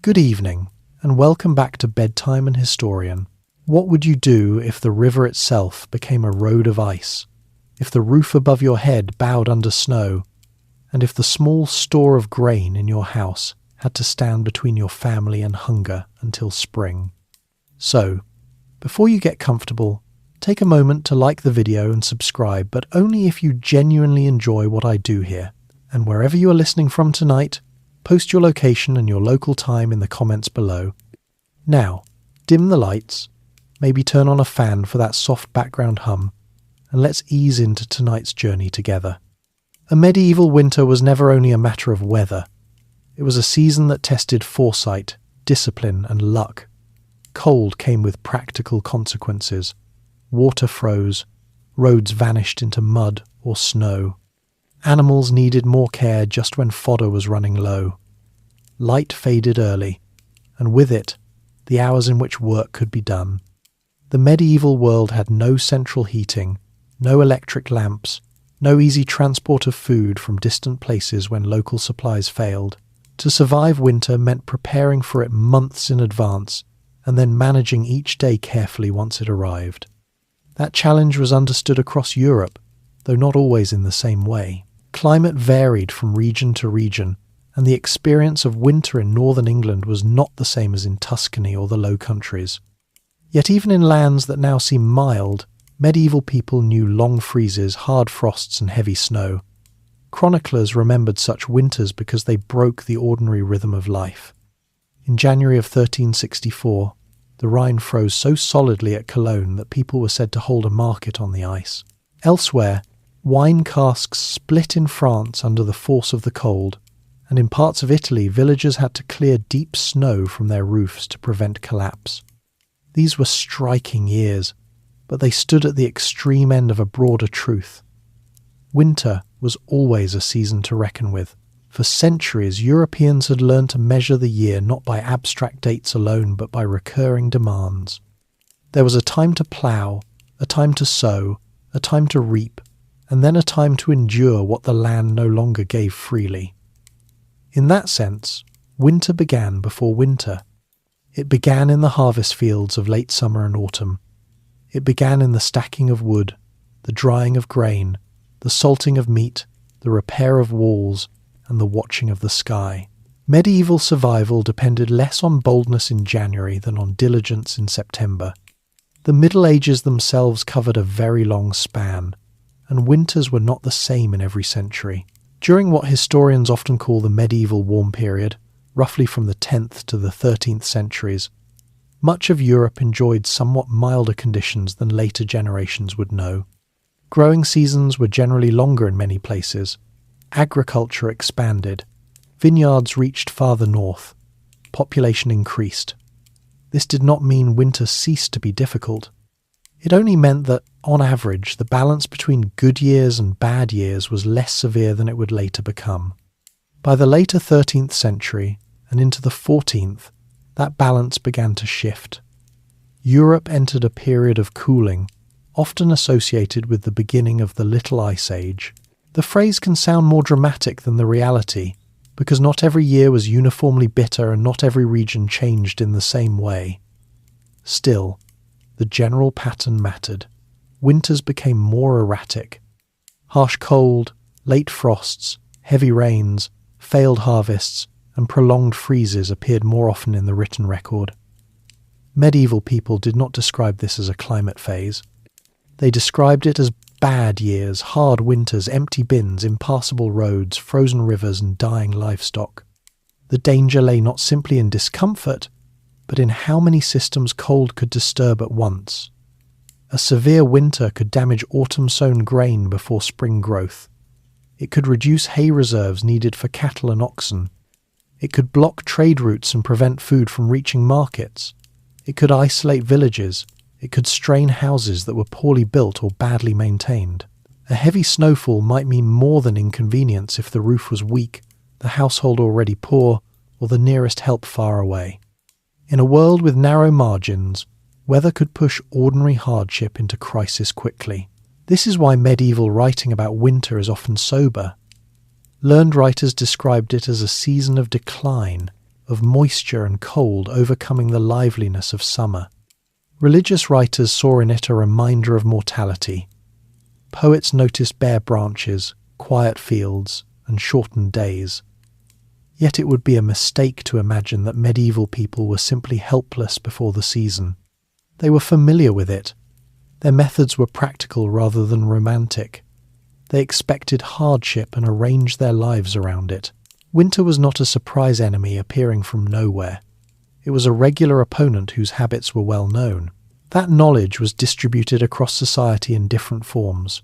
Good evening, and welcome back to Bedtime and Historian. What would you do if the river itself became a road of ice, if the roof above your head bowed under snow, and if the small store of grain in your house had to stand between your family and hunger until spring? So, before you get comfortable, take a moment to like the video and subscribe, but only if you genuinely enjoy what I do here. And wherever you are listening from tonight, post your location and your local time in the comments below. Now, dim the lights, maybe turn on a fan for that soft background hum, and let's ease into tonight's journey together. A medieval winter was never only a matter of weather. It was a season that tested foresight, discipline, and luck. Cold came with practical consequences. Water froze, roads vanished into mud or snow. Animals needed more care just when fodder was running low. Light faded early, and with it, the hours in which work could be done. The medieval world had no central heating, no electric lamps, no easy transport of food from distant places when local supplies failed. To survive winter meant preparing for it months in advance, and then managing each day carefully once it arrived. That challenge was understood across Europe, though not always in the same way. Climate varied from region to region, and the experience of winter in northern England was not the same as in Tuscany or the Low Countries. Yet even in lands that now seem mild, medieval people knew long freezes, hard frosts, and heavy snow. Chroniclers remembered such winters because they broke the ordinary rhythm of life. In January of 1364, the Rhine froze so solidly at Cologne that people were said to hold a market on the ice. Elsewhere, wine casks split in France under the force of the cold, and in parts of Italy villagers had to clear deep snow from their roofs to prevent collapse. These were striking years, but they stood at the extreme end of a broader truth. Winter was always a season to reckon with. For centuries, Europeans had learned to measure the year not by abstract dates alone, but by recurring demands. There was a time to plough, a time to sow, a time to reap, and then a time to endure what the land no longer gave freely. In that sense, winter began before winter. It began in the harvest fields of late summer and autumn. It began in the stacking of wood, the drying of grain, the salting of meat, the repair of walls, and the watching of the sky. Medieval survival depended less on boldness in January than on diligence in September. The Middle Ages themselves covered a very long span, and winters were not the same in every century. During what historians often call the medieval warm period, roughly from the 10th to the 13th centuries, much of Europe enjoyed somewhat milder conditions than later generations would know. Growing seasons were generally longer in many places. Agriculture expanded. Vineyards reached farther north. Population increased. This did not mean winter ceased to be difficult. It only meant that, on average, the balance between good years and bad years was less severe than it would later become. By the later 13th century and into the 14th, that balance began to shift. Europe entered a period of cooling, often associated with the beginning of the Little Ice Age. The phrase can sound more dramatic than the reality, because not every year was uniformly bitter and not every region changed in the same way. Still, the general pattern mattered. Winters became more erratic. Harsh cold, late frosts, heavy rains, failed harvests, and prolonged freezes appeared more often in the written record. Medieval people did not describe this as a climate phase. They described it as bad years, hard winters, empty bins, impassable roads, frozen rivers, and dying livestock. The danger lay not simply in discomfort, but in how many systems cold could disturb at once. A severe winter could damage autumn-sown grain before spring growth. It could reduce hay reserves needed for cattle and oxen. It could block trade routes and prevent food from reaching markets. It could isolate villages. It could strain houses that were poorly built or badly maintained. A heavy snowfall might mean more than inconvenience if the roof was weak, the household already poor, or the nearest help far away. In a world with narrow margins, weather could push ordinary hardship into crisis quickly. This is why medieval writing about winter is often sober. Learned writers described it as a season of decline, of moisture and cold overcoming the liveliness of summer. Religious writers saw in it a reminder of mortality. Poets noticed bare branches, quiet fields, and shortened days. Yet it would be a mistake to imagine that medieval people were simply helpless before the season. They were familiar with it. Their methods were practical rather than romantic. They expected hardship and arranged their lives around it. Winter was not a surprise enemy appearing from nowhere. It was a regular opponent whose habits were well known. That knowledge was distributed across society in different forms.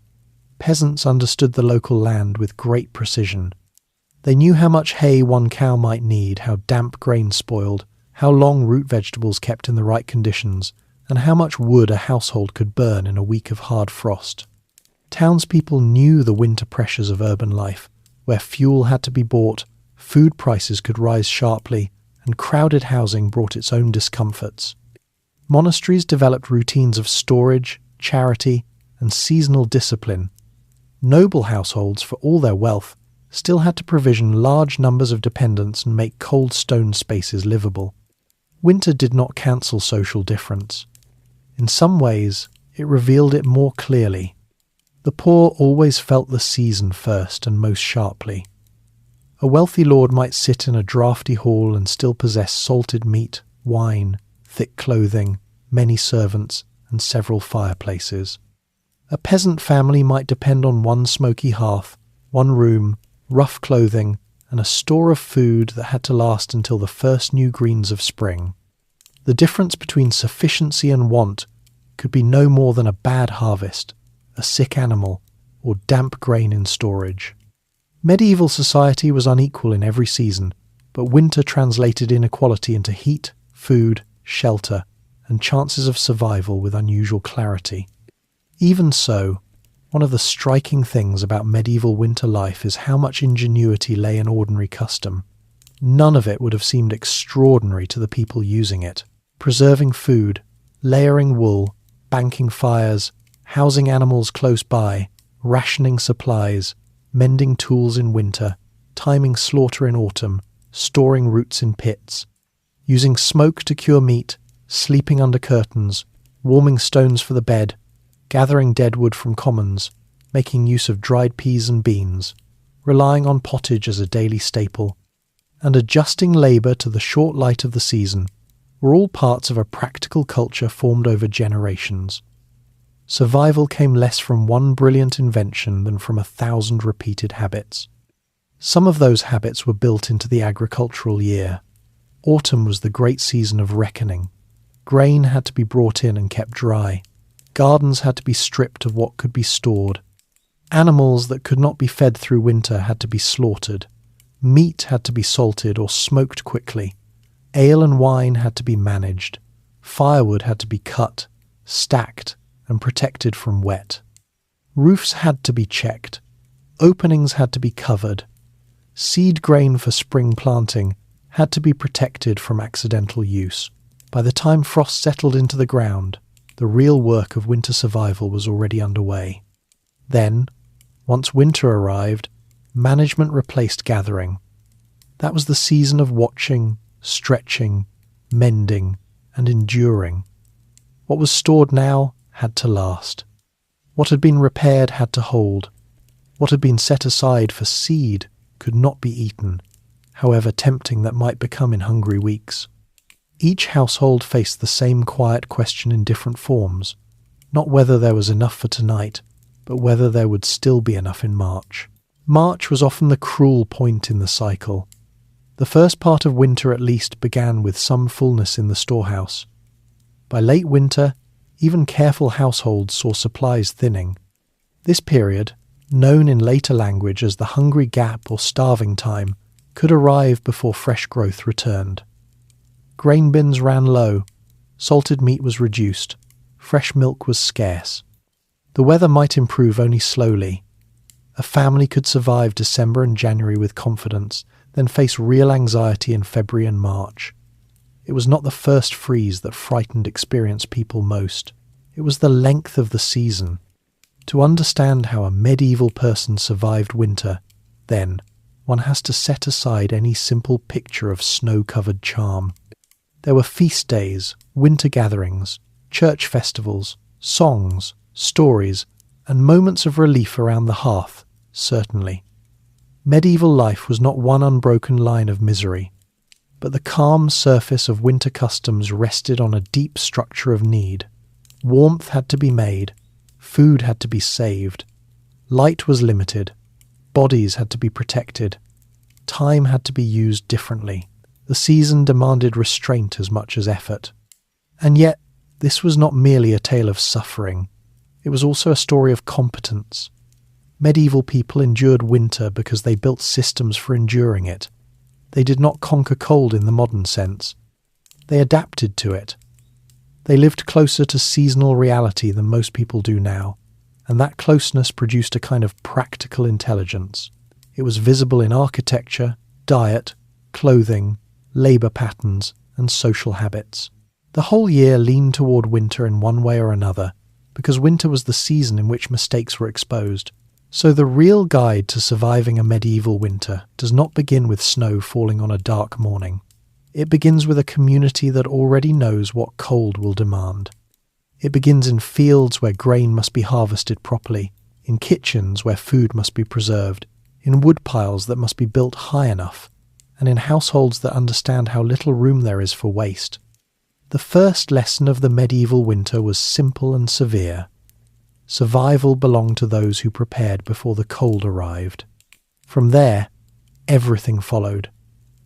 Peasants understood the local land with great precision. They knew how much hay one cow might need, how damp grain spoiled, how long root vegetables kept in the right conditions, and how much wood a household could burn in a week of hard frost. Townspeople knew the winter pressures of urban life, where fuel had to be bought, food prices could rise sharply, and crowded housing brought its own discomforts. Monasteries developed routines of storage, charity, and seasonal discipline. Noble households, for all their wealth, still had to provision large numbers of dependents and make cold stone spaces livable. Winter did not cancel social difference. In some ways, it revealed it more clearly. The poor always felt the season first and most sharply. A wealthy lord might sit in a draughty hall and still possess salted meat, wine, thick clothing, many servants, and several fireplaces. A peasant family might depend on one smoky hearth, one room, rough clothing, and a store of food that had to last until the first new greens of spring. The difference between sufficiency and want could be no more than a bad harvest, a sick animal, or damp grain in storage. Medieval society was unequal in every season, but winter translated inequality into heat, food, shelter, and chances of survival with unusual clarity. Even so, one of the striking things about medieval winter life is how much ingenuity lay in ordinary custom. None of it would have seemed extraordinary to the people using it. Preserving food, layering wool, banking fires, housing animals close by, rationing supplies, mending tools in winter, timing slaughter in autumn, storing roots in pits, using smoke to cure meat, sleeping under curtains, warming stones for the bed, gathering dead wood from commons, making use of dried peas and beans, relying on pottage as a daily staple, and adjusting labour to the short light of the season were all parts of a practical culture formed over generations. Survival came less from one brilliant invention than from 1,000 repeated habits. Some of those habits were built into the agricultural year. Autumn was the great season of reckoning. Grain had to be brought in and kept dry. Gardens had to be stripped of what could be stored. Animals that could not be fed through winter had to be slaughtered. Meat had to be salted or smoked quickly. Ale and wine had to be managed. Firewood had to be cut, stacked, and protected from wet. Roofs had to be checked. Openings had to be covered. Seed grain for spring planting had to be protected from accidental use. By the time frost settled into the ground, the real work of winter survival was already underway. Then, once winter arrived, management replaced gathering. That was the season of watching, stretching, mending, and enduring. What was stored now had to last. What had been repaired had to hold. What had been set aside for seed could not be eaten, however tempting that might become in hungry weeks. Each household faced the same quiet question in different forms, not whether there was enough for tonight, but whether there would still be enough in March. March was often the cruel point in the cycle. The first part of winter at least began with some fullness in the storehouse. By late winter, even careful households saw supplies thinning. This period, known in later language as the hungry gap or starving time, could arrive before fresh growth returned. Grain bins ran low, salted meat was reduced, fresh milk was scarce. The weather might improve only slowly. A family could survive December and January with confidence, then face real anxiety in February and March. It was not the first freeze that frightened experienced people most. It was the length of the season. To understand how a medieval person survived winter, then, one has to set aside any simple picture of snow-covered charm. There were feast days, winter gatherings, church festivals, songs, stories, and moments of relief around the hearth, certainly. Medieval life was not one unbroken line of misery, but the calm surface of winter customs rested on a deep structure of need. Warmth had to be made, food had to be saved, light was limited, bodies had to be protected, time had to be used differently. The season demanded restraint as much as effort. And yet, this was not merely a tale of suffering, it was also a story of competence. Medieval people endured winter because they built systems for enduring it. They did not conquer cold in the modern sense. They adapted to it. They lived closer to seasonal reality than most people do now, and that closeness produced a kind of practical intelligence. It was visible in architecture, diet, clothing, labour patterns, and social habits. The whole year leaned toward winter in one way or another, because winter was the season in which mistakes were exposed. So the real guide to surviving a medieval winter does not begin with snow falling on a dark morning. It begins with a community that already knows what cold will demand. It begins in fields where grain must be harvested properly, in kitchens where food must be preserved, in woodpiles that must be built high enough, and in households that understand how little room there is for waste. The first lesson of the medieval winter was simple and severe. Survival belonged to those who prepared before the cold arrived. From there, everything followed.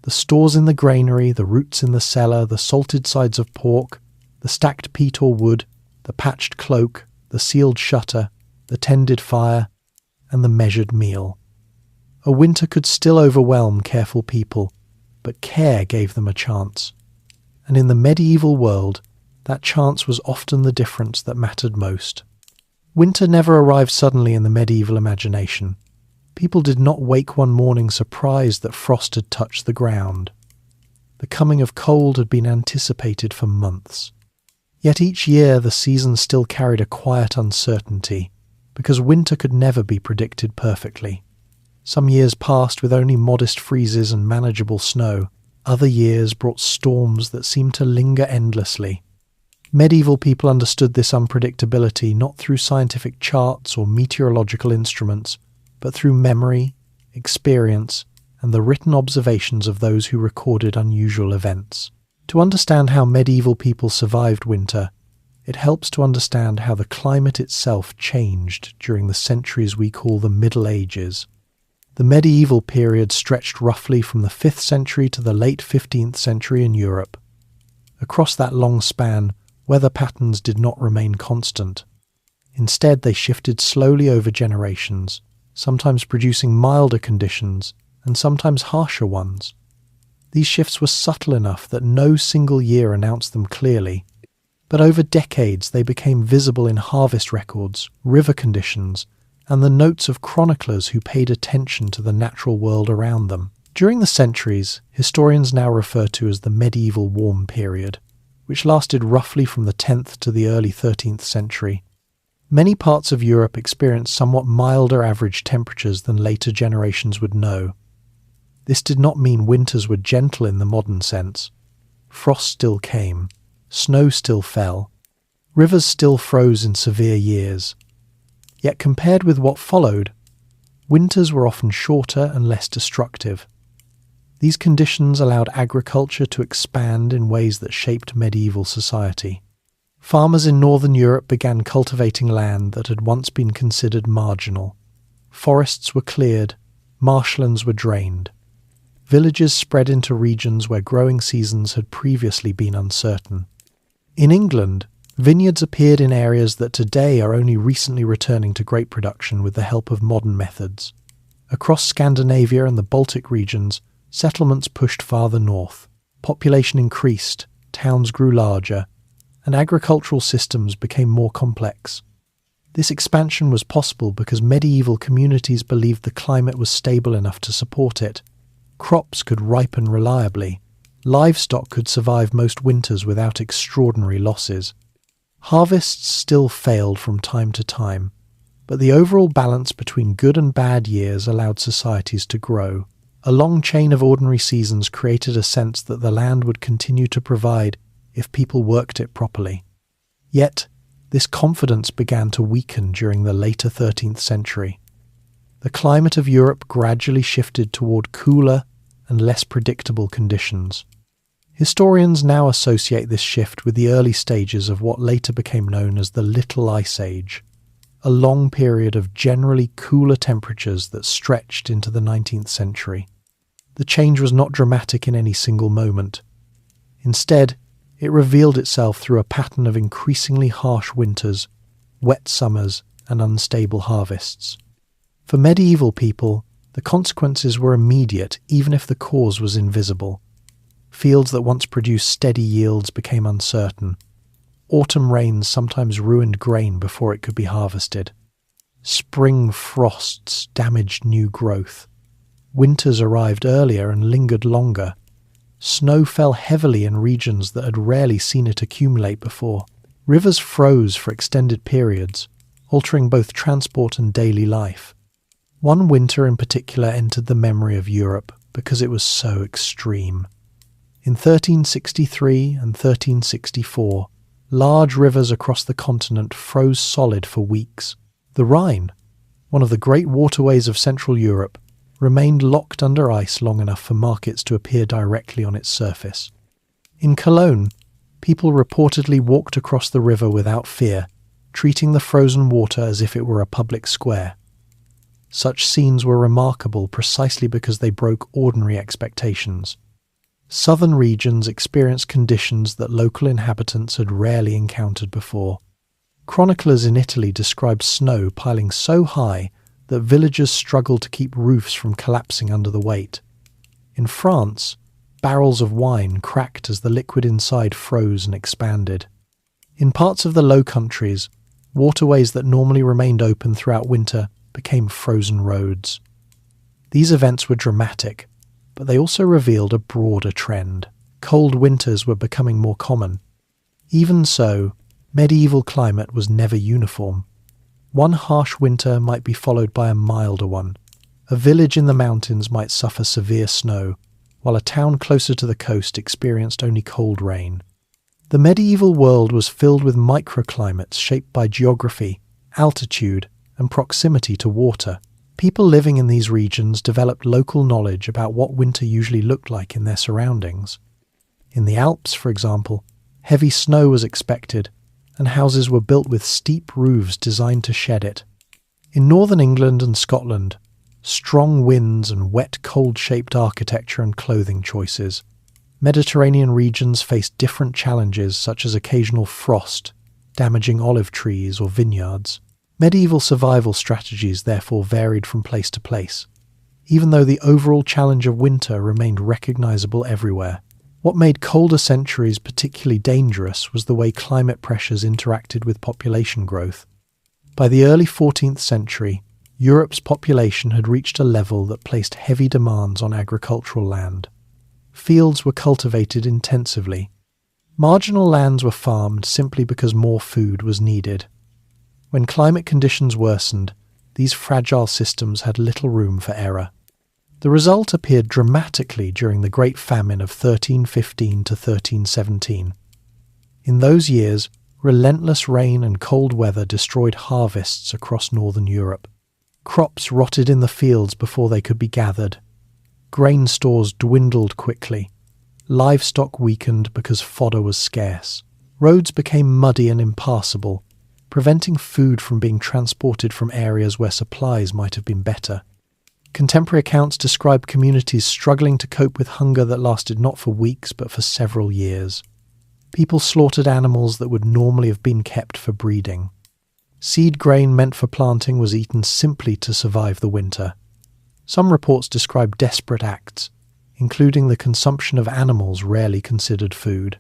The stores in the granary, the roots in the cellar, the salted sides of pork, the stacked peat or wood, the patched cloak, the sealed shutter, the tended fire, and the measured meal. A winter could still overwhelm careful people, but care gave them a chance. And in the medieval world, that chance was often the difference that mattered most. Winter never arrived suddenly in the medieval imagination. People did not wake one morning surprised that frost had touched the ground. The coming of cold had been anticipated for months. Yet each year the season still carried a quiet uncertainty, because winter could never be predicted perfectly. Some years passed with only modest freezes and manageable snow. Other years brought storms that seemed to linger endlessly. Medieval people understood this unpredictability not through scientific charts or meteorological instruments, but through memory, experience, and the written observations of those who recorded unusual events. To understand how medieval people survived winter, it helps to understand how the climate itself changed during the centuries we call the Middle Ages. The medieval period stretched roughly from the 5th century to the late 15th century in Europe. Across that long span, weather patterns did not remain constant. Instead, they shifted slowly over generations, sometimes producing milder conditions and sometimes harsher ones. These shifts were subtle enough that no single year announced them clearly, but over decades they became visible in harvest records, river conditions, and the notes of chroniclers who paid attention to the natural world around them. During the centuries, historians now refer to as the medieval warm period, which lasted roughly from the 10th to the early 13th century. Many parts of Europe experienced somewhat milder average temperatures than later generations would know. This did not mean winters were gentle in the modern sense. Frost still came, snow still fell, rivers still froze in severe years. Yet compared with what followed, winters were often shorter and less destructive. These conditions allowed agriculture to expand in ways that shaped medieval society. Farmers in northern Europe began cultivating land that had once been considered marginal. Forests were cleared, marshlands were drained. Villages spread into regions where growing seasons had previously been uncertain. In England, vineyards appeared in areas that today are only recently returning to grape production with the help of modern methods. Across Scandinavia and the Baltic regions, settlements pushed farther north. Population increased, towns grew larger, and agricultural systems became more complex. This expansion was possible because medieval communities believed the climate was stable enough to support it. Crops could ripen reliably. Livestock could survive most winters without extraordinary losses. Harvests still failed from time to time, but the overall balance between good and bad years allowed societies to grow. A long chain of ordinary seasons created a sense that the land would continue to provide if people worked it properly. Yet, this confidence began to weaken during the later 13th century. The climate of Europe gradually shifted toward cooler and less predictable conditions. Historians now associate this shift with the early stages of what later became known as the Little Ice Age, a long period of generally cooler temperatures that stretched into the 19th century. The change was not dramatic in any single moment. Instead, it revealed itself through a pattern of increasingly harsh winters, wet summers, and unstable harvests. For medieval people, the consequences were immediate even if the cause was invisible. Fields that once produced steady yields became uncertain. Autumn rains sometimes ruined grain before it could be harvested. Spring frosts damaged new growth. Winters arrived earlier and lingered longer. Snow fell heavily in regions that had rarely seen it accumulate before. Rivers froze for extended periods, altering both transport and daily life. One winter in particular entered the memory of Europe because it was so extreme. In 1363 and 1364, large rivers across the continent froze solid for weeks. The Rhine, one of the great waterways of Central Europe, remained locked under ice long enough for markets to appear directly on its surface. In Cologne, people reportedly walked across the river without fear, treating the frozen water as if it were a public square. Such scenes were remarkable precisely because they broke ordinary expectations. Southern regions experienced conditions that local inhabitants had rarely encountered before. Chroniclers in Italy described snow piling so high that villagers struggled to keep roofs from collapsing under the weight. In France, barrels of wine cracked as the liquid inside froze and expanded. In parts of the Low Countries, waterways that normally remained open throughout winter became frozen roads. These events were dramatic, but they also revealed a broader trend. Cold winters were becoming more common. Even so, medieval climate was never uniform. One harsh winter might be followed by a milder one. A village in the mountains might suffer severe snow, while a town closer to the coast experienced only cold rain. The medieval world was filled with microclimates shaped by geography, altitude, and proximity to water. People living in these regions developed local knowledge about what winter usually looked like in their surroundings. In the Alps, for example, heavy snow was expected, and houses were built with steep roofs designed to shed it. In northern England and Scotland, strong winds and wet, cold-shaped architecture and clothing choices. Mediterranean regions faced different challenges such as occasional frost, damaging olive trees or vineyards. Medieval survival strategies therefore varied from place to place, even though the overall challenge of winter remained recognizable everywhere. What made colder centuries particularly dangerous was the way climate pressures interacted with population growth. By the early 14th century, Europe's population had reached a level that placed heavy demands on agricultural land. Fields were cultivated intensively. Marginal lands were farmed simply because more food was needed. When climate conditions worsened, these fragile systems had little room for error. The result appeared dramatically during the Great Famine of 1315 to 1317. In those years, relentless rain and cold weather destroyed harvests across northern Europe. Crops rotted in the fields before they could be gathered. Grain stores dwindled quickly. Livestock weakened because fodder was scarce. Roads became muddy and impassable, preventing food from being transported from areas where supplies might have been better. Contemporary accounts describe communities struggling to cope with hunger that lasted not for weeks but for several years. People slaughtered animals that would normally have been kept for breeding. Seed grain meant for planting was eaten simply to survive the winter. Some reports describe desperate acts, including the consumption of animals rarely considered food.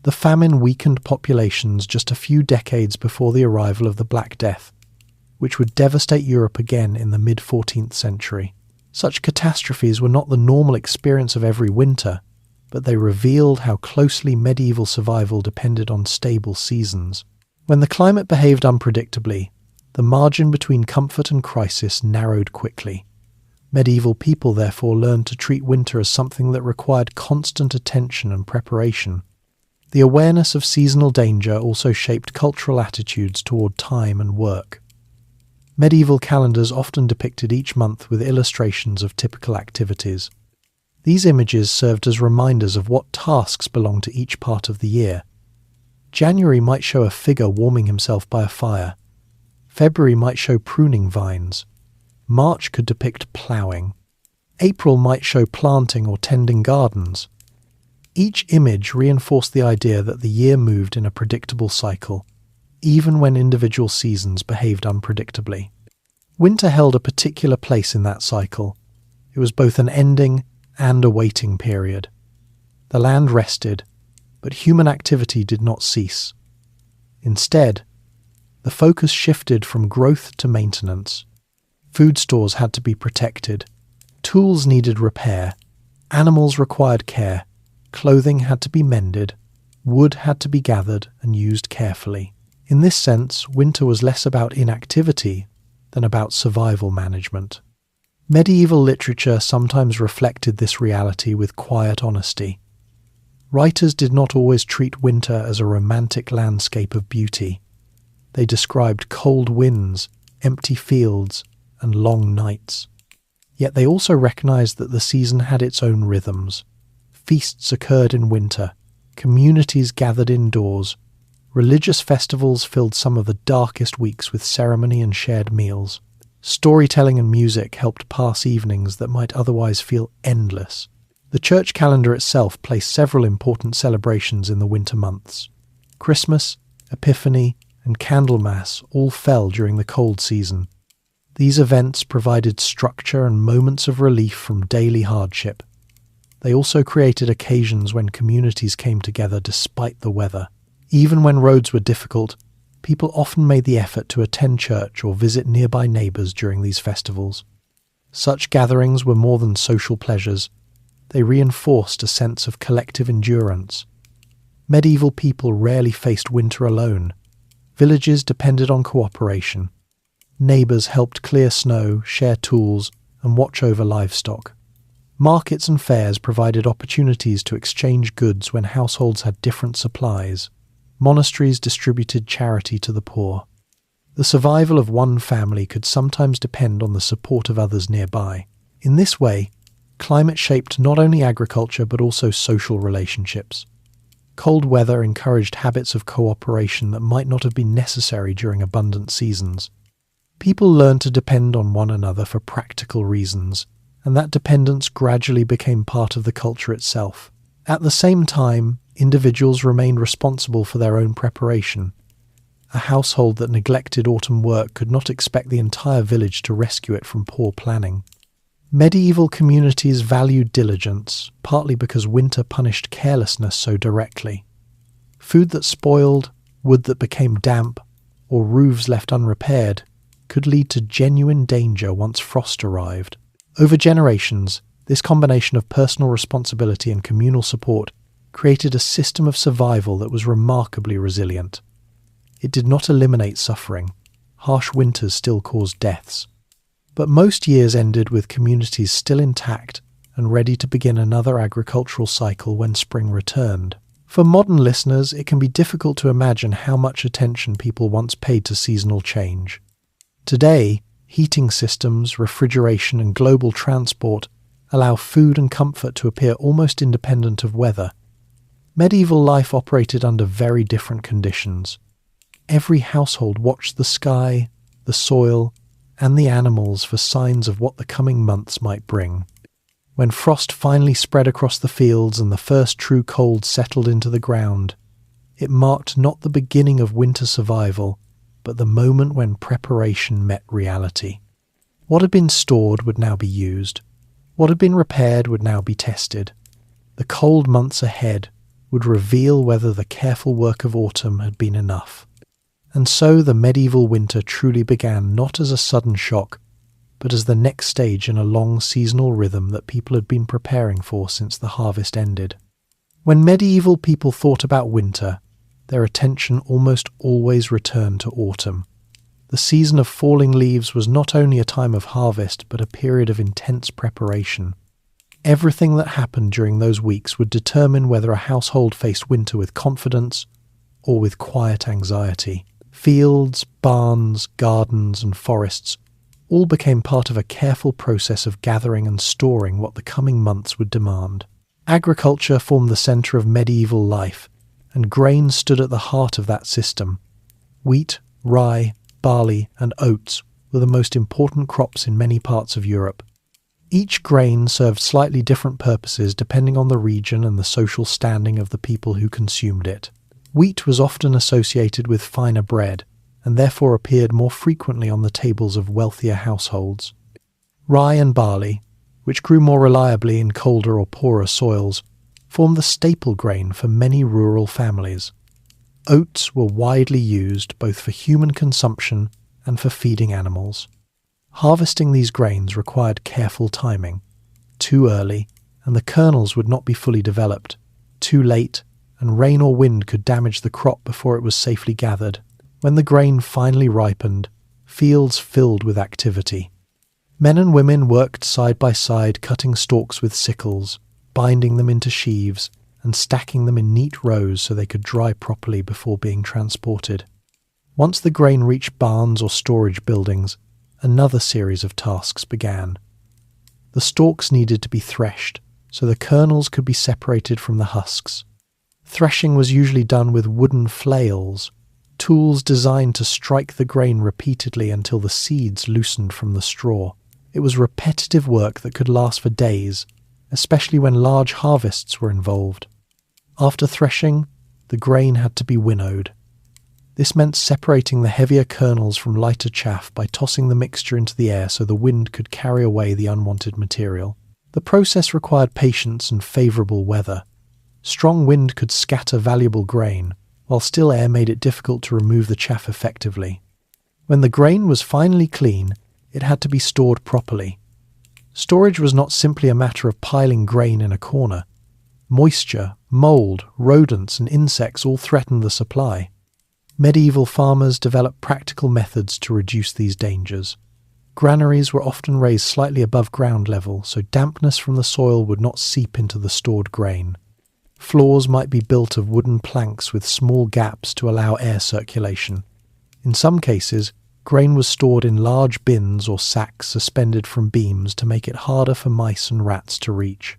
The famine weakened populations just a few decades before the arrival of the Black Death, which would devastate Europe again in the mid-14th century. Such catastrophes were not the normal experience of every winter, but they revealed how closely medieval survival depended on stable seasons. When the climate behaved unpredictably, the margin between comfort and crisis narrowed quickly. Medieval people therefore learned to treat winter as something that required constant attention and preparation. The awareness of seasonal danger also shaped cultural attitudes toward time and work. Medieval calendars often depicted each month with illustrations of typical activities. These images served as reminders of what tasks belonged to each part of the year. January might show a figure warming himself by a fire. February might show pruning vines. March could depict ploughing. April might show planting or tending gardens. Each image reinforced the idea that the year moved in a predictable cycle, even when individual seasons behaved unpredictably. Winter held a particular place in that cycle. It was both an ending and a waiting period. The land rested, but human activity did not cease. Instead, the focus shifted from growth to maintenance. Food stores had to be protected. Tools needed repair. Animals required care. Clothing had to be mended. Wood had to be gathered and used carefully. In this sense, winter was less about inactivity than about survival management. Medieval literature sometimes reflected this reality with quiet honesty. Writers did not always treat winter as a romantic landscape of beauty. They described cold winds, empty fields, and long nights. Yet they also recognized that the season had its own rhythms. Feasts occurred in winter, communities gathered indoors, religious festivals filled some of the darkest weeks with ceremony and shared meals. Storytelling and music helped pass evenings that might otherwise feel endless. The church calendar itself placed several important celebrations in the winter months. Christmas, Epiphany, and Candlemas all fell during the cold season. These events provided structure and moments of relief from daily hardship. They also created occasions when communities came together despite the weather. Even when roads were difficult, people often made the effort to attend church or visit nearby neighbours during these festivals. Such gatherings were more than social pleasures. They reinforced a sense of collective endurance. Medieval people rarely faced winter alone. Villages depended on cooperation. Neighbours helped clear snow, share tools, and watch over livestock. Markets and fairs provided opportunities to exchange goods when households had different supplies. Monasteries distributed charity to the poor. The survival of one family could sometimes depend on the support of others nearby. In this way, climate shaped not only agriculture but also social relationships. Cold weather encouraged habits of cooperation that might not have been necessary during abundant seasons. People learned to depend on one another for practical reasons, and that dependence gradually became part of the culture itself. At the same time, individuals remained responsible for their own preparation. A household that neglected autumn work could not expect the entire village to rescue it from poor planning. Medieval communities valued diligence, partly because winter punished carelessness so directly. Food that spoiled, wood that became damp, or roofs left unrepaired could lead to genuine danger once frost arrived. Over generations, this combination of personal responsibility and communal support created a system of survival that was remarkably resilient. It did not eliminate suffering. Harsh winters still caused deaths. But most years ended with communities still intact and ready to begin another agricultural cycle when spring returned. For modern listeners, it can be difficult to imagine how much attention people once paid to seasonal change. Today, heating systems, refrigeration, and global transport allow food and comfort to appear almost independent of weather. Medieval life operated under very different conditions. Every household watched the sky, the soil, and the animals for signs of what the coming months might bring. When frost finally spread across the fields and the first true cold settled into the ground, it marked not the beginning of winter survival, but the moment when preparation met reality. What had been stored would now be used. What had been repaired would now be tested. The cold months ahead would reveal whether the careful work of autumn had been enough. And so the medieval winter truly began not as a sudden shock, but as the next stage in a long seasonal rhythm that people had been preparing for since the harvest ended. When medieval people thought about winter, their attention almost always returned to autumn. The season of falling leaves was not only a time of harvest, but a period of intense preparation. Everything that happened during those weeks would determine whether a household faced winter with confidence or with quiet anxiety. Fields, barns, gardens, and forests all became part of a careful process of gathering and storing what the coming months would demand. Agriculture formed the centre of medieval life, and grain stood at the heart of that system. Wheat, rye, barley, and oats were the most important crops in many parts of Europe. Each grain served slightly different purposes depending on the region and the social standing of the people who consumed it. Wheat was often associated with finer bread, and therefore appeared more frequently on the tables of wealthier households. Rye and barley, which grew more reliably in colder or poorer soils, formed the staple grain for many rural families. Oats were widely used both for human consumption and for feeding animals. Harvesting these grains required careful timing. Too early, and the kernels would not be fully developed. Too late, and rain or wind could damage the crop before it was safely gathered. When the grain finally ripened, fields filled with activity. Men and women worked side by side, cutting stalks with sickles, binding them into sheaves, and stacking them in neat rows so they could dry properly before being transported. Once the grain reached barns or storage buildings, another series of tasks began. The stalks needed to be threshed, so the kernels could be separated from the husks. Threshing was usually done with wooden flails, tools designed to strike the grain repeatedly until the seeds loosened from the straw. It was repetitive work that could last for days, especially when large harvests were involved. After threshing, the grain had to be winnowed. This meant separating the heavier kernels from lighter chaff by tossing the mixture into the air so the wind could carry away the unwanted material. The process required patience and favourable weather. Strong wind could scatter valuable grain, while still air made it difficult to remove the chaff effectively. When the grain was finally clean, it had to be stored properly. Storage was not simply a matter of piling grain in a corner. Moisture, mould, rodents, and insects all threatened the supply. Medieval farmers developed practical methods to reduce these dangers. Granaries were often raised slightly above ground level, so dampness from the soil would not seep into the stored grain. Floors might be built of wooden planks with small gaps to allow air circulation. In some cases, grain was stored in large bins or sacks suspended from beams to make it harder for mice and rats to reach.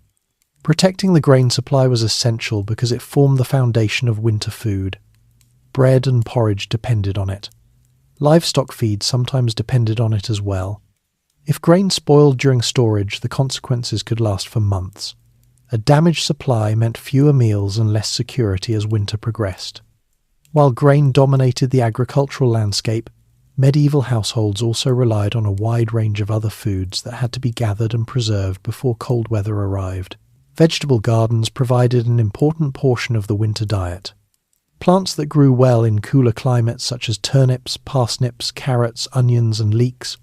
Protecting the grain supply was essential because it formed the foundation of winter food. Bread and porridge depended on it. Livestock feed sometimes depended on it as well. If grain spoiled during storage, the consequences could last for months. A damaged supply meant fewer meals and less security as winter progressed. While grain dominated the agricultural landscape, medieval households also relied on a wide range of other foods that had to be gathered and preserved before cold weather arrived. Vegetable gardens provided an important portion of the winter diet. Plants that grew well in cooler climates such as turnips, parsnips, carrots, onions, and leeks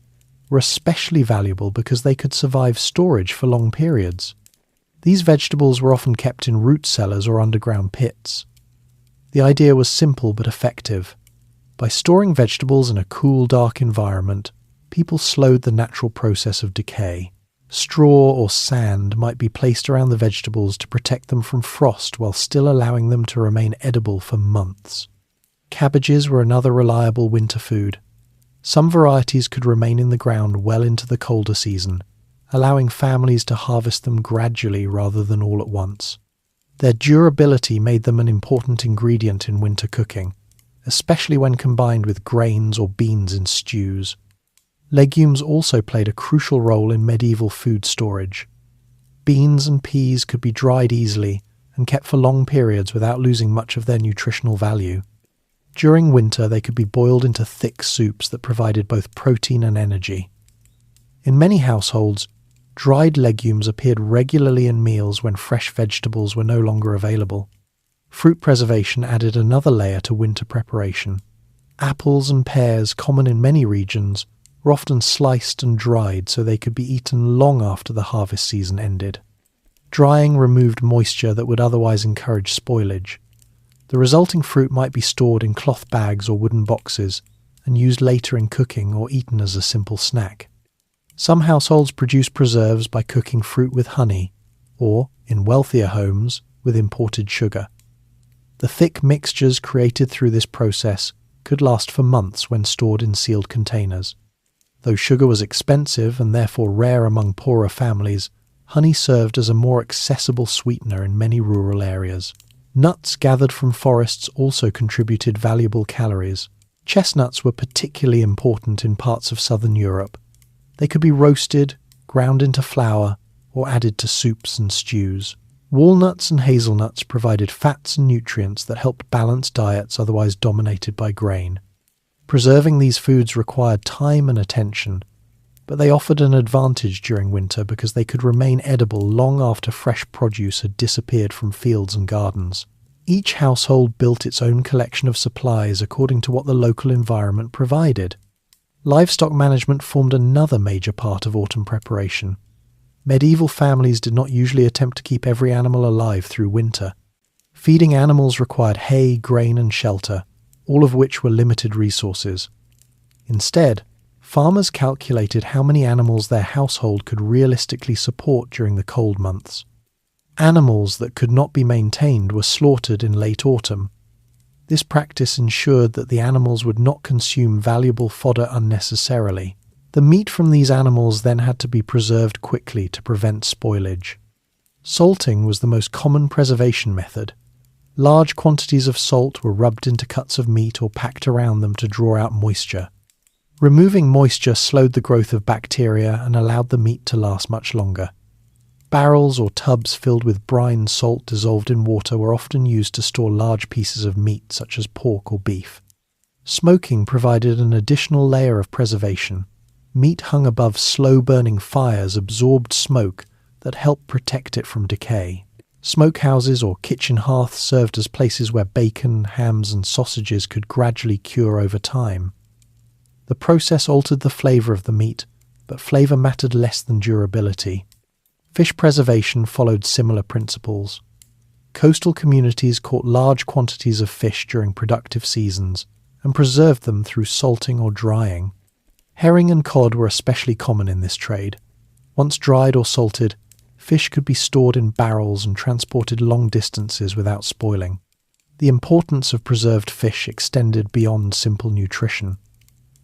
were especially valuable because they could survive storage for long periods. These vegetables were often kept in root cellars or underground pits. The idea was simple but effective. By storing vegetables in a cool, dark environment, people slowed the natural process of decay. Straw or sand might be placed around the vegetables to protect them from frost while still allowing them to remain edible for months. Cabbages were another reliable winter food. Some varieties could remain in the ground well into the colder season, allowing families to harvest them gradually rather than all at once. Their durability made them an important ingredient in winter cooking, especially when combined with grains or beans in stews. Legumes also played a crucial role in medieval food storage. Beans and peas could be dried easily and kept for long periods without losing much of their nutritional value. During winter, they could be boiled into thick soups that provided both protein and energy. In many households, dried legumes appeared regularly in meals when fresh vegetables were no longer available. Fruit preservation added another layer to winter preparation. Apples and pears, common in many regions, were often sliced and dried so they could be eaten long after the harvest season ended. Drying removed moisture that would otherwise encourage spoilage. The resulting fruit might be stored in cloth bags or wooden boxes, and used later in cooking or eaten as a simple snack. Some households produce preserves by cooking fruit with honey, or, in wealthier homes, with imported sugar. The thick mixtures created through this process could last for months when stored in sealed containers. Though sugar was expensive and therefore rare among poorer families, honey served as a more accessible sweetener in many rural areas. Nuts gathered from forests also contributed valuable calories. Chestnuts were particularly important in parts of southern Europe. They could be roasted, ground into flour, or added to soups and stews. Walnuts and hazelnuts provided fats and nutrients that helped balance diets otherwise dominated by grain. Preserving these foods required time and attention, but they offered an advantage during winter because they could remain edible long after fresh produce had disappeared from fields and gardens. Each household built its own collection of supplies according to what the local environment provided. Livestock management formed another major part of autumn preparation. Medieval families did not usually attempt to keep every animal alive through winter. Feeding animals required hay, grain, and shelter, all of which were limited resources. Instead, farmers calculated how many animals their household could realistically support during the cold months. Animals that could not be maintained were slaughtered in late autumn. This practice ensured that the animals would not consume valuable fodder unnecessarily. The meat from these animals then had to be preserved quickly to prevent spoilage. Salting was the most common preservation method. Large quantities of salt were rubbed into cuts of meat or packed around them to draw out moisture. Removing moisture slowed the growth of bacteria and allowed the meat to last much longer. Barrels or tubs filled with brine salt dissolved in water were often used to store large pieces of meat such as pork or beef. Smoking provided an additional layer of preservation. Meat hung above slow-burning fires absorbed smoke that helped protect it from decay. Smokehouses or kitchen hearths served as places where bacon, hams, and sausages could gradually cure over time. The process altered the flavour of the meat, but flavour mattered less than durability. Fish preservation followed similar principles. Coastal communities caught large quantities of fish during productive seasons and preserved them through salting or drying. Herring and cod were especially common in this trade. Once dried or salted, fish could be stored in barrels and transported long distances without spoiling. The importance of preserved fish extended beyond simple nutrition.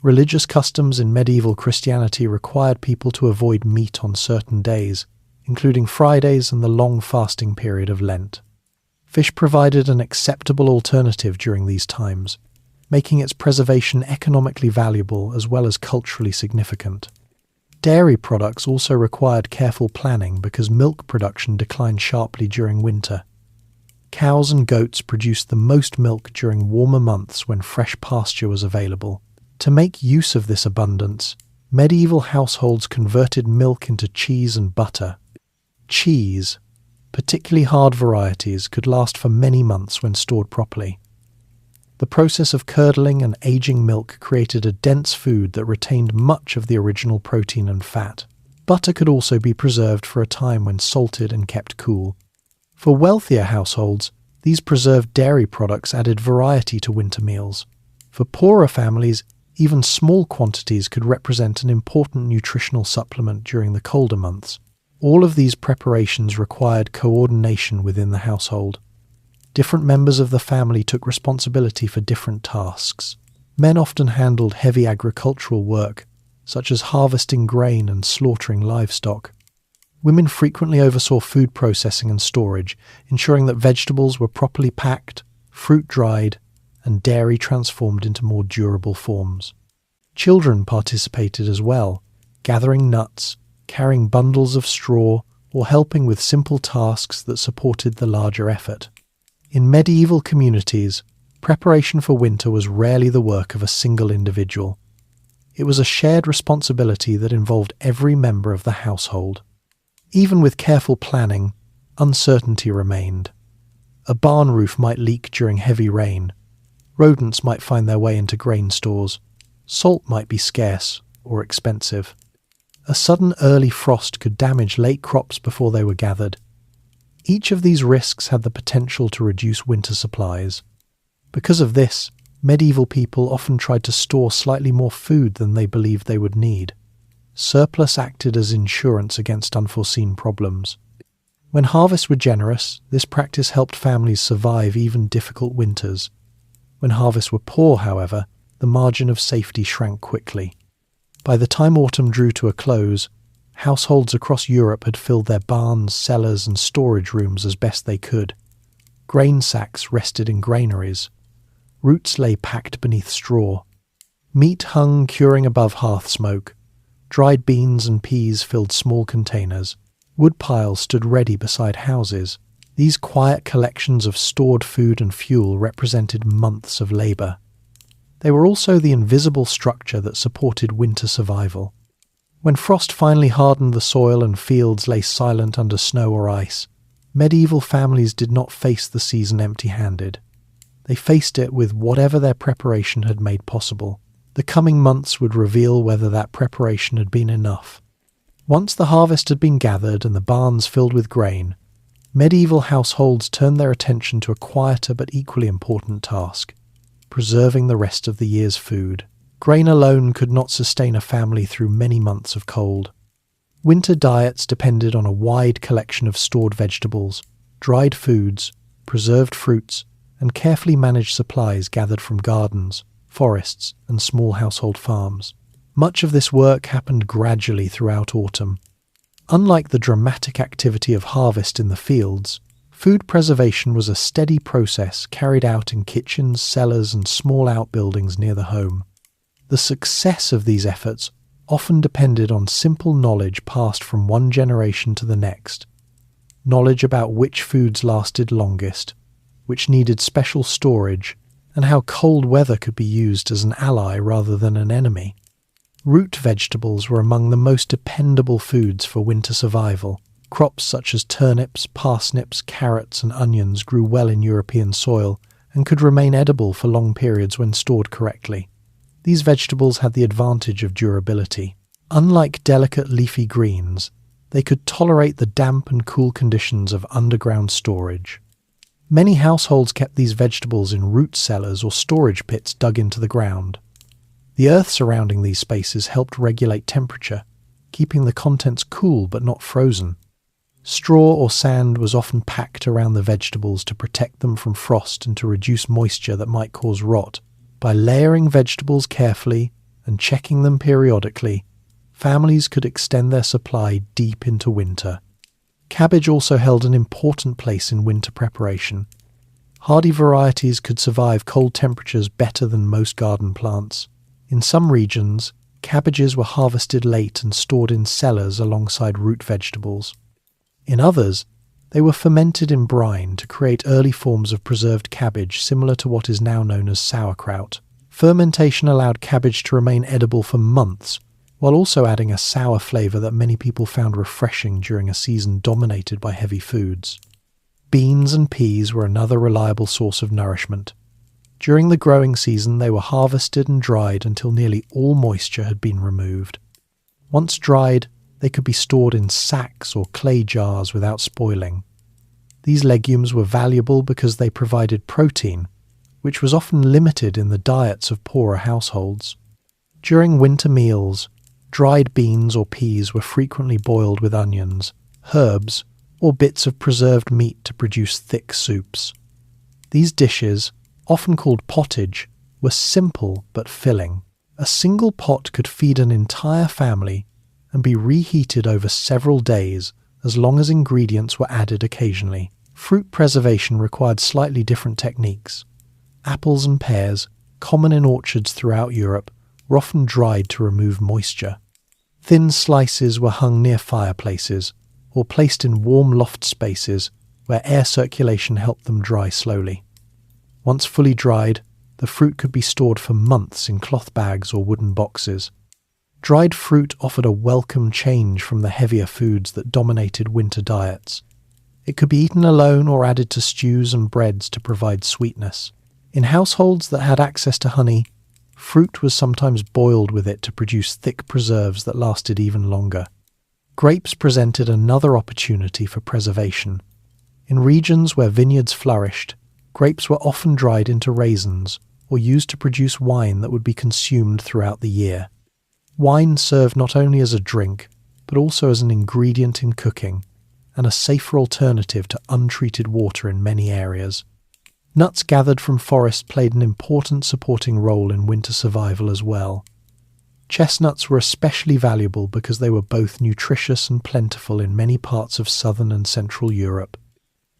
Religious customs in medieval Christianity required people to avoid meat on certain days, including Fridays and the long fasting period of Lent. Fish provided an acceptable alternative during these times, making its preservation economically valuable as well as culturally significant. Dairy products also required careful planning because milk production declined sharply during winter. Cows and goats produced the most milk during warmer months when fresh pasture was available. To make use of this abundance, medieval households converted milk into cheese and butter. Cheese, particularly hard varieties, could last for many months when stored properly. The process of curdling and aging milk created a dense food that retained much of the original protein and fat. Butter could also be preserved for a time when salted and kept cool. For wealthier households, these preserved dairy products added variety to winter meals. For poorer families, even small quantities could represent an important nutritional supplement during the colder months. All of these preparations required coordination within the household. Different members of the family took responsibility for different tasks. Men often handled heavy agricultural work, such as harvesting grain and slaughtering livestock. Women frequently oversaw food processing and storage, ensuring that vegetables were properly packed, fruit dried, and dairy transformed into more durable forms. Children participated as well, gathering nuts, carrying bundles of straw, or helping with simple tasks that supported the larger effort. In medieval communities, preparation for winter was rarely the work of a single individual. It was a shared responsibility that involved every member of the household. Even with careful planning, uncertainty remained. A barn roof might leak during heavy rain. Rodents might find their way into grain stores. Salt might be scarce or expensive. A sudden early frost could damage late crops before they were gathered. Each of these risks had the potential to reduce winter supplies. Because of this, Medieval people often tried to store slightly more food than they believed they would need. Surplus acted as insurance against unforeseen problems. When harvests were generous, this practice helped families survive even difficult winters. When harvests were poor, however, the margin of safety shrank quickly. By the time autumn drew to a close, households across Europe had filled their barns, cellars, and storage rooms as best they could. Grain sacks rested in granaries. Roots lay packed beneath straw. Meat hung curing above hearth smoke. Dried beans and peas filled small containers. Wood piles stood ready beside houses. These quiet collections of stored food and fuel represented months of labour. They were also the invisible structure that supported winter survival. When frost finally hardened the soil and fields lay silent under snow or ice, medieval families did not face the season empty-handed. They faced it with whatever their preparation had made possible. The coming months would reveal whether that preparation had been enough. Once the harvest had been gathered and the barns filled with grain, medieval households turned their attention to a quieter but equally important task: preserving the rest of the year's food. Grain alone could not sustain a family through many months of cold. Winter diets depended on a wide collection of stored vegetables, dried foods, preserved fruits, and carefully managed supplies gathered from gardens, forests, and small household farms. Much of this work happened gradually throughout autumn. Unlike the dramatic activity of harvest in the fields, food preservation was a steady process carried out in kitchens, cellars, and small outbuildings near the home. The success of these efforts often depended on simple knowledge passed from one generation to the next. Knowledge about which foods lasted longest, which needed special storage, and how cold weather could be used as an ally rather than an enemy. Root vegetables were among the most dependable foods for winter survival. Crops such as turnips, parsnips, carrots, and onions grew well in European soil and could remain edible for long periods when stored correctly. These vegetables had the advantage of durability. Unlike delicate leafy greens, they could tolerate the damp and cool conditions of underground storage. Many households kept these vegetables in root cellars or storage pits dug into the ground. The earth surrounding these spaces helped regulate temperature, keeping the contents cool but not frozen. Straw or sand was often packed around the vegetables to protect them from frost and to reduce moisture that might cause rot. By layering vegetables carefully and checking them periodically, families could extend their supply deep into winter. Cabbage also held an important place in winter preparation. Hardy varieties could survive cold temperatures better than most garden plants. In some regions, cabbages were harvested late and stored in cellars alongside root vegetables. In others, they were fermented in brine to create early forms of preserved cabbage similar to what is now known as sauerkraut. Fermentation allowed cabbage to remain edible for months, while also adding a sour flavour that many people found refreshing during a season dominated by heavy foods. Beans and peas were another reliable source of nourishment. During the growing season, they were harvested and dried until nearly all moisture had been removed. Once dried, they could be stored in sacks or clay jars without spoiling. These legumes were valuable because they provided protein, which was often limited in the diets of poorer households. During winter meals, dried beans or peas were frequently boiled with onions, herbs, or bits of preserved meat to produce thick soups. These dishes, often called pottage, were simple but filling. A single pot could feed an entire family and be reheated over several days as long as ingredients were added occasionally. Fruit preservation required slightly different techniques. Apples and pears, common in orchards throughout Europe, were often dried to remove moisture. Thin slices were hung near fireplaces or placed in warm loft spaces where air circulation helped them dry slowly. Once fully dried, the fruit could be stored for months in cloth bags or wooden boxes. Dried fruit offered a welcome change from the heavier foods that dominated winter diets. It could be eaten alone or added to stews and breads to provide sweetness. In households that had access to honey, fruit was sometimes boiled with it to produce thick preserves that lasted even longer. Grapes presented another opportunity for preservation. In regions where vineyards flourished, grapes were often dried into raisins or used to produce wine that would be consumed throughout the year. Wine served not only as a drink, but also as an ingredient in cooking, and a safer alternative to untreated water in many areas. Nuts gathered from forests played an important supporting role in winter survival as well. Chestnuts were especially valuable because they were both nutritious and plentiful in many parts of southern and central Europe.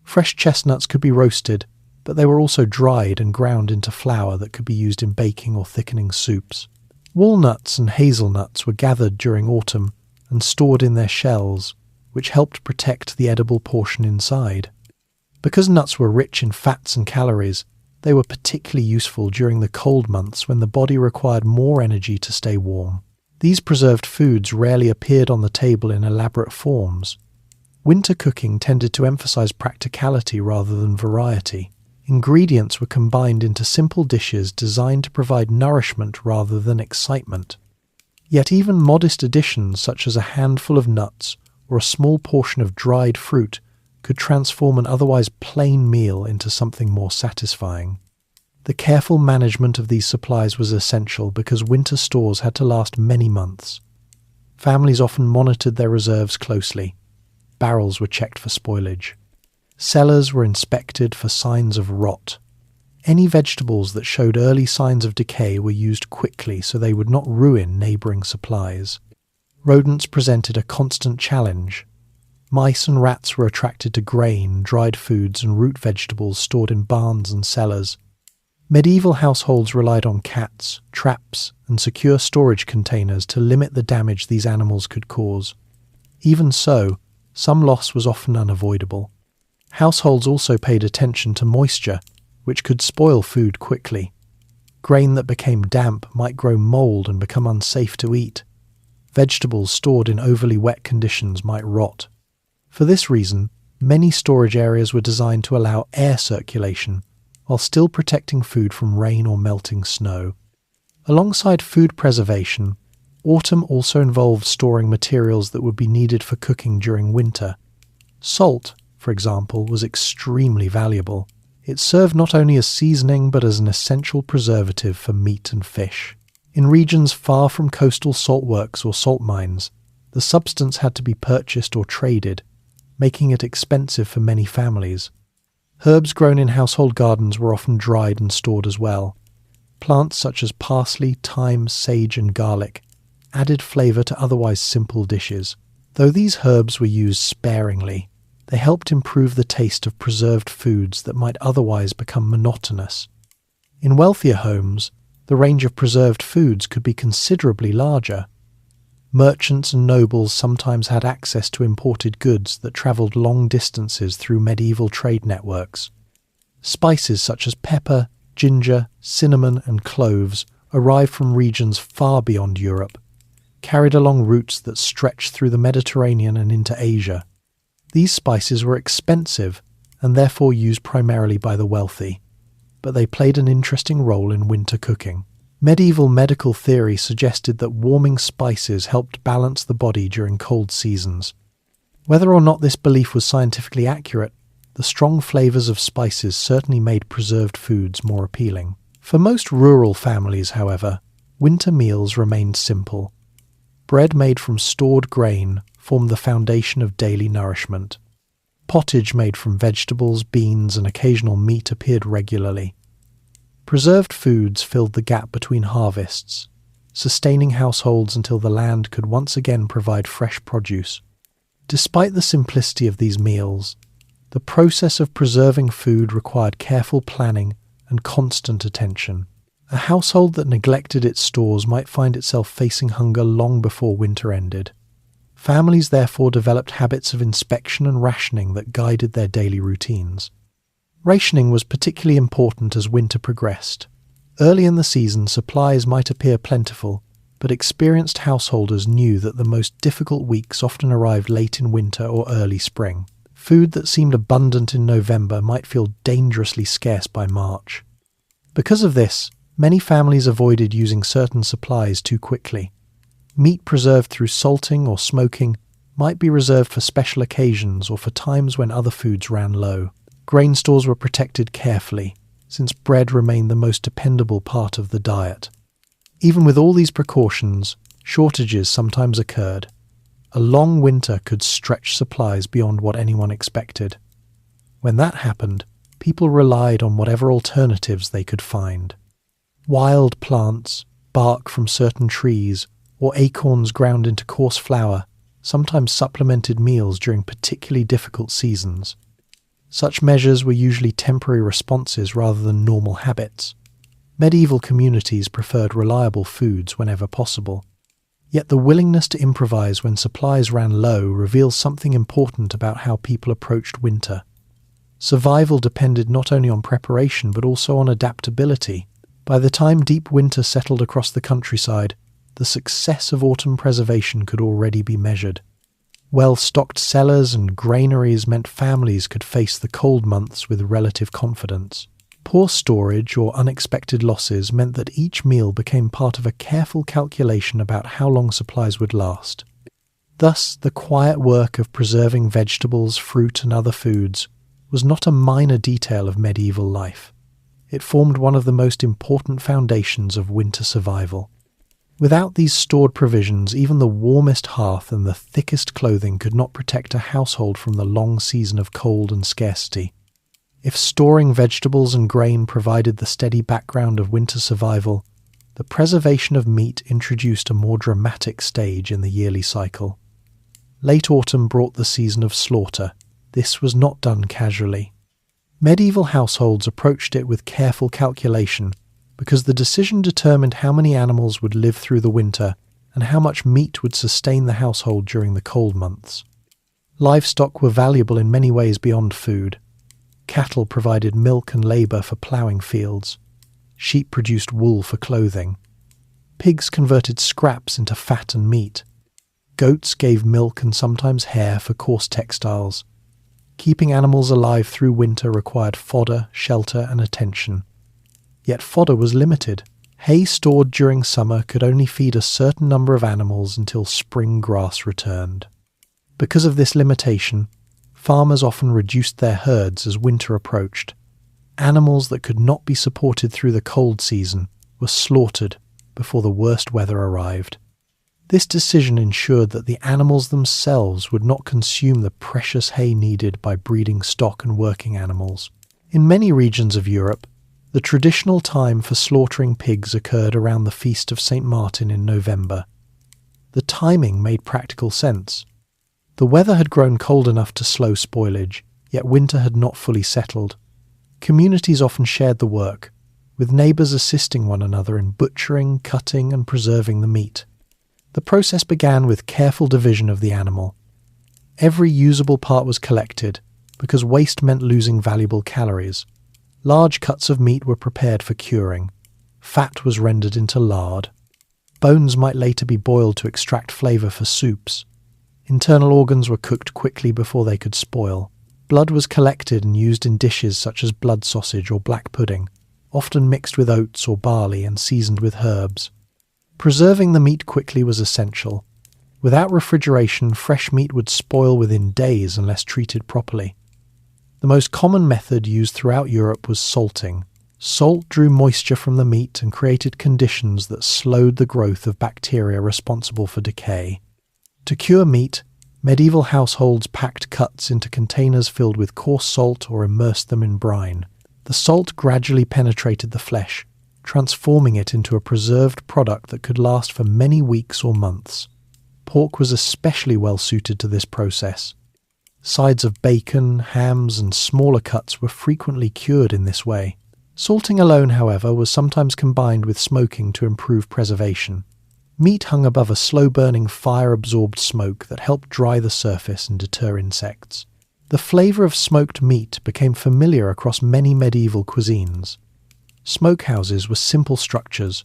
Fresh chestnuts could be roasted, but they were also dried and ground into flour that could be used in baking or thickening soups. Walnuts and hazelnuts were gathered during autumn and stored in their shells, which helped protect the edible portion inside. Because nuts were rich in fats and calories, they were particularly useful during the cold months when the body required more energy to stay warm. These preserved foods rarely appeared on the table in elaborate forms. Winter cooking tended to emphasize practicality rather than variety. Ingredients were combined into simple dishes designed to provide nourishment rather than excitement. Yet even modest additions such as a handful of nuts or a small portion of dried fruit could transform an otherwise plain meal into something more satisfying. The careful management of these supplies was essential because winter stores had to last many months. Families often monitored their reserves closely. Barrels were checked for spoilage. Cellars were inspected for signs of rot. Any vegetables that showed early signs of decay were used quickly so they would not ruin neighbouring supplies. Rodents presented a constant challenge. Mice and rats were attracted to grain, dried foods and root vegetables stored in barns and cellars. Medieval households relied on cats, traps and secure storage containers to limit the damage these animals could cause. Even so, some loss was often unavoidable. Households also paid attention to moisture, which could spoil food quickly. Grain that became damp might grow mould and become unsafe to eat. Vegetables stored in overly wet conditions might rot. For this reason, many storage areas were designed to allow air circulation, while still protecting food from rain or melting snow. Alongside food preservation, autumn also involved storing materials that would be needed for cooking during winter. Salt, for example, was extremely valuable. It served not only as seasoning but as an essential preservative for meat and fish. In regions far from coastal saltworks or salt mines, the substance had to be purchased or traded, making it expensive for many families. Herbs grown in household gardens were often dried and stored as well. Plants such as parsley, thyme, sage and garlic added flavour to otherwise simple dishes. Though these herbs were used sparingly, they helped improve the taste of preserved foods that might otherwise become monotonous. In wealthier homes, the range of preserved foods could be considerably larger. Merchants and nobles sometimes had access to imported goods that travelled long distances through medieval trade networks. Spices such as pepper, ginger, cinnamon and cloves arrived from regions far beyond Europe, carried along routes that stretched through the Mediterranean and into Asia. These spices were expensive and therefore used primarily by the wealthy, but they played an interesting role in winter cooking. Medieval medical theory suggested that warming spices helped balance the body during cold seasons. Whether or not this belief was scientifically accurate, the strong flavours of spices certainly made preserved foods more appealing. For most rural families, however, winter meals remained simple. Bread made from stored grain formed the foundation of daily nourishment. Pottage made from vegetables, beans and occasional meat appeared regularly. Preserved foods filled the gap between harvests, sustaining households until the land could once again provide fresh produce. Despite the simplicity of these meals, the process of preserving food required careful planning and constant attention. A household that neglected its stores might find itself facing hunger long before winter ended. Families therefore developed habits of inspection and rationing that guided their daily routines. Rationing was particularly important as winter progressed. Early in the season, supplies might appear plentiful, but experienced householders knew that the most difficult weeks often arrived late in winter or early spring. Food that seemed abundant in November might feel dangerously scarce by March. Because of this, many families avoided using certain supplies too quickly. Meat preserved through salting or smoking might be reserved for special occasions or for times when other foods ran low. Grain stores were protected carefully, since bread remained the most dependable part of the diet. Even with all these precautions, shortages sometimes occurred. A long winter could stretch supplies beyond what anyone expected. When that happened, people relied on whatever alternatives they could find. Wild plants, bark from certain trees, or acorns ground into coarse flour sometimes supplemented meals during particularly difficult seasons. Such measures were usually temporary responses rather than normal habits. Medieval communities preferred reliable foods whenever possible. Yet the willingness to improvise when supplies ran low reveals something important about how people approached winter. Survival depended not only on preparation but also on adaptability. By the time deep winter settled across the countryside, the success of autumn preservation could already be measured. Well-stocked cellars and granaries meant families could face the cold months with relative confidence. Poor storage or unexpected losses meant that each meal became part of a careful calculation about how long supplies would last. Thus, the quiet work of preserving vegetables, fruit, and other foods was not a minor detail of medieval life. It formed one of the most important foundations of winter survival. Without these stored provisions, even the warmest hearth and the thickest clothing could not protect a household from the long season of cold and scarcity. If storing vegetables and grain provided the steady background of winter survival, the preservation of meat introduced a more dramatic stage in the yearly cycle. Late autumn brought the season of slaughter. This was not done casually. Medieval households approached it with careful calculation, because the decision determined how many animals would live through the winter and how much meat would sustain the household during the cold months. Livestock were valuable in many ways beyond food. Cattle provided milk and labour for ploughing fields. Sheep produced wool for clothing. Pigs converted scraps into fat and meat. Goats gave milk and sometimes hair for coarse textiles. Keeping animals alive through winter required fodder, shelter, and attention. Yet fodder was limited. Hay stored during summer could only feed a certain number of animals until spring grass returned. Because of this limitation, farmers often reduced their herds as winter approached. Animals that could not be supported through the cold season were slaughtered before the worst weather arrived. This decision ensured that the animals themselves would not consume the precious hay needed by breeding stock and working animals. In many regions of Europe, the traditional time for slaughtering pigs occurred around the feast of St. Martin in November. The timing made practical sense. The weather had grown cold enough to slow spoilage, yet winter had not fully settled. Communities often shared the work, with neighbours assisting one another in butchering, cutting, and preserving the meat. The process began with careful division of the animal. Every usable part was collected, because waste meant losing valuable calories. Large cuts of meat were prepared for curing. Fat was rendered into lard. Bones might later be boiled to extract flavour for soups. Internal organs were cooked quickly before they could spoil. Blood was collected and used in dishes such as blood sausage or black pudding, often mixed with oats or barley and seasoned with herbs. Preserving the meat quickly was essential. Without refrigeration, fresh meat would spoil within days unless treated properly. The most common method used throughout Europe was salting. Salt drew moisture from the meat and created conditions that slowed the growth of bacteria responsible for decay. To cure meat, medieval households packed cuts into containers filled with coarse salt or immersed them in brine. The salt gradually penetrated the flesh, transforming it into a preserved product that could last for many weeks or months. Pork was especially well suited to this process. Sides of bacon, hams, and smaller cuts were frequently cured in this way. Salting alone, however, was sometimes combined with smoking to improve preservation. Meat hung above a slow-burning fire-absorbed smoke that helped dry the surface and deter insects. The flavour of smoked meat became familiar across many medieval cuisines. Smokehouses were simple structures,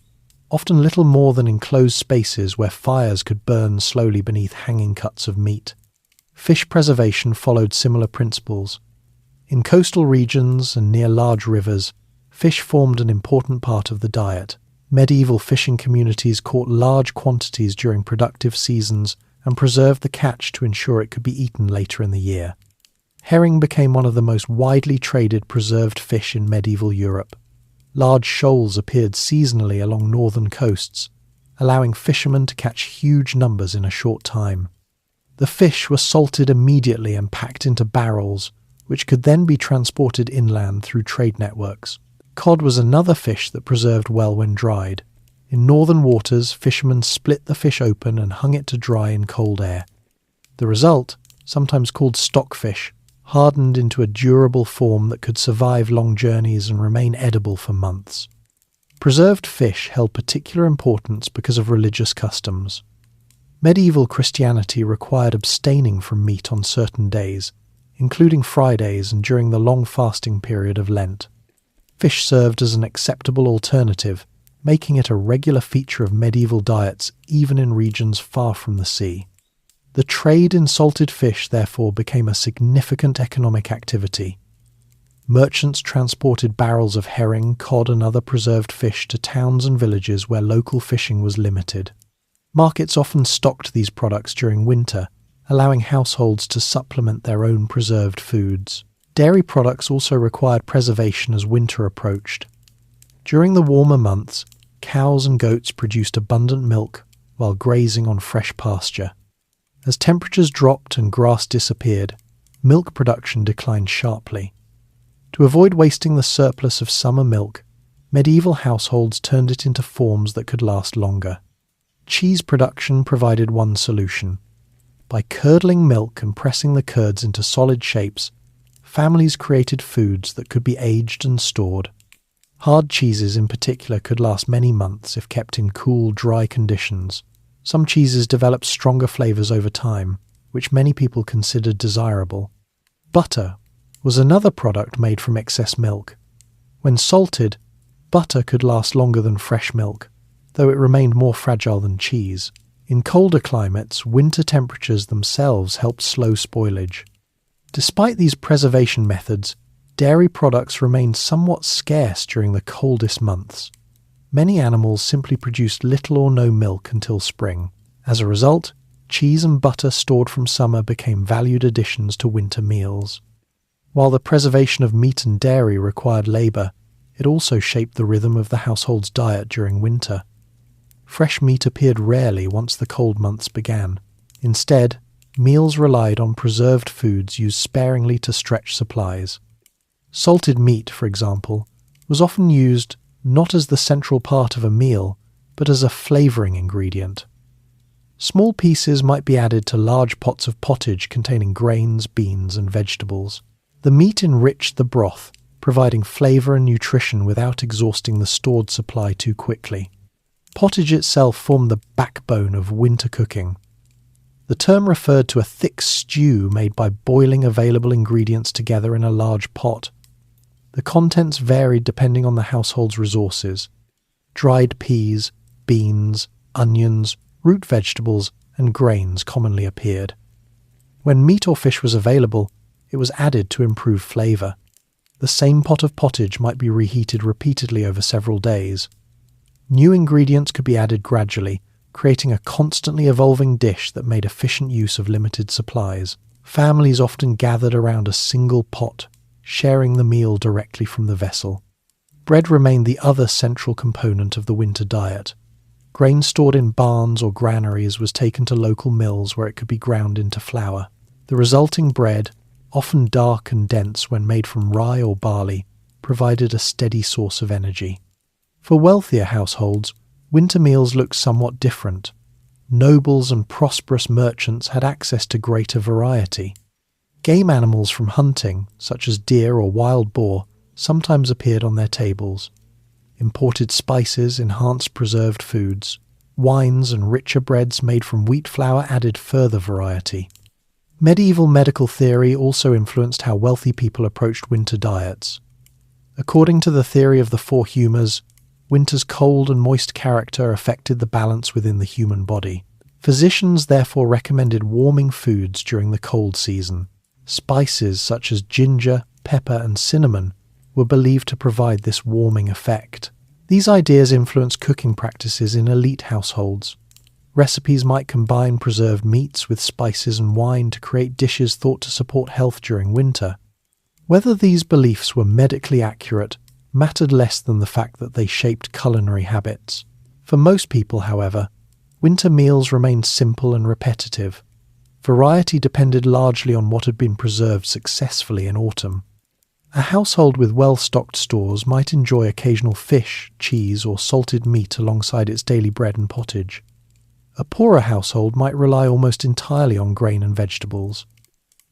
often little more than enclosed spaces where fires could burn slowly beneath hanging cuts of meat. Fish preservation followed similar principles. In coastal regions and near large rivers, fish formed an important part of the diet. Medieval fishing communities caught large quantities during productive seasons and preserved the catch to ensure it could be eaten later in the year. Herring became one of the most widely traded preserved fish in medieval Europe. Large shoals appeared seasonally along northern coasts, allowing fishermen to catch huge numbers in a short time. The fish were salted immediately and packed into barrels, which could then be transported inland through trade networks. Cod was another fish that preserved well when dried. In northern waters, fishermen split the fish open and hung it to dry in cold air. The result, sometimes called stockfish, hardened into a durable form that could survive long journeys and remain edible for months. Preserved fish held particular importance because of religious customs. Medieval Christianity required abstaining from meat on certain days, including Fridays and during the long fasting period of Lent. Fish served as an acceptable alternative, making it a regular feature of medieval diets even in regions far from the sea. The trade in salted fish therefore became a significant economic activity. Merchants transported barrels of herring, cod and other preserved fish to towns and villages where local fishing was limited. Markets often stocked these products during winter, allowing households to supplement their own preserved foods. Dairy products also required preservation as winter approached. During the warmer months, cows and goats produced abundant milk while grazing on fresh pasture. As temperatures dropped and grass disappeared, milk production declined sharply. To avoid wasting the surplus of summer milk, medieval households turned it into forms that could last longer. Cheese production provided one solution. By curdling milk and pressing the curds into solid shapes, families created foods that could be aged and stored. Hard cheeses in particular could last many months if kept in cool, dry conditions. Some cheeses developed stronger flavours over time, which many people considered desirable. Butter was another product made from excess milk. When salted, butter could last longer than fresh milk, though it remained more fragile than cheese. In colder climates, winter temperatures themselves helped slow spoilage. Despite these preservation methods, dairy products remained somewhat scarce during the coldest months. Many animals simply produced little or no milk until spring. As a result, cheese and butter stored from summer became valued additions to winter meals. While the preservation of meat and dairy required labour, it also shaped the rhythm of the household's diet during winter. Fresh meat appeared rarely once the cold months began. Instead, meals relied on preserved foods used sparingly to stretch supplies. Salted meat, for example, was often used not as the central part of a meal, but as a flavouring ingredient. Small pieces might be added to large pots of pottage containing grains, beans, and vegetables. The meat enriched the broth, providing flavour and nutrition without exhausting the stored supply too quickly. Pottage itself formed the backbone of winter cooking. The term referred to a thick stew made by boiling available ingredients together in a large pot. The contents varied depending on the household's resources. Dried peas, beans, onions, root vegetables, and grains commonly appeared. When meat or fish was available, it was added to improve flavour. The same pot of pottage might be reheated repeatedly over several days. New ingredients could be added gradually, creating a constantly evolving dish that made efficient use of limited supplies. Families often gathered around a single pot, sharing the meal directly from the vessel. Bread remained the other central component of the winter diet. Grain stored in barns or granaries was taken to local mills where it could be ground into flour. The resulting bread, often dark and dense when made from rye or barley, provided a steady source of energy. For wealthier households, winter meals looked somewhat different. Nobles and prosperous merchants had access to greater variety. Game animals from hunting, such as deer or wild boar, sometimes appeared on their tables. Imported spices enhanced preserved foods. Wines and richer breads made from wheat flour added further variety. Medieval medical theory also influenced how wealthy people approached winter diets. According to the theory of the four humours, winter's cold and moist character affected the balance within the human body. Physicians therefore recommended warming foods during the cold season. Spices such as ginger, pepper, and cinnamon were believed to provide this warming effect. These ideas influenced cooking practices in elite households. Recipes might combine preserved meats with spices and wine to create dishes thought to support health during winter. Whether these beliefs were medically accurate mattered less than the fact that they shaped culinary habits. For most people, however, winter meals remained simple and repetitive. Variety depended largely on what had been preserved successfully in autumn. A household with well-stocked stores might enjoy occasional fish, cheese, or salted meat alongside its daily bread and pottage. A poorer household might rely almost entirely on grain and vegetables.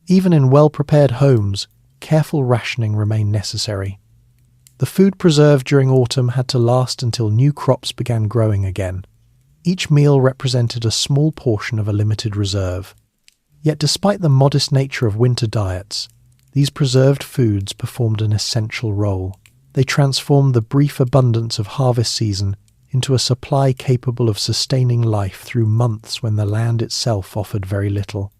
Even in well-prepared homes, careful rationing remained necessary. The food preserved during autumn had to last until new crops began growing again. Each meal represented a small portion of a limited reserve. Yet despite the modest nature of winter diets, these preserved foods performed an essential role. They transformed the brief abundance of harvest season into a supply capable of sustaining life through months when the land itself offered very little.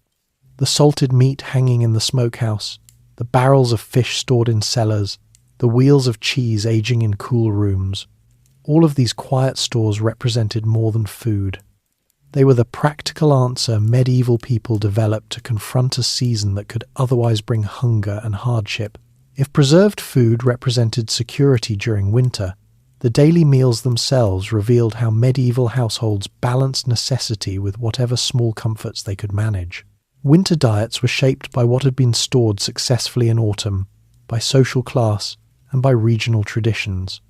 The salted meat hanging in the smokehouse, the barrels of fish stored in cellars, the wheels of cheese aging in cool rooms, all of these quiet stores represented more than food. They were the practical answer medieval people developed to confront a season that could otherwise bring hunger and hardship. If preserved food represented security during winter, the daily meals themselves revealed how medieval households balanced necessity with whatever small comforts they could manage. Winter diets were shaped by what had been stored successfully in autumn, by social class, and by regional traditions.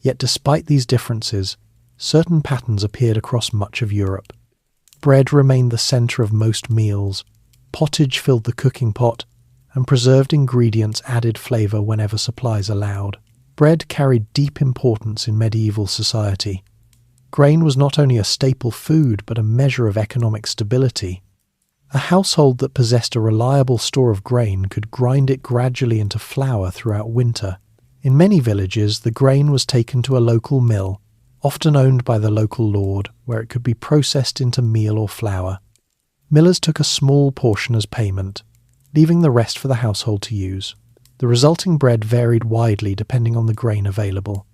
Yet despite these differences, certain patterns appeared across much of Europe. Bread remained the centre of most meals, pottage filled the cooking pot, and preserved ingredients added flavour whenever supplies allowed. Bread carried deep importance in medieval society. Grain was not only a staple food but a measure of economic stability. A household that possessed a reliable store of grain could grind it gradually into flour throughout winter. In many villages, the grain was taken to a local mill, often owned by the local lord, where it could be processed into meal or flour. Millers took a small portion as payment, leaving the rest for the household to use. The resulting bread varied widely depending on the grain available.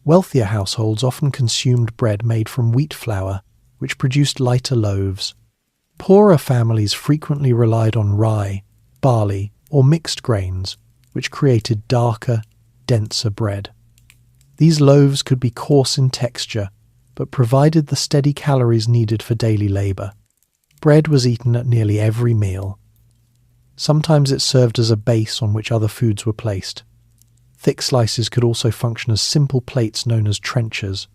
Wealthier households often consumed bread made from wheat flour, which produced lighter loaves. Poorer families frequently relied on rye, barley, or mixed grains, which created darker, denser bread. These loaves could be coarse in texture, but provided the steady calories needed for daily labour. Bread was eaten at nearly every meal. Sometimes it served as a base on which other foods were placed. Thick slices could also function as simple plates known as trenchers.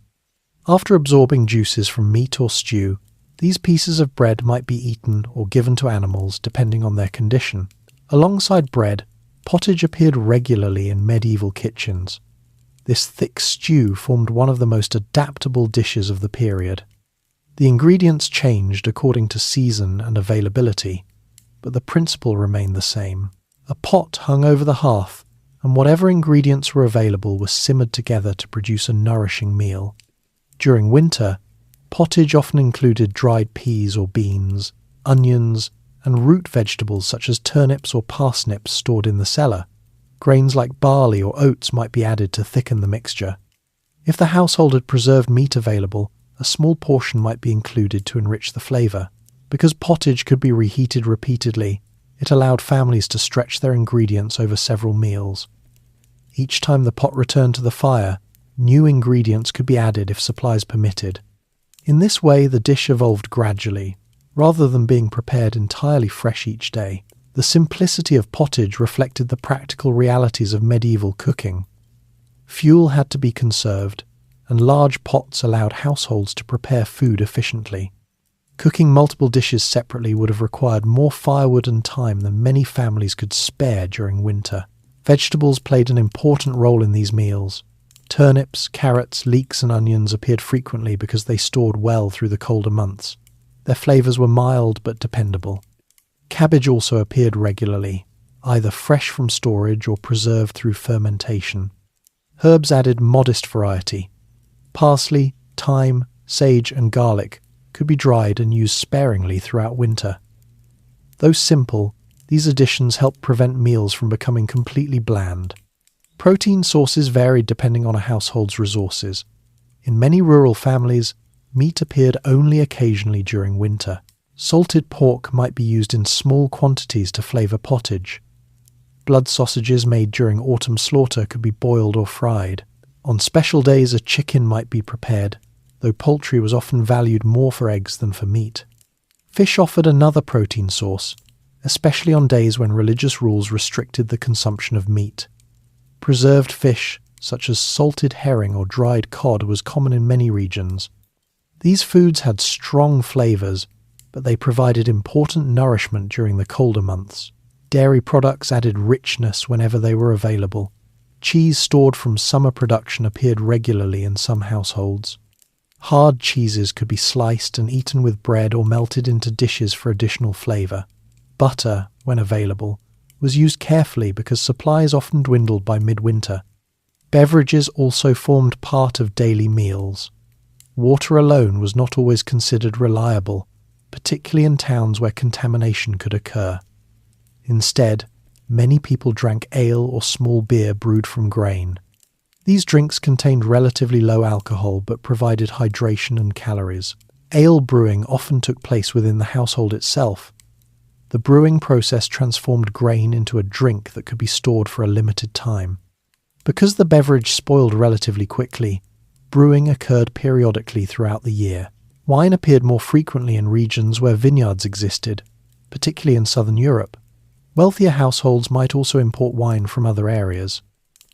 After absorbing juices from meat or stew, these pieces of bread might be eaten or given to animals depending on their condition. Alongside bread, pottage appeared regularly in medieval kitchens. This thick stew formed one of the most adaptable dishes of the period. The ingredients changed according to season and availability, but the principle remained the same. A pot hung over the hearth, and whatever ingredients were available were simmered together to produce a nourishing meal. During winter, pottage often included dried peas or beans, onions, and root vegetables such as turnips or parsnips stored in the cellar. Grains like barley or oats might be added to thicken the mixture. If the household had preserved meat available, a small portion might be included to enrich the flavour. Because pottage could be reheated repeatedly, it allowed families to stretch their ingredients over several meals. Each time the pot returned to the fire, new ingredients could be added if supplies permitted. In this way, the dish evolved gradually, rather than being prepared entirely fresh each day. The simplicity of pottage reflected the practical realities of medieval cooking. Fuel had to be conserved, and large pots allowed households to prepare food efficiently. Cooking multiple dishes separately would have required more firewood and time than many families could spare during winter. Vegetables played an important role in these meals. Turnips, carrots, leeks and onions appeared frequently because they stored well through the colder months. Their flavours were mild but dependable. Cabbage also appeared regularly, either fresh from storage or preserved through fermentation. Herbs added modest variety. Parsley, thyme, sage and garlic could be dried and used sparingly throughout winter. Though simple, these additions helped prevent meals from becoming completely bland. Protein sources varied depending on a household's resources. In many rural families, meat appeared only occasionally during winter. Salted pork might be used in small quantities to flavour pottage. Blood sausages made during autumn slaughter could be boiled or fried. On special days a chicken might be prepared, though poultry was often valued more for eggs than for meat. Fish offered another protein source, especially on days when religious rules restricted the consumption of meat. Preserved fish, such as salted herring or dried cod, was common in many regions. These foods had strong flavours, but they provided important nourishment during the colder months. Dairy products added richness whenever they were available. Cheese stored from summer production appeared regularly in some households. Hard cheeses could be sliced and eaten with bread or melted into dishes for additional flavour. Butter, when available, was used carefully because supplies often dwindled by midwinter. Beverages also formed part of daily meals. Water alone was not always considered reliable, particularly in towns where contamination could occur. Instead, many people drank ale or small beer brewed from grain. These drinks contained relatively low alcohol but provided hydration and calories. Ale brewing often took place within the household itself. The brewing process transformed grain into a drink that could be stored for a limited time. Because the beverage spoiled relatively quickly, brewing occurred periodically throughout the year. Wine appeared more frequently in regions where vineyards existed, particularly in southern Europe. Wealthier households might also import wine from other areas.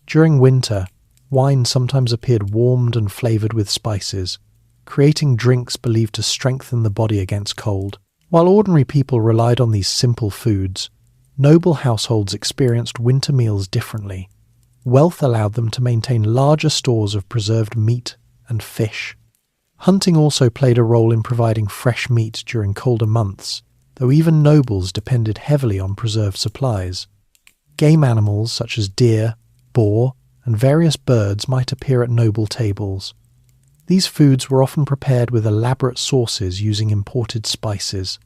During winter, wine sometimes appeared warmed and flavoured with spices, creating drinks believed to strengthen the body against cold. While ordinary people relied on these simple foods, noble households experienced winter meals differently. Wealth allowed them to maintain larger stores of preserved meat and fish. Hunting also played a role in providing fresh meat during colder months, though even nobles depended heavily on preserved supplies. Game animals such as deer, boar, and various birds might appear at noble tables. These foods were often prepared with elaborate sauces using imported spices.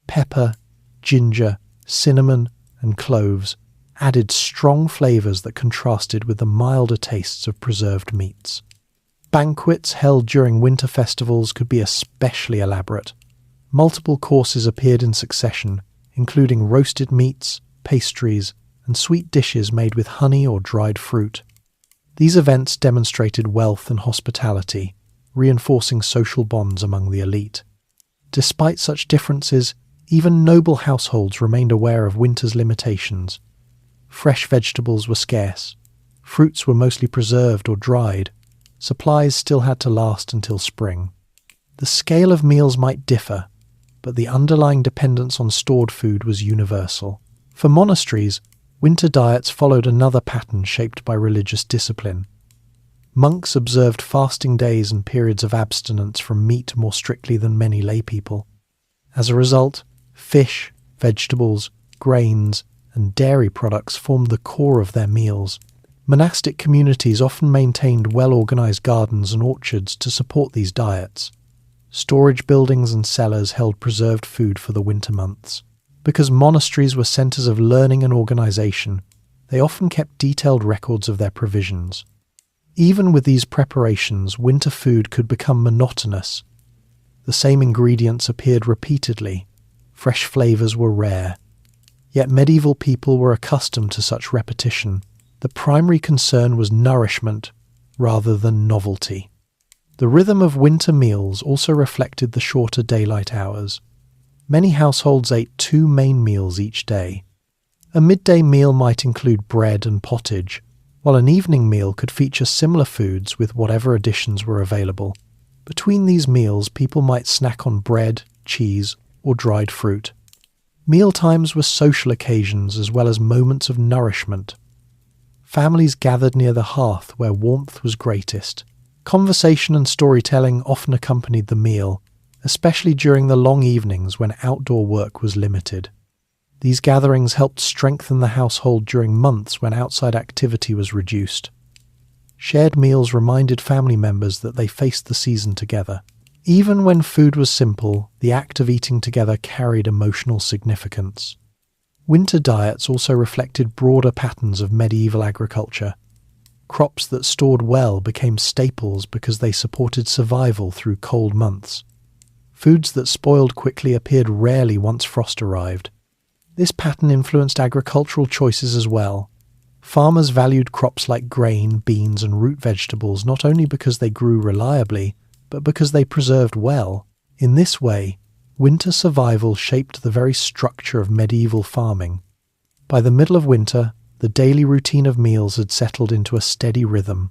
Pepper, ginger, cinnamon, and cloves added strong flavours that contrasted with the milder tastes of preserved meats. Banquets held during winter festivals could be especially elaborate. Multiple courses appeared in succession, including roasted meats, pastries, and sweet dishes made with honey or dried fruit. These events demonstrated wealth and hospitality, reinforcing social bonds among the elite. Despite such differences, even noble households remained aware of winter's limitations. Fresh vegetables were scarce, fruits were mostly preserved or dried, supplies still had to last until spring. The scale of meals might differ, but the underlying dependence on stored food was universal. For monasteries, winter diets followed another pattern shaped by religious discipline. Monks observed fasting days and periods of abstinence from meat more strictly than many laypeople. As a result, fish, vegetables, grains, and dairy products formed the core of their meals. Monastic communities often maintained well-organized gardens and orchards to support these diets. Storage buildings and cellars held preserved food for the winter months. Because monasteries were centres of learning and organisation, they often kept detailed records of their provisions. Even with these preparations, winter food could become monotonous. The same ingredients appeared repeatedly. Fresh flavours were rare. Yet medieval people were accustomed to such repetition. The primary concern was nourishment rather than novelty. The rhythm of winter meals also reflected the shorter daylight hours. Many households ate 2 main meals each day. A midday meal might include bread and pottage, while an evening meal could feature similar foods with whatever additions were available. Between these meals, people might snack on bread, cheese, or dried fruit. Mealtimes were social occasions as well as moments of nourishment. Families gathered near the hearth where warmth was greatest. Conversation and storytelling often accompanied the meal, especially during the long evenings when outdoor work was limited. These gatherings helped strengthen the household during months when outside activity was reduced. Shared meals reminded family members that they faced the season together. Even when food was simple, the act of eating together carried emotional significance. Winter diets also reflected broader patterns of medieval agriculture. Crops that stored well became staples because they supported survival through cold months. Foods that spoiled quickly appeared rarely once frost arrived. This pattern influenced agricultural choices as well. Farmers valued crops like grain, beans, and root vegetables not only because they grew reliably, but because they preserved well. In this way, winter survival shaped the very structure of medieval farming. By the middle of winter, the daily routine of meals had settled into a steady rhythm.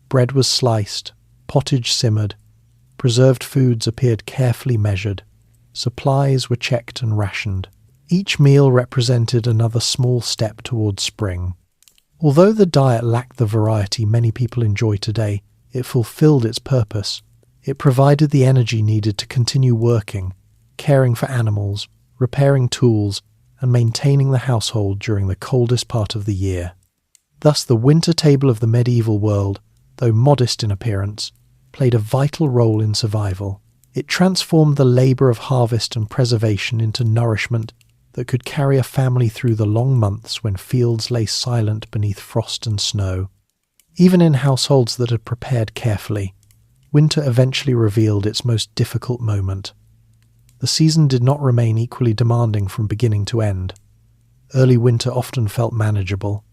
Bread was sliced, pottage simmered, preserved foods appeared carefully measured, supplies were checked and rationed. Each meal represented another small step towards spring. Although the diet lacked the variety many people enjoy today, it fulfilled its purpose. It provided the energy needed to continue working, caring for animals, repairing tools, and maintaining the household during the coldest part of the year. Thus the winter table of the medieval world, though modest in appearance, played a vital role in survival. It transformed the labour of harvest and preservation into nourishment that could carry a family through the long months when fields lay silent beneath frost and snow. Even in households that had prepared carefully, winter eventually revealed its most difficult moment. The season did not remain equally demanding from beginning to end. Early winter often felt manageable.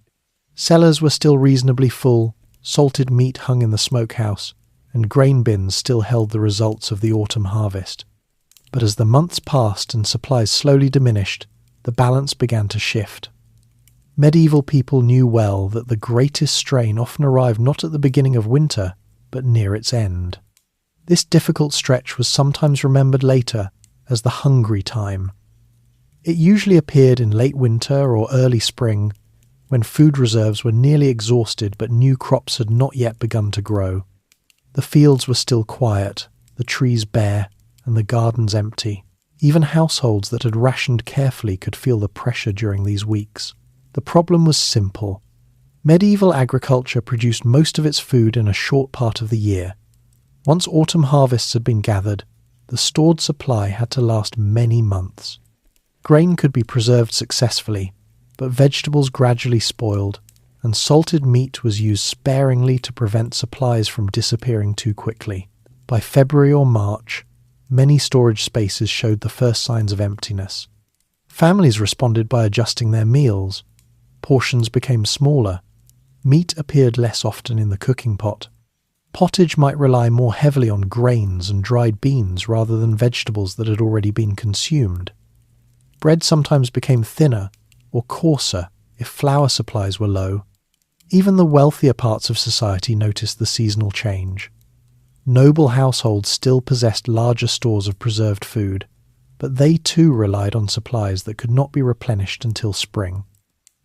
Cellars were still reasonably full, salted meat hung in the smokehouse, and grain bins still held the results of the autumn harvest. But as the months passed and supplies slowly diminished, the balance began to shift. Medieval people knew well that the greatest strain often arrived not at the beginning of winter, but near its end. This difficult stretch was sometimes remembered later as the hungry time. It usually appeared in late winter or early spring, when food reserves were nearly exhausted but new crops had not yet begun to grow. The fields were still quiet, the trees bare, and the gardens empty. Even households that had rationed carefully could feel the pressure during these weeks. The problem was simple. Medieval agriculture produced most of its food in a short part of the year. Once autumn harvests had been gathered, the stored supply had to last many months. Grain could be preserved successfully, but vegetables gradually spoiled, and salted meat was used sparingly to prevent supplies from disappearing too quickly. By February or March, many storage spaces showed the first signs of emptiness. Families responded by adjusting their meals. Portions became smaller. Meat appeared less often in the cooking pot. Pottage might rely more heavily on grains and dried beans rather than vegetables that had already been consumed. Bread sometimes became thinner or coarser if flour supplies were low. Even the wealthier parts of society noticed the seasonal change. Noble households still possessed larger stores of preserved food, but they too relied on supplies that could not be replenished until spring.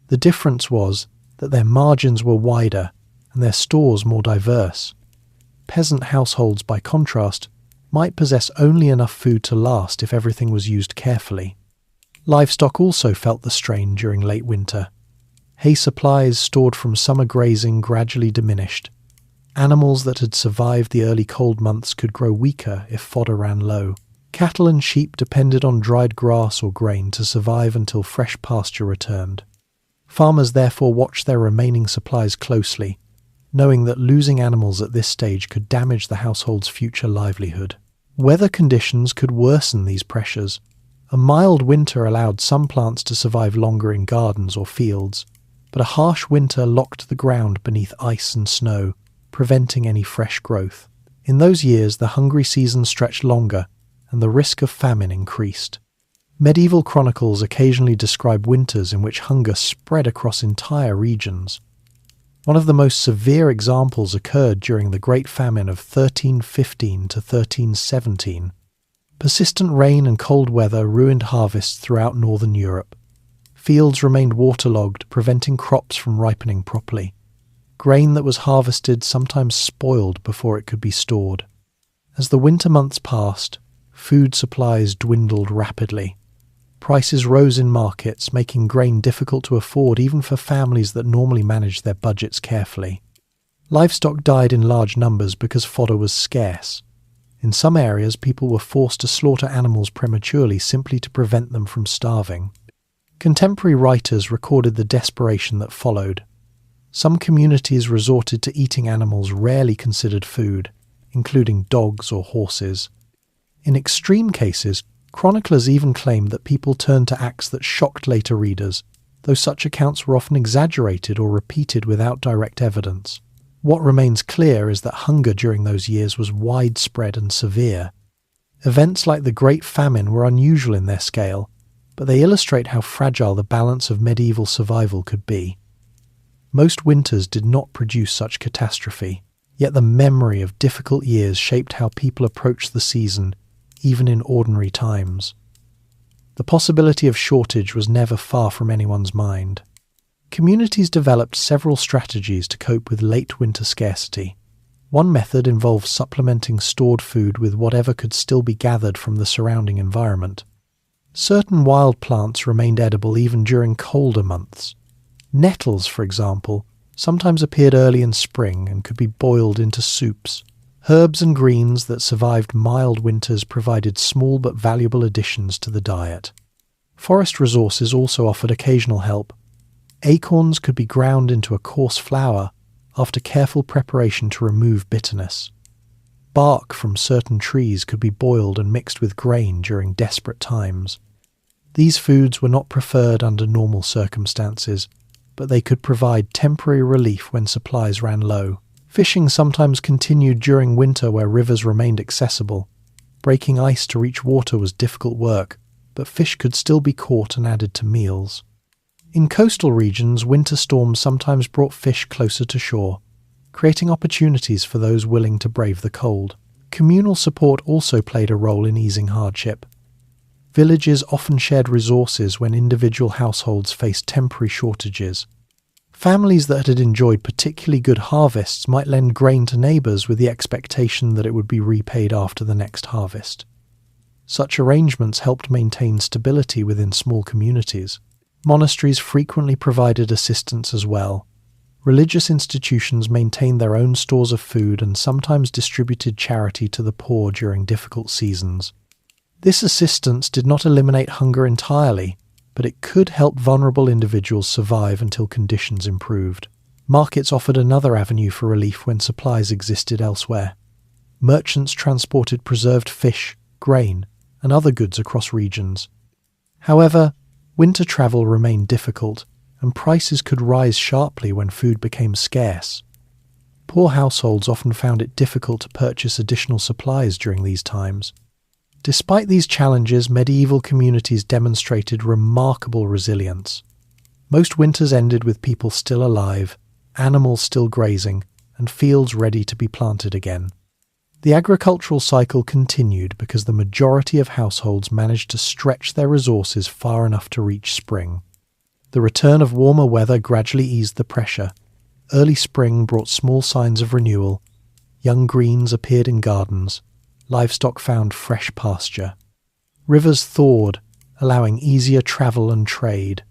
The difference was that their margins were wider and their stores more diverse. Peasant households, by contrast, might possess only enough food to last if everything was used carefully. Livestock also felt the strain during late winter. Hay supplies stored from summer grazing gradually diminished. Animals that had survived the early cold months could grow weaker if fodder ran low. Cattle and sheep depended on dried grass or grain to survive until fresh pasture returned. Farmers therefore watched their remaining supplies closely, knowing that losing animals at this stage could damage the household's future livelihood. Weather conditions could worsen these pressures. A mild winter allowed some plants to survive longer in gardens or fields, but a harsh winter locked the ground beneath ice and snow, preventing any fresh growth. In those years, the hungry season stretched longer, and the risk of famine increased. Medieval chronicles occasionally describe winters in which hunger spread across entire regions. One of the most severe examples occurred during the Great Famine of 1315 to 1317. Persistent rain and cold weather ruined harvests throughout northern Europe. Fields remained waterlogged, preventing crops from ripening properly. Grain that was harvested sometimes spoiled before it could be stored. As the winter months passed, food supplies dwindled rapidly. Prices rose in markets, making grain difficult to afford even for families that normally managed their budgets carefully. Livestock died in large numbers because fodder was scarce. In some areas, people were forced to slaughter animals prematurely simply to prevent them from starving. Contemporary writers recorded the desperation that followed. Some communities resorted to eating animals rarely considered food, including dogs or horses. In extreme cases, chroniclers even claimed that people turned to acts that shocked later readers, though such accounts were often exaggerated or repeated without direct evidence. What remains clear is that hunger during those years was widespread and severe. Events like the Great Famine were unusual in their scale, but they illustrate how fragile the balance of medieval survival could be. Most winters did not produce such catastrophe, yet the memory of difficult years shaped how people approached the season, even in ordinary times. The possibility of shortage was never far from anyone's mind. Communities developed several strategies to cope with late winter scarcity. One method involved supplementing stored food with whatever could still be gathered from the surrounding environment. Certain wild plants remained edible even during colder months. Nettles, for example, sometimes appeared early in spring and could be boiled into soups. Herbs and greens that survived mild winters provided small but valuable additions to the diet. Forest resources also offered occasional help. Acorns could be ground into a coarse flour after careful preparation to remove bitterness. Bark from certain trees could be boiled and mixed with grain during desperate times. These foods were not preferred under normal circumstances, but they could provide temporary relief when supplies ran low. Fishing sometimes continued during winter where rivers remained accessible. Breaking ice to reach water was difficult work, but fish could still be caught and added to meals. In coastal regions, winter storms sometimes brought fish closer to shore, creating opportunities for those willing to brave the cold. Communal support also played a role in easing hardship. Villages often shared resources when individual households faced temporary shortages. Families that had enjoyed particularly good harvests might lend grain to neighbours with the expectation that it would be repaid after the next harvest. Such arrangements helped maintain stability within small communities. Monasteries frequently provided assistance as well. Religious institutions maintained their own stores of food and sometimes distributed charity to the poor during difficult seasons. This assistance did not eliminate hunger entirely, but it could help vulnerable individuals survive until conditions improved. Markets offered another avenue for relief when supplies existed elsewhere. Merchants transported preserved fish, grain, and other goods across regions. However, winter travel remained difficult, and prices could rise sharply when food became scarce. Poor households often found it difficult to purchase additional supplies during these times. Despite these challenges, medieval communities demonstrated remarkable resilience. Most winters ended with people still alive, animals still grazing, and fields ready to be planted again. The agricultural cycle continued because the majority of households managed to stretch their resources far enough to reach spring. The return of warmer weather gradually eased the pressure. Early spring brought small signs of renewal. Young greens appeared in gardens. Livestock found fresh pasture. Rivers thawed, allowing easier travel and trade.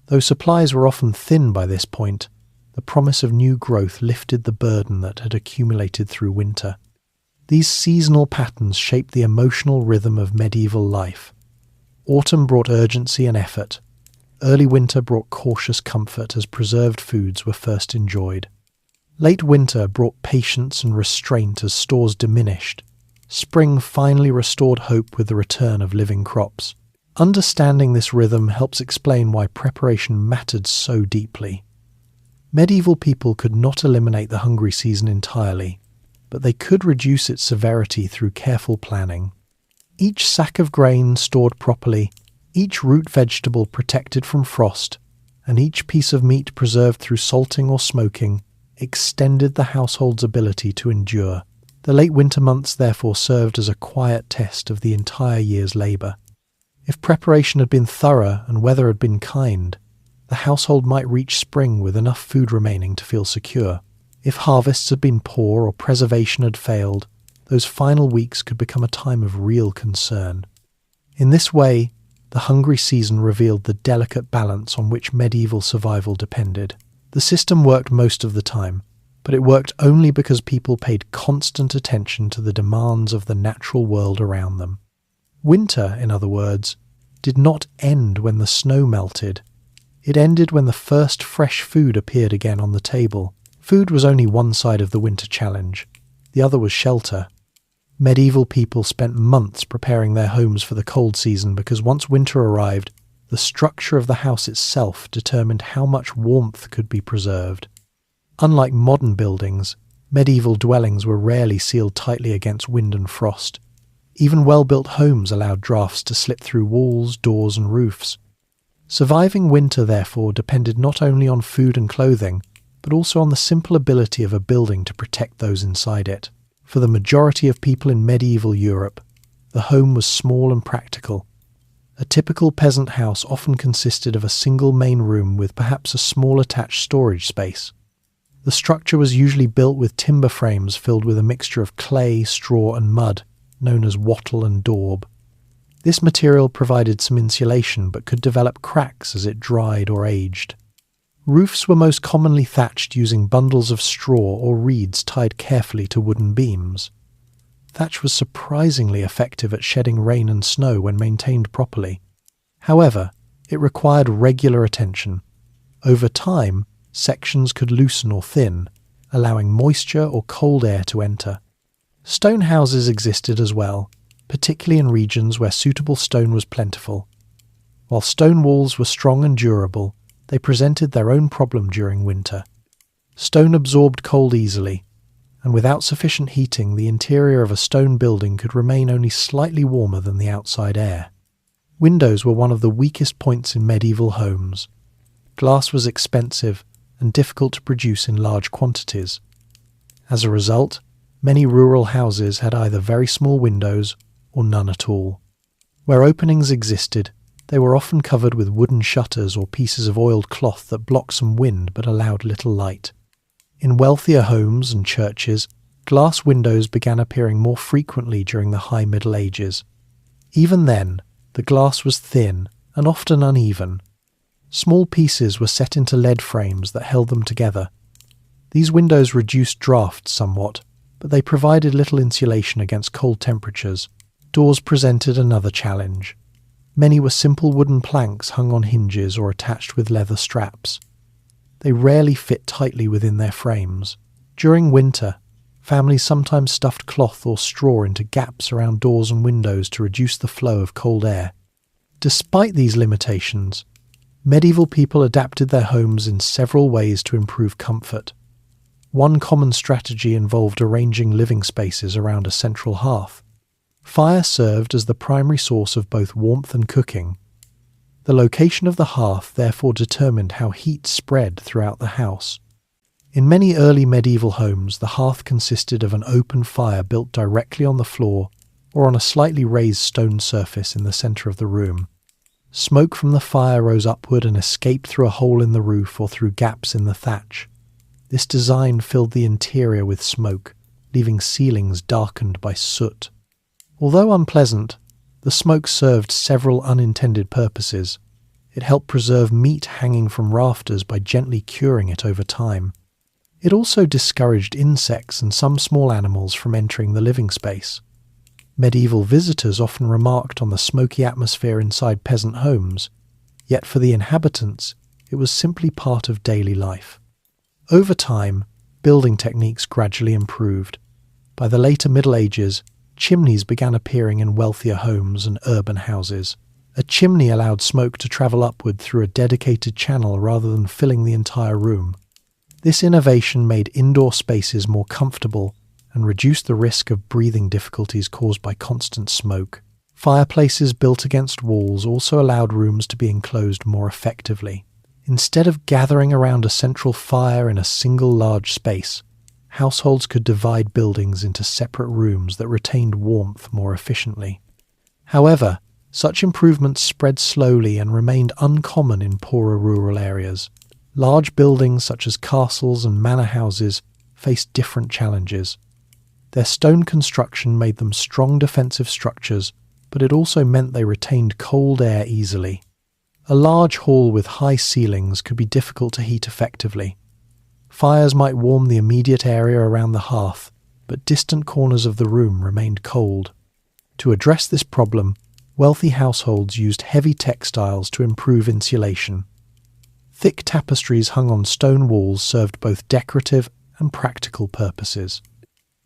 Though supplies were often thin by this point, the promise of new growth lifted the burden that had accumulated through winter. These seasonal patterns shaped the emotional rhythm of medieval life. Autumn brought urgency and effort. Early winter brought cautious comfort as preserved foods were first enjoyed. Late winter brought patience and restraint as stores diminished. Spring finally restored hope with the return of living crops. Understanding this rhythm helps explain why preparation mattered so deeply. Medieval people could not eliminate the hungry season entirely, but they could reduce its severity through careful planning. Each sack of grain stored properly, each root vegetable protected from frost, and each piece of meat preserved through salting or smoking extended the household's ability to endure. The late winter months therefore served as a quiet test of the entire year's labour. If preparation had been thorough and weather had been kind, the household might reach spring with enough food remaining to feel secure. If harvests had been poor or preservation had failed, those final weeks could become a time of real concern. In this way, the hungry season revealed the delicate balance on which medieval survival depended. The system worked most of the time, but it worked only because people paid constant attention to the demands of the natural world around them. Winter, in other words, did not end when the snow melted. It ended when the first fresh food appeared again on the table. Food was only one side of the winter challenge. The other was shelter. Medieval people spent months preparing their homes for the cold season because once winter arrived, the structure of the house itself determined how much warmth could be preserved. Unlike modern buildings, medieval dwellings were rarely sealed tightly against wind and frost. Even well-built homes allowed drafts to slip through walls, doors and roofs. Surviving winter, therefore, depended not only on food and clothing, but also on the simple ability of a building to protect those inside it. For the majority of people in medieval Europe, the home was small and practical. A typical peasant house often consisted of a single main room with perhaps a small attached storage space. The structure was usually built with timber frames filled with a mixture of clay, straw and mud, known as wattle and daub. This material provided some insulation but could develop cracks as it dried or aged. Roofs were most commonly thatched using bundles of straw or reeds tied carefully to wooden beams. Thatch was surprisingly effective at shedding rain and snow when maintained properly. However, it required regular attention. Over time, sections could loosen or thin, allowing moisture or cold air to enter. Stone houses existed as well, particularly in regions where suitable stone was plentiful. While stone walls were strong and durable, they presented their own problem during winter. Stone absorbed cold easily, and without sufficient heating, the interior of a stone building could remain only slightly warmer than the outside air. Windows were one of the weakest points in medieval homes. Glass was expensive and difficult to produce in large quantities. As a result, many rural houses had either very small windows or none at all. Where openings existed, they were often covered with wooden shutters or pieces of oiled cloth that blocked some wind but allowed little light. In wealthier homes and churches, glass windows began appearing more frequently during the High Middle Ages. Even then, the glass was thin and often uneven. Small pieces were set into lead frames that held them together. These windows reduced drafts somewhat, but they provided little insulation against cold temperatures. Doors presented another challenge. Many were simple wooden planks hung on hinges or attached with leather straps. They rarely fit tightly within their frames. During winter, families sometimes stuffed cloth or straw into gaps around doors and windows to reduce the flow of cold air. Despite these limitations, medieval people adapted their homes in several ways to improve comfort. One common strategy involved arranging living spaces around a central hearth. Fire served as the primary source of both warmth and cooking. The location of the hearth therefore determined how heat spread throughout the house. In many early medieval homes, the hearth consisted of an open fire built directly on the floor or on a slightly raised stone surface in the centre of the room. Smoke from the fire rose upward and escaped through a hole in the roof or through gaps in the thatch. This design filled the interior with smoke, leaving ceilings darkened by soot. Although unpleasant, the smoke served several unintended purposes. It helped preserve meat hanging from rafters by gently curing it over time. It also discouraged insects and some small animals from entering the living space. Medieval visitors often remarked on the smoky atmosphere inside peasant homes, yet for the inhabitants, it was simply part of daily life. Over time, building techniques gradually improved. By the later Middle Ages, chimneys began appearing in wealthier homes and urban houses. A chimney allowed smoke to travel upward through a dedicated channel rather than filling the entire room. This innovation made indoor spaces more comfortable and reduced the risk of breathing difficulties caused by constant smoke. Fireplaces built against walls also allowed rooms to be enclosed more effectively. Instead of gathering around a central fire in a single large space, households could divide buildings into separate rooms that retained warmth more efficiently. However, such improvements spread slowly and remained uncommon in poorer rural areas. Large buildings such as castles and manor houses faced different challenges. Their stone construction made them strong defensive structures, but it also meant they retained cold air easily. A large hall with high ceilings could be difficult to heat effectively. Fires might warm the immediate area around the hearth, but distant corners of the room remained cold. To address this problem, wealthy households used heavy textiles to improve insulation. Thick tapestries hung on stone walls served both decorative and practical purposes.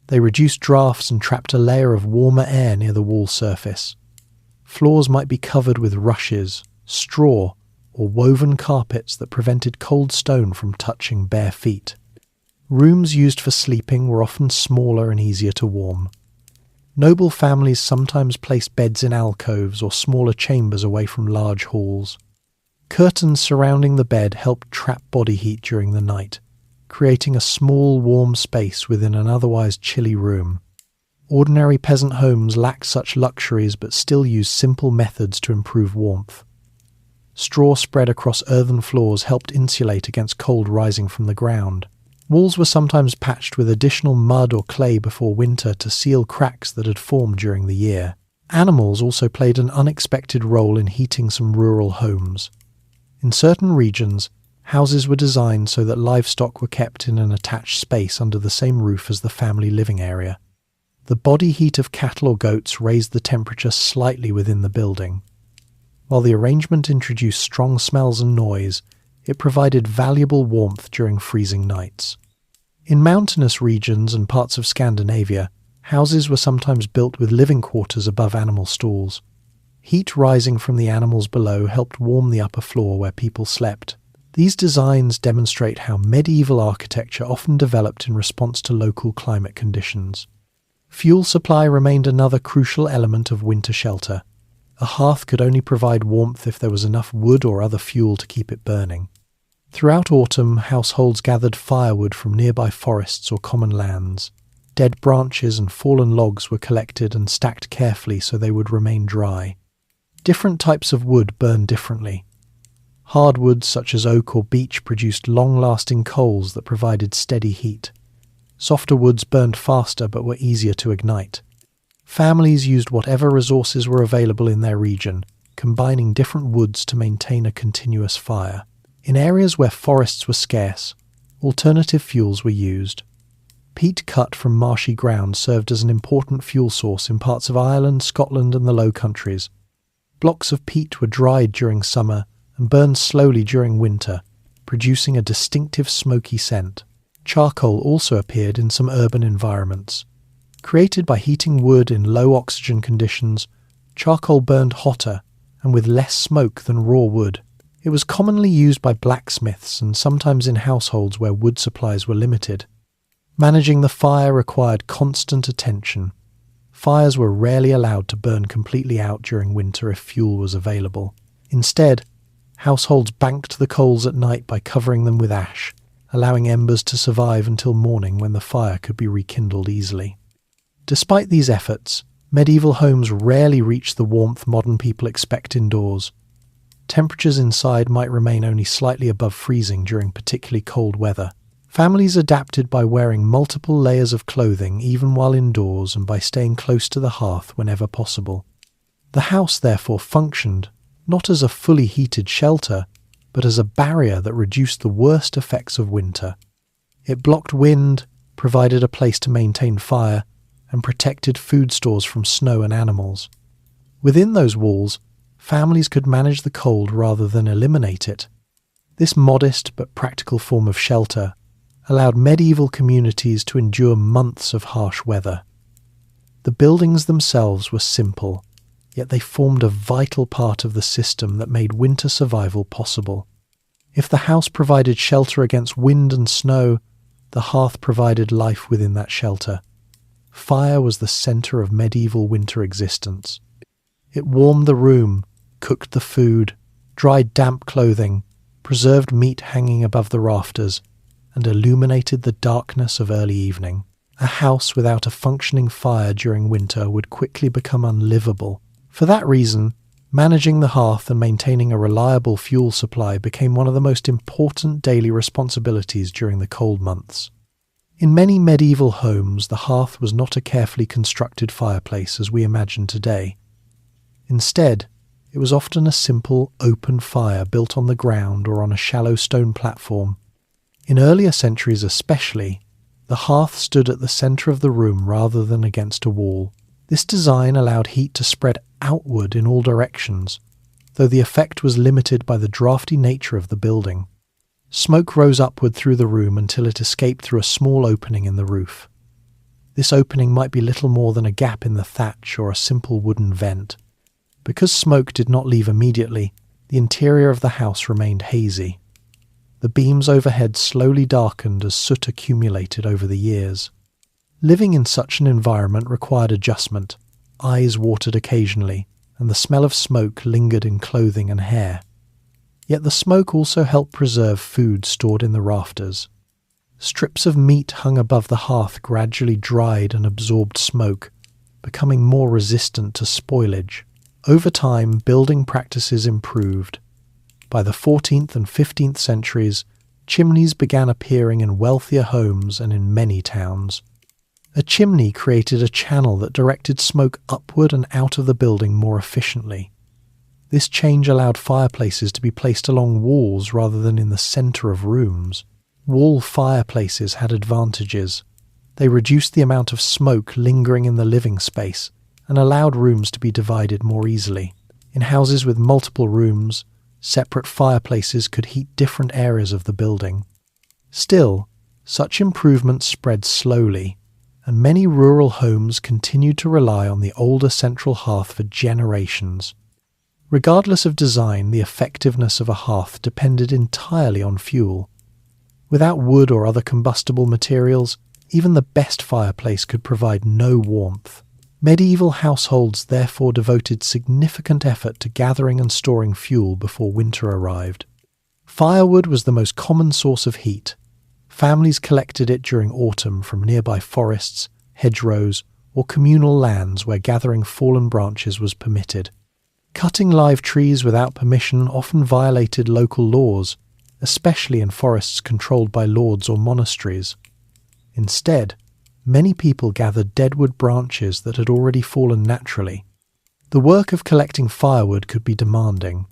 They reduced drafts and trapped a layer of warmer air near the wall surface. Floors might be covered with rushes, straw, or woven carpets that prevented cold stone from touching bare feet. Rooms used for sleeping were often smaller and easier to warm. Noble families sometimes placed beds in alcoves or smaller chambers away from large halls. Curtains surrounding the bed helped trap body heat during the night, creating a small, warm space within an otherwise chilly room. Ordinary peasant homes lacked such luxuries but still used simple methods to improve warmth. Straw spread across earthen floors helped insulate against cold rising from the ground. Walls were sometimes patched with additional mud or clay before winter to seal cracks that had formed during the year. Animals also played an unexpected role in heating some rural homes. In certain regions, houses were designed so that livestock were kept in an attached space under the same roof as the family living area. The body heat of cattle or goats raised the temperature slightly within the building. While the arrangement introduced strong smells and noise, it provided valuable warmth during freezing nights. In mountainous regions and parts of Scandinavia, houses were sometimes built with living quarters above animal stalls. Heat rising from the animals below helped warm the upper floor where people slept. These designs demonstrate how medieval architecture often developed in response to local climate conditions. Fuel supply remained another crucial element of winter shelter. A hearth could only provide warmth if there was enough wood or other fuel to keep it burning. Throughout autumn, households gathered firewood from nearby forests or common lands. Dead branches and fallen logs were collected and stacked carefully so they would remain dry. Different types of wood burned differently. Hardwoods such as oak or beech produced long-lasting coals that provided steady heat. Softer woods burned faster but were easier to ignite. Families used whatever resources were available in their region, combining different woods to maintain a continuous fire. In areas where forests were scarce, alternative fuels were used. Peat cut from marshy ground served as an important fuel source in parts of Ireland, Scotland and the Low Countries. Blocks of peat were dried during summer and burned slowly during winter, producing a distinctive smoky scent. Charcoal also appeared in some urban environments. Created by heating wood in low oxygen conditions, charcoal burned hotter and with less smoke than raw wood. It was commonly used by blacksmiths and sometimes in households where wood supplies were limited. Managing the fire required constant attention. Fires were rarely allowed to burn completely out during winter if fuel was available. Instead, households banked the coals at night by covering them with ash, allowing embers to survive until morning when the fire could be rekindled easily. Despite these efforts, medieval homes rarely reached the warmth modern people expect indoors. Temperatures inside might remain only slightly above freezing during particularly cold weather. Families adapted by wearing multiple layers of clothing even while indoors and by staying close to the hearth whenever possible. The house therefore functioned not as a fully heated shelter, but as a barrier that reduced the worst effects of winter. It blocked wind, provided a place to maintain fire, and protected food stores from snow and animals. Within those walls, families could manage the cold rather than eliminate it. This modest but practical form of shelter allowed medieval communities to endure months of harsh weather. The buildings themselves were simple, yet they formed a vital part of the system that made winter survival possible. If the house provided shelter against wind and snow, the hearth provided life within that shelter. Fire was the centre of medieval winter existence. It warmed the room, cooked the food, dried damp clothing, preserved meat hanging above the rafters, and illuminated the darkness of early evening. A house without a functioning fire during winter would quickly become unlivable. For that reason, managing the hearth and maintaining a reliable fuel supply became one of the most important daily responsibilities during the cold months. In many medieval homes, the hearth was not a carefully constructed fireplace as we imagine today. Instead, it was often a simple, open fire built on the ground or on a shallow stone platform. In earlier centuries especially, the hearth stood at the centre of the room rather than against a wall. This design allowed heat to spread outward in all directions, though the effect was limited by the drafty nature of the building. Smoke rose upward through the room until it escaped through a small opening in the roof. This opening might be little more than a gap in the thatch or a simple wooden vent. Because smoke did not leave immediately, the interior of the house remained hazy. The beams overhead slowly darkened as soot accumulated over the years. Living in such an environment required adjustment. Eyes watered occasionally, and the smell of smoke lingered in clothing and hair. Yet the smoke also helped preserve food stored in the rafters. Strips of meat hung above the hearth gradually dried and absorbed smoke, becoming more resistant to spoilage. Over time, building practices improved. By the 14th and 15th centuries, chimneys began appearing in wealthier homes and in many towns. A chimney created a channel that directed smoke upward and out of the building more efficiently. This change allowed fireplaces to be placed along walls rather than in the centre of rooms. Wall fireplaces had advantages. They reduced the amount of smoke lingering in the living space and allowed rooms to be divided more easily. In houses with multiple rooms, separate fireplaces could heat different areas of the building. Still, such improvements spread slowly, and many rural homes continued to rely on the older central hearth for generations. Regardless of design, the effectiveness of a hearth depended entirely on fuel. Without wood or other combustible materials, even the best fireplace could provide no warmth. Medieval households therefore devoted significant effort to gathering and storing fuel before winter arrived. Firewood was the most common source of heat. Families collected it during autumn from nearby forests, hedgerows, or communal lands where gathering fallen branches was permitted. Cutting live trees without permission often violated local laws, especially in forests controlled by lords or monasteries. Instead, many people gathered deadwood branches that had already fallen naturally. The work of collecting firewood could be demanding.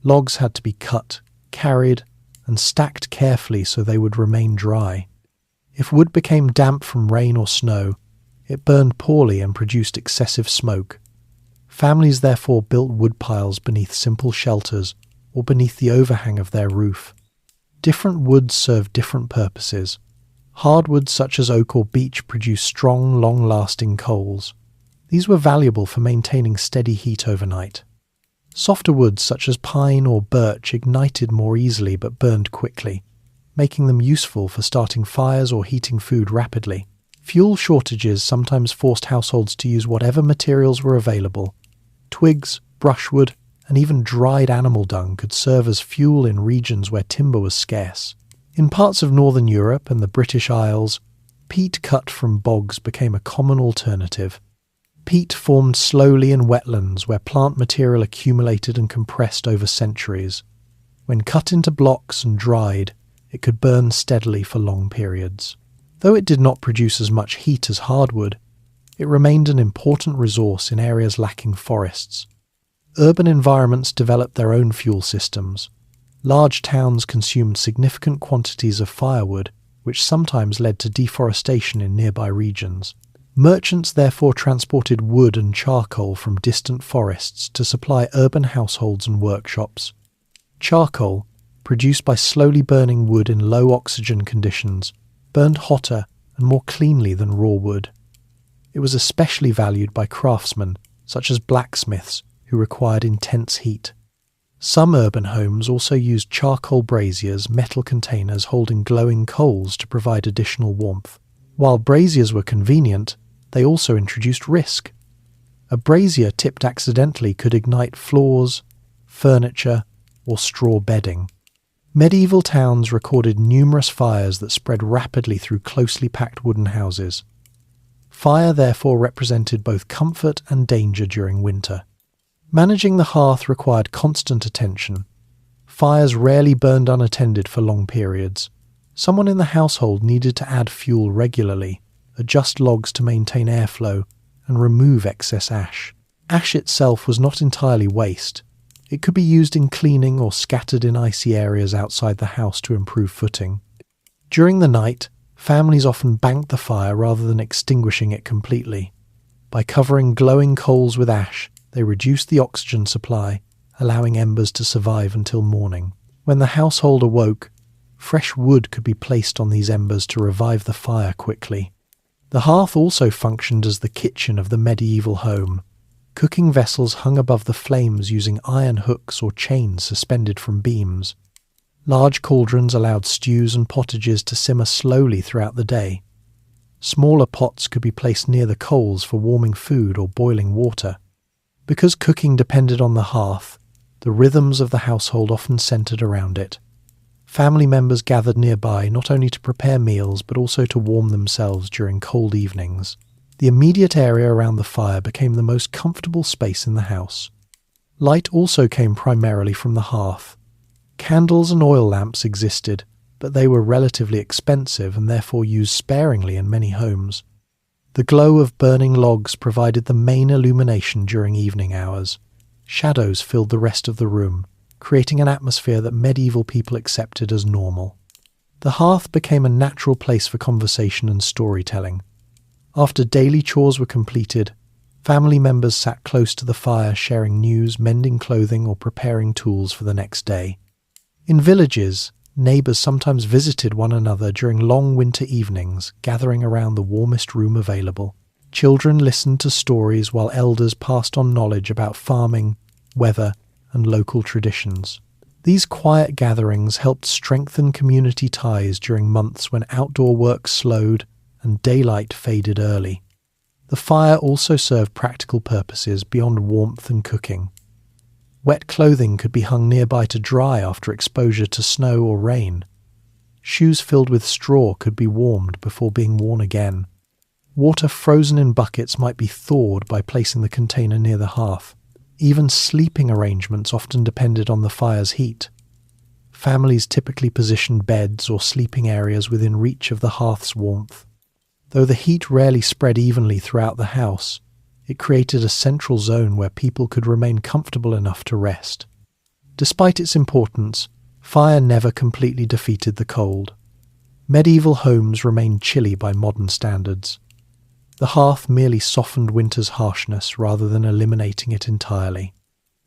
Logs had to be cut, carried, and stacked carefully so they would remain dry. If wood became damp from rain or snow, it burned poorly and produced excessive smoke. Families therefore built wood piles beneath simple shelters or beneath the overhang of their roof. Different woods served different purposes. Hardwoods such as oak or beech produced strong, long-lasting coals. These were valuable for maintaining steady heat overnight. Softer woods such as pine or birch ignited more easily but burned quickly, making them useful for starting fires or heating food rapidly. Fuel shortages sometimes forced households to use whatever materials were available. Twigs, brushwood, and even dried animal dung could serve as fuel in regions where timber was scarce. In parts of northern Europe and the British Isles, peat cut from bogs became a common alternative. Peat formed slowly in wetlands where plant material accumulated and compressed over centuries. When cut into blocks and dried, it could burn steadily for long periods. Though it did not produce as much heat as hardwood, it remained an important resource in areas lacking forests. Urban environments developed their own fuel systems. Large towns consumed significant quantities of firewood, which sometimes led to deforestation in nearby regions. Merchants therefore transported wood and charcoal from distant forests to supply urban households and workshops. Charcoal, produced by slowly burning wood in low oxygen conditions, burned hotter and more cleanly than raw wood. It was especially valued by craftsmen, such as blacksmiths, who required intense heat. Some urban homes also used charcoal braziers, metal containers holding glowing coals to provide additional warmth. While braziers were convenient, they also introduced risk. A brazier tipped accidentally could ignite floors, furniture, or straw bedding. Medieval towns recorded numerous fires that spread rapidly through closely packed wooden houses. Fire therefore represented both comfort and danger during winter. Managing the hearth required constant attention. Fires rarely burned unattended for long periods. Someone in the household needed to add fuel regularly, adjust logs to maintain airflow, and remove excess ash. Ash itself was not entirely waste. It could be used in cleaning or scattered in icy areas outside the house to improve footing. During the night, families often banked the fire rather than extinguishing it completely. By covering glowing coals with ash, they reduced the oxygen supply, allowing embers to survive until morning. When the household awoke, Fresh wood could be placed on these embers to revive the fire quickly. The hearth also functioned as the kitchen of the medieval home. Cooking vessels hung above the flames using iron hooks or chains suspended from beams. Large cauldrons allowed stews and pottages to simmer slowly throughout the day. Smaller pots could be placed near the coals for warming food or boiling water. Because cooking depended on the hearth, the rhythms of the household often centered around it. Family members gathered nearby not only to prepare meals but also to warm themselves during cold evenings. The immediate area around the fire became the most comfortable space in the house. Light also came primarily from the hearth. Candles and oil lamps existed, but they were relatively expensive and therefore used sparingly in many homes. The glow of burning logs provided the main illumination during evening hours. Shadows filled the rest of the room, creating an atmosphere that medieval people accepted as normal. The hearth became a natural place for conversation and storytelling. After daily chores were completed, family members sat close to the fire sharing news, mending clothing, or preparing tools for the next day. In villages, neighbours sometimes visited one another during long winter evenings, gathering around the warmest room available. Children listened to stories while elders passed on knowledge about farming, weather, and local traditions. These quiet gatherings helped strengthen community ties during months when outdoor work slowed and daylight faded early. The fire also served practical purposes beyond warmth and cooking. Wet clothing could be hung nearby to dry after exposure to snow or rain. Shoes filled with straw could be warmed before being worn again. Water frozen in buckets might be thawed by placing the container near the hearth. Even sleeping arrangements often depended on the fire's heat. Families typically positioned beds or sleeping areas within reach of the hearth's warmth. Though the heat rarely spread evenly throughout the house, it created a central zone where people could remain comfortable enough to rest. Despite its importance, fire never completely defeated the cold. Medieval homes remained chilly by modern standards. The hearth merely softened winter's harshness rather than eliminating it entirely.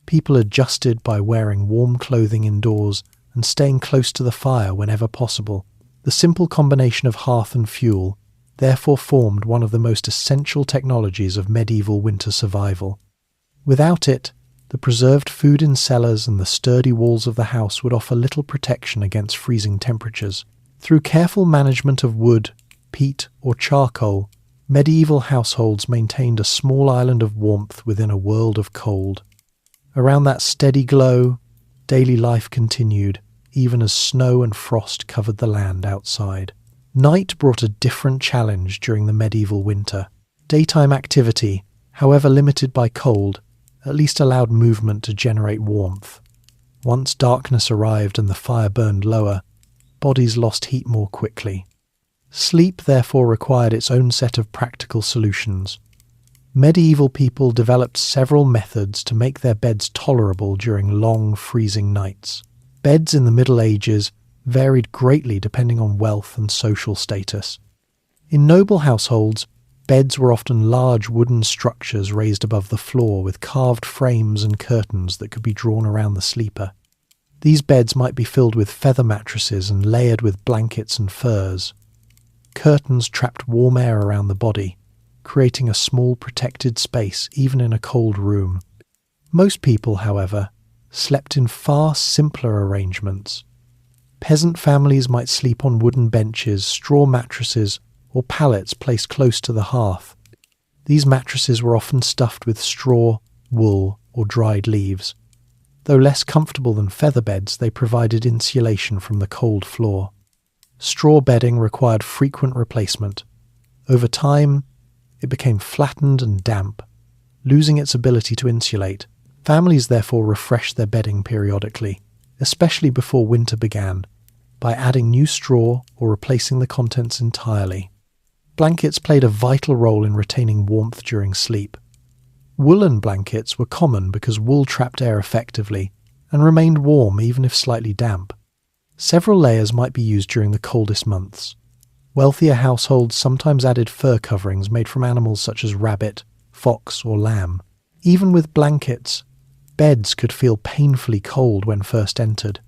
People adjusted by wearing warm clothing indoors and staying close to the fire whenever possible. The simple combination of hearth and fuel therefore formed one of the most essential technologies of medieval winter survival. Without it, the preserved food in cellars and the sturdy walls of the house would offer little protection against freezing temperatures. Through careful management of wood, peat, or charcoal, medieval households maintained a small island of warmth within a world of cold. Around that steady glow, daily life continued, even as snow and frost covered the land outside. Night brought a different challenge during the medieval winter. Daytime activity, however limited by cold, at least allowed movement to generate warmth. Once darkness arrived and the fire burned lower, bodies lost heat more quickly. Sleep therefore required its own set of practical solutions. Medieval people developed several methods to make their beds tolerable during long, freezing nights. Beds in the Middle Ages varied greatly depending on wealth and social status. In noble households, beds were often large wooden structures raised above the floor with carved frames and curtains that could be drawn around the sleeper. These beds might be filled with feather mattresses and layered with blankets and furs. Curtains trapped warm air around the body, creating a small protected space even in a cold room. Most people, however, slept in far simpler arrangements. Peasant families might sleep on wooden benches, straw mattresses, or pallets placed close to the hearth. These mattresses were often stuffed with straw, wool, or dried leaves. Though less comfortable than feather beds, they provided insulation from the cold floor. Straw bedding required frequent replacement. Over time, it became flattened and damp, losing its ability to insulate. Families therefore refreshed their bedding periodically, especially before winter began, by adding new straw or replacing the contents entirely. Blankets played a vital role in retaining warmth during sleep. Woolen blankets were common because wool trapped air effectively and remained warm even if slightly damp. Several layers might be used during the coldest months. Wealthier households sometimes added fur coverings made from animals such as rabbit, fox, or lamb. Even with blankets, beds could feel painfully cold when first entered.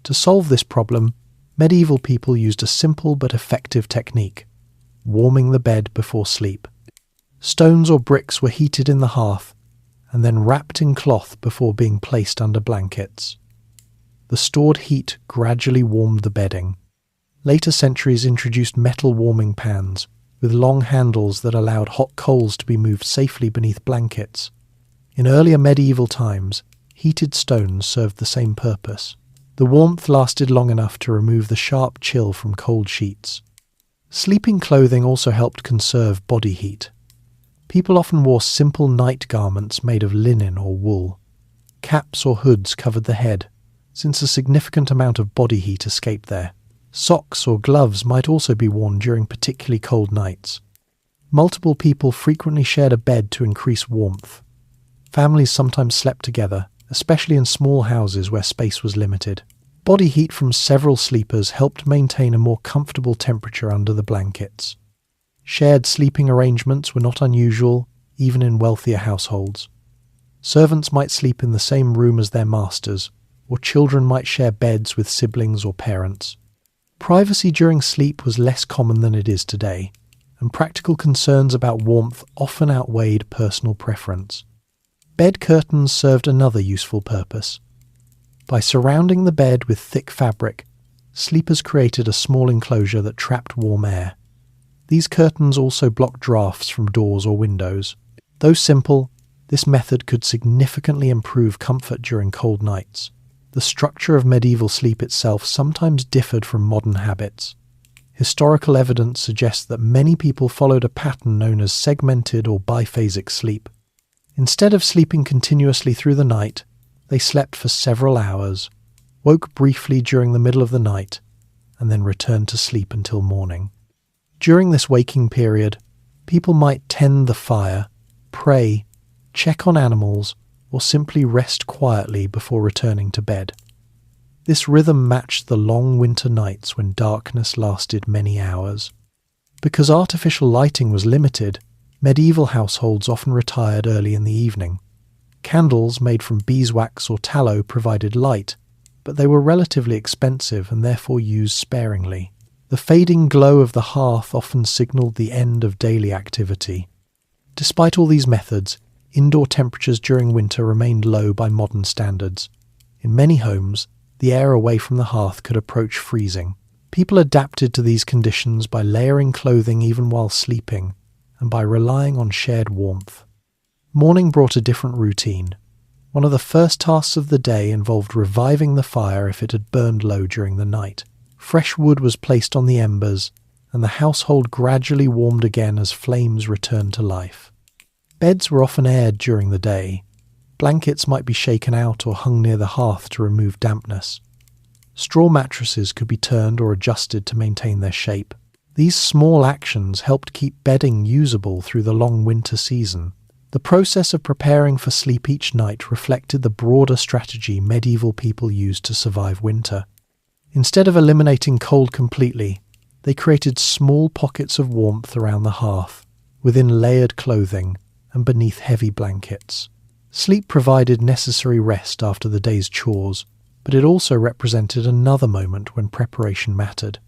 To solve this problem, Medieval people used a simple but effective technique: warming the bed before sleep. Stones or bricks were heated in the hearth and then wrapped in cloth before being placed under blankets. The stored heat gradually warmed the bedding. Later centuries introduced metal warming pans with long handles that allowed hot coals to be moved safely beneath blankets. In earlier medieval times, heated stones served the same purpose. The warmth lasted long enough to remove the sharp chill from cold sheets. Sleeping clothing also helped conserve body heat. People often wore simple night garments made of linen or wool. Caps or hoods covered the head, since a significant amount of body heat escaped there. Socks or gloves might also be worn during particularly cold nights. Multiple people frequently shared a bed to increase warmth. Families sometimes slept together, especially in small houses where space was limited. Body heat from several sleepers helped maintain a more comfortable temperature under the blankets. Shared sleeping arrangements were not unusual, even in wealthier households. Servants might sleep in the same room as their masters, or children might share beds with siblings or parents. Privacy during sleep was less common than it is today, and practical concerns about warmth often outweighed personal preference. Bed curtains served another useful purpose. By surrounding the bed with thick fabric, sleepers created a small enclosure that trapped warm air. These curtains also blocked drafts from doors or windows. Though simple, this method could significantly improve comfort during cold nights. The structure of medieval sleep itself sometimes differed from modern habits. Historical evidence suggests that many people followed a pattern known as segmented or biphasic sleep. Instead of sleeping continuously through the night, they slept for several hours, woke briefly during the middle of the night, and then returned to sleep until morning. During this waking period, people might tend the fire, pray, check on animals, or simply rest quietly before returning to bed. This rhythm matched the long winter nights when darkness lasted many hours. Because artificial lighting was limited, medieval households often retired early in the evening. Candles made from beeswax or tallow provided light, but they were relatively expensive and therefore used sparingly. The fading glow of the hearth often signalled the end of daily activity. Despite all these methods, indoor temperatures during winter remained low by modern standards. In many homes, the air away from the hearth could approach freezing. People adapted to these conditions by layering clothing even while sleeping, and by relying on shared warmth. Morning brought a different routine. One of the first tasks of the day involved reviving the fire if it had burned low during the night. Fresh wood was placed on the embers, and the household gradually warmed again as flames returned to life. Beds were often aired during the day. Blankets might be shaken out or hung near the hearth to remove dampness. Straw mattresses could be turned or adjusted to maintain their shape. These small actions helped keep bedding usable through the long winter season. The process of preparing for sleep each night reflected the broader strategy medieval people used to survive winter. Instead of eliminating cold completely, they created small pockets of warmth around the hearth, within layered clothing and beneath heavy blankets. Sleep provided necessary rest after the day's chores, but it also represented another moment when preparation mattered.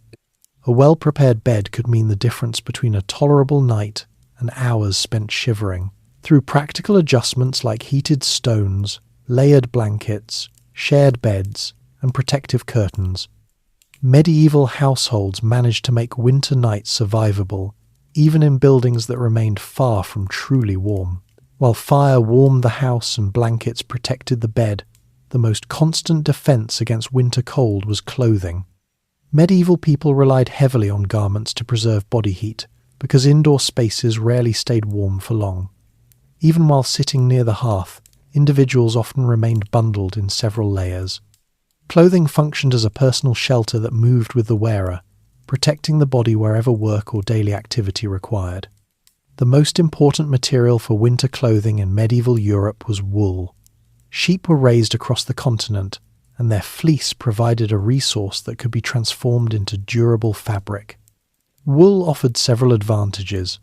A well-prepared bed could mean the difference between a tolerable night and hours spent shivering. Through practical adjustments like heated stones, layered blankets, shared beds, and protective curtains, medieval households managed to make winter nights survivable, even in buildings that remained far from truly warm. While fire warmed the house and blankets protected the bed, the most constant defense against winter cold was clothing. Medieval people relied heavily on garments to preserve body heat, because indoor spaces rarely stayed warm for long. Even while sitting near the hearth, individuals often remained bundled in several layers. Clothing functioned as a personal shelter that moved with the wearer, protecting the body wherever work or daily activity required. The most important material for winter clothing in medieval Europe was wool. Sheep were raised across the continent, and their fleece provided a resource that could be transformed into durable fabric. Wool offered several advantages.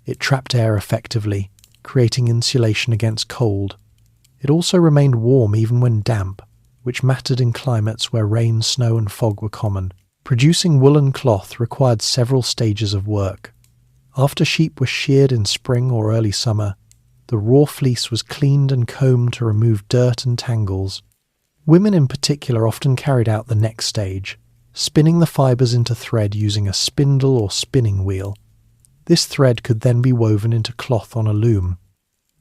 It trapped air effectively, creating insulation against cold. It also remained warm even when damp, which mattered in climates where rain, snow and fog were common. Producing woolen cloth required several stages of work. After sheep were sheared in spring or early summer, the raw fleece was cleaned and combed to remove dirt and tangles. Women in particular often carried out the next stage, spinning the fibres into thread using a spindle or spinning wheel. This thread could then be woven into cloth on a loom.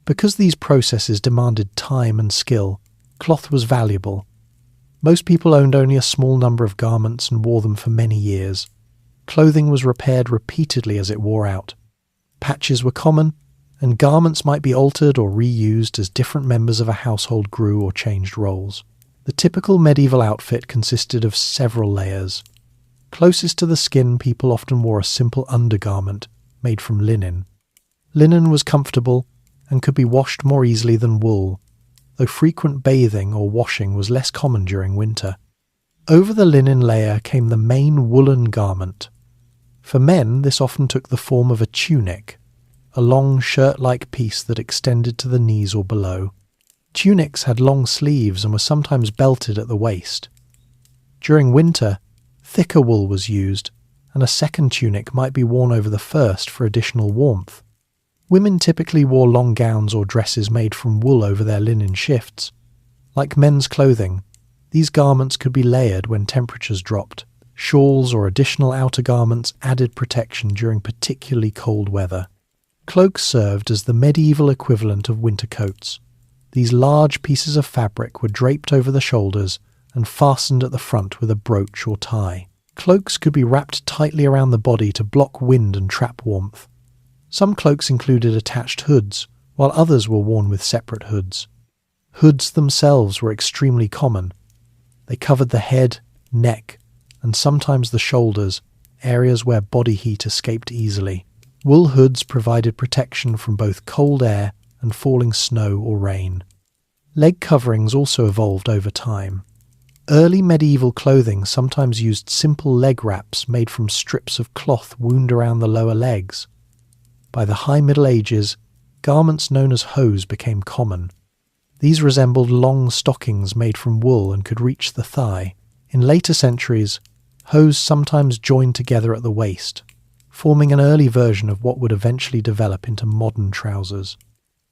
Because these processes demanded time and skill, cloth was valuable. Most people owned only a small number of garments and wore them for many years. Clothing was repaired repeatedly as it wore out. Patches were common, and garments might be altered or reused as different members of a household grew or changed roles. The typical medieval outfit consisted of several layers. Closest to the skin, people often wore a simple undergarment made from linen. Linen was comfortable and could be washed more easily than wool, though frequent bathing or washing was less common during winter. Over the linen layer came the main woolen garment. For men, this often took the form of a tunic, a long shirt-like piece that extended to the knees or below. Tunics had long sleeves and were sometimes belted at the waist. During winter, thicker wool was used, and a second tunic might be worn over the first for additional warmth. Women typically wore long gowns or dresses made from wool over their linen shifts. Like men's clothing, these garments could be layered when temperatures dropped. Shawls or additional outer garments added protection during particularly cold weather. Cloaks served as the medieval equivalent of winter coats. These large pieces of fabric were draped over the shoulders and fastened at the front with a brooch or tie. Cloaks could be wrapped tightly around the body to block wind and trap warmth. Some cloaks included attached hoods, while others were worn with separate hoods. Hoods themselves were extremely common. They covered the head, neck, and sometimes the shoulders, areas where body heat escaped easily. Wool hoods provided protection from both cold air and falling snow or rain. Leg coverings also evolved over time. Early medieval clothing sometimes used simple leg wraps made from strips of cloth wound around the lower legs. By the High Middle Ages, garments known as hose became common. These resembled long stockings made from wool and could reach the thigh. In later centuries, hose sometimes joined together at the waist, forming an early version of what would eventually develop into modern trousers.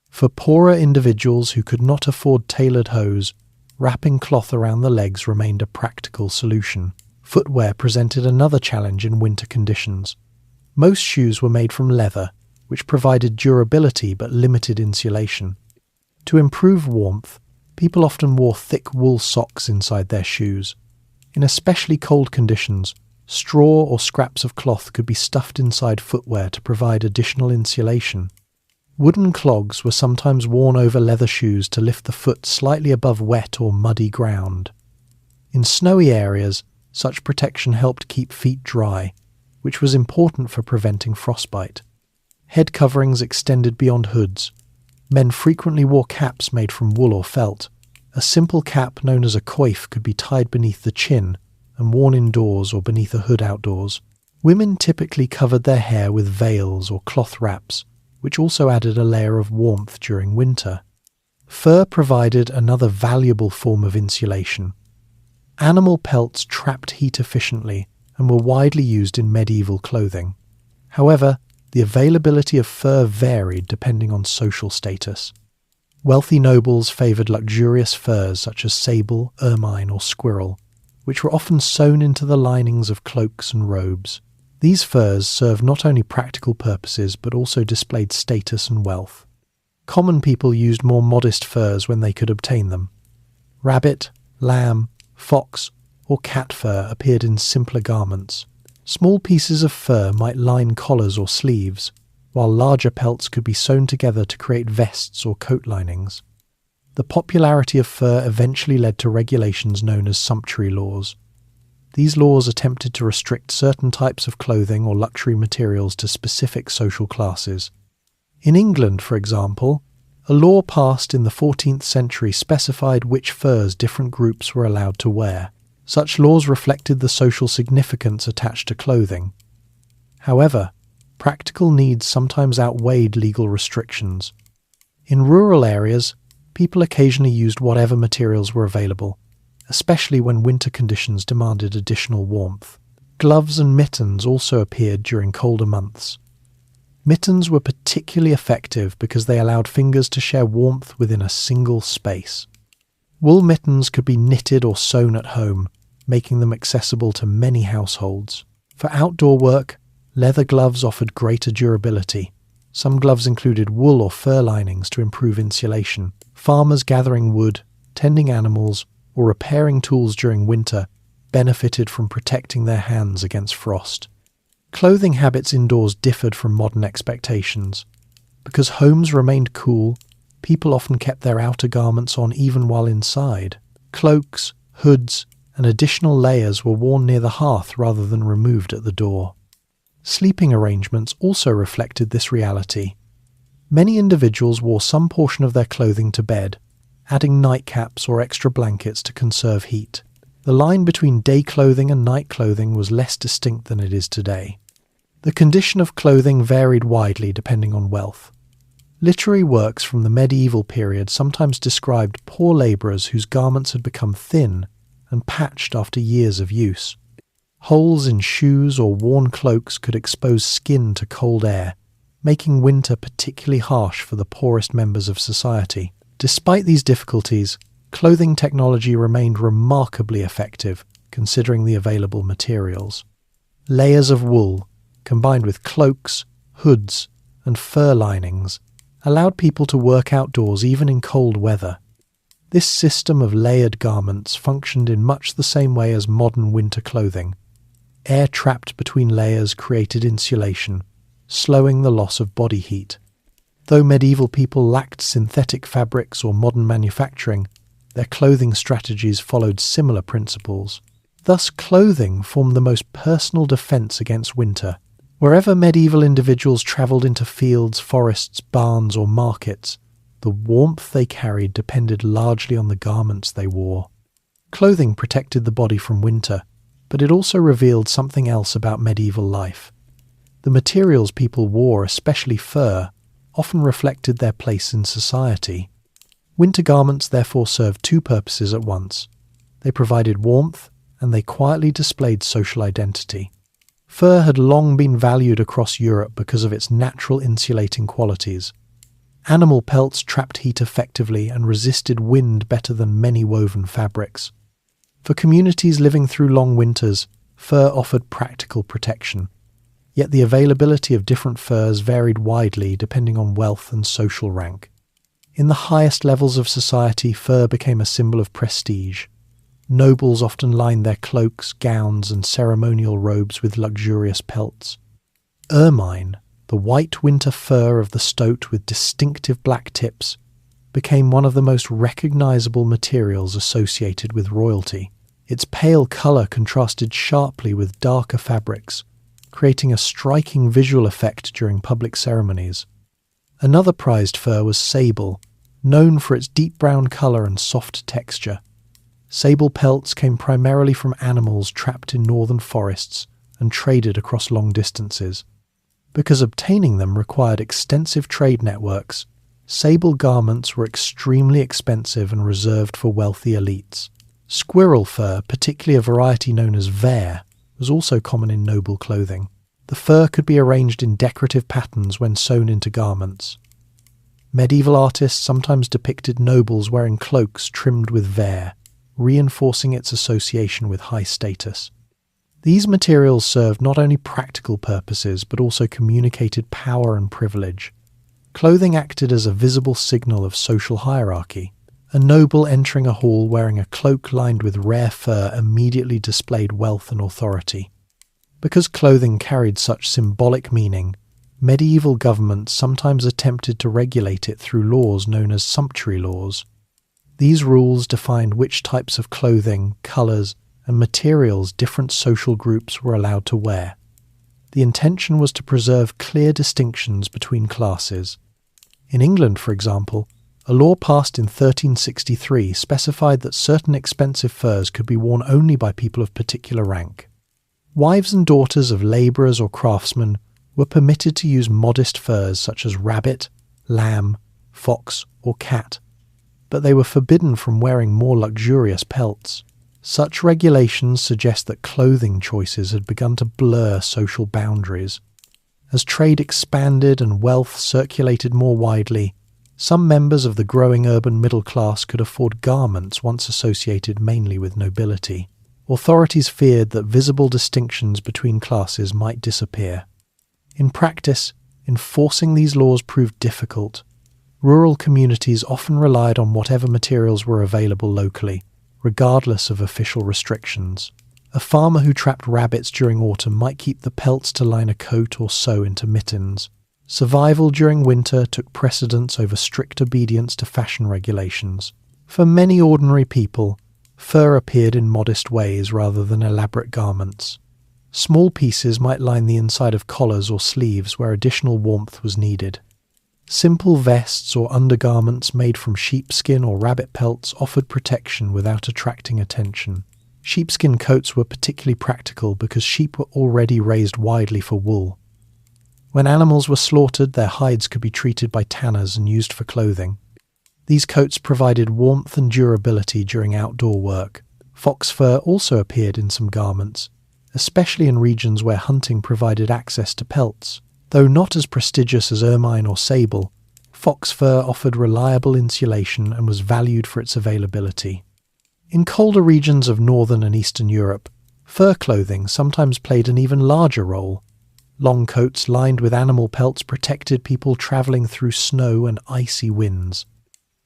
For poorer individuals who could not afford tailored hose, wrapping cloth around the legs remained a practical solution. Footwear presented another challenge in winter conditions. Most shoes were made from leather, which provided durability but limited insulation. To improve warmth, people often wore thick wool socks inside their shoes. In especially cold conditions, straw or scraps of cloth could be stuffed inside footwear to provide additional insulation. Wooden clogs were sometimes worn over leather shoes to lift the foot slightly above wet or muddy ground. In snowy areas, such protection helped keep feet dry, which was important for preventing frostbite. Head coverings extended beyond hoods. Men frequently wore caps made from wool or felt. A simple cap known as a coif could be tied beneath the chin and worn indoors or beneath a hood outdoors. Women typically covered their hair with veils or cloth wraps, which also added a layer of warmth during winter. Fur provided another valuable form of insulation. Animal pelts trapped heat efficiently and were widely used in medieval clothing. However, the availability of fur varied depending on social status. Wealthy nobles favoured luxurious furs such as sable, ermine or squirrel, which were often sewn into the linings of cloaks and robes. These furs served not only practical purposes but also displayed status and wealth. Common people used more modest furs when they could obtain them. Rabbit, lamb, fox, or cat fur appeared in simpler garments. Small pieces of fur might line collars or sleeves, while larger pelts could be sewn together to create vests or coat linings. The popularity of fur eventually led to regulations known as sumptuary laws. These laws attempted to restrict certain types of clothing or luxury materials to specific social classes. In England, for example, a law passed in the 14th century specified which furs different groups were allowed to wear. Such laws reflected the social significance attached to clothing. However, practical needs sometimes outweighed legal restrictions. In rural areas, people occasionally used whatever materials were available, especially when winter conditions demanded additional warmth. Gloves and mittens also appeared during colder months. Mittens were particularly effective because they allowed fingers to share warmth within a single space. Wool mittens could be knitted or sewn at home, making them accessible to many households. For outdoor work, leather gloves offered greater durability. Some gloves included wool or fur linings to improve insulation. Farmers gathering wood, tending animals, or repairing tools during winter benefited from protecting their hands against frost. Clothing habits indoors differed from modern expectations. Because homes remained cool, people often kept their outer garments on even while inside. Cloaks, hoods, and additional layers were worn near the hearth rather than removed at the door. Sleeping arrangements also reflected this reality. Many individuals wore some portion of their clothing to bed, adding nightcaps or extra blankets to conserve heat. The line between day clothing and night clothing was less distinct than it is today. The condition of clothing varied widely depending on wealth. Literary works from the medieval period sometimes described poor labourers whose garments had become thin and patched after years of use. Holes in shoes or worn cloaks could expose skin to cold air, making winter particularly harsh for the poorest members of society. Despite these difficulties, clothing technology remained remarkably effective, considering the available materials. Layers of wool, combined with cloaks, hoods, and fur linings, allowed people to work outdoors even in cold weather. This system of layered garments functioned in much the same way as modern winter clothing. Air trapped between layers created insulation, slowing the loss of body heat. Though medieval people lacked synthetic fabrics or modern manufacturing, their clothing strategies followed similar principles. Thus, clothing formed the most personal defense against winter. Wherever medieval individuals travelled into fields, forests, barns, or markets, the warmth they carried depended largely on the garments they wore. Clothing protected the body from winter, but it also revealed something else about medieval life. The materials people wore, especially fur, often reflected their place in society. Winter garments therefore served two purposes at once. They provided warmth, and they quietly displayed social identity. Fur had long been valued across Europe because of its natural insulating qualities. Animal pelts trapped heat effectively and resisted wind better than many woven fabrics. For communities living through long winters, fur offered practical protection. Yet the availability of different furs varied widely depending on wealth and social rank. In the highest levels of society, fur became a symbol of prestige. Nobles often lined their cloaks, gowns, and ceremonial robes with luxurious pelts. Ermine, the white winter fur of the stoat with distinctive black tips, became one of the most recognizable materials associated with royalty. Its pale color contrasted sharply with darker fabrics, creating a striking visual effect during public ceremonies. Another prized fur was sable, known for its deep brown color and soft texture. Sable pelts came primarily from animals trapped in northern forests and traded across long distances. Because obtaining them required extensive trade networks, sable garments were extremely expensive and reserved for wealthy elites. Squirrel fur, particularly a variety known as vair, was also common in noble clothing. The fur could be arranged in decorative patterns when sewn into garments. Medieval artists sometimes depicted nobles wearing cloaks trimmed with vair, reinforcing its association with high status. These materials served not only practical purposes but also communicated power and privilege. Clothing acted as a visible signal of social hierarchy. A noble entering a hall wearing a cloak lined with rare fur immediately displayed wealth and authority. Because clothing carried such symbolic meaning, medieval governments sometimes attempted to regulate it through laws known as sumptuary laws. These rules defined which types of clothing, colours, and materials different social groups were allowed to wear. The intention was to preserve clear distinctions between classes. In England, for example, a law passed in 1363 specified that certain expensive furs could be worn only by people of particular rank. Wives and daughters of labourers or craftsmen were permitted to use modest furs such as rabbit, lamb, fox, or cat, but they were forbidden from wearing more luxurious pelts. Such regulations suggest that clothing choices had begun to blur social boundaries. As trade expanded and wealth circulated more widely, some members of the growing urban middle class could afford garments once associated mainly with nobility. Authorities feared that visible distinctions between classes might disappear. In practice, enforcing these laws proved difficult. Rural communities often relied on whatever materials were available locally, regardless of official restrictions. A farmer who trapped rabbits during autumn might keep the pelts to line a coat or sew into mittens. Survival during winter took precedence over strict obedience to fashion regulations. For many ordinary people, fur appeared in modest ways rather than elaborate garments. Small pieces might line the inside of collars or sleeves where additional warmth was needed. Simple vests or undergarments made from sheepskin or rabbit pelts offered protection without attracting attention. Sheepskin coats were particularly practical because sheep were already raised widely for wool. When animals were slaughtered, their hides could be treated by tanners and used for clothing. These coats provided warmth and durability during outdoor work. Fox fur also appeared in some garments, especially in regions where hunting provided access to pelts. Though not as prestigious as ermine or sable, fox fur offered reliable insulation and was valued for its availability. In colder regions of northern and eastern Europe, fur clothing sometimes played an even larger role. Long coats lined with animal pelts protected people travelling through snow and icy winds.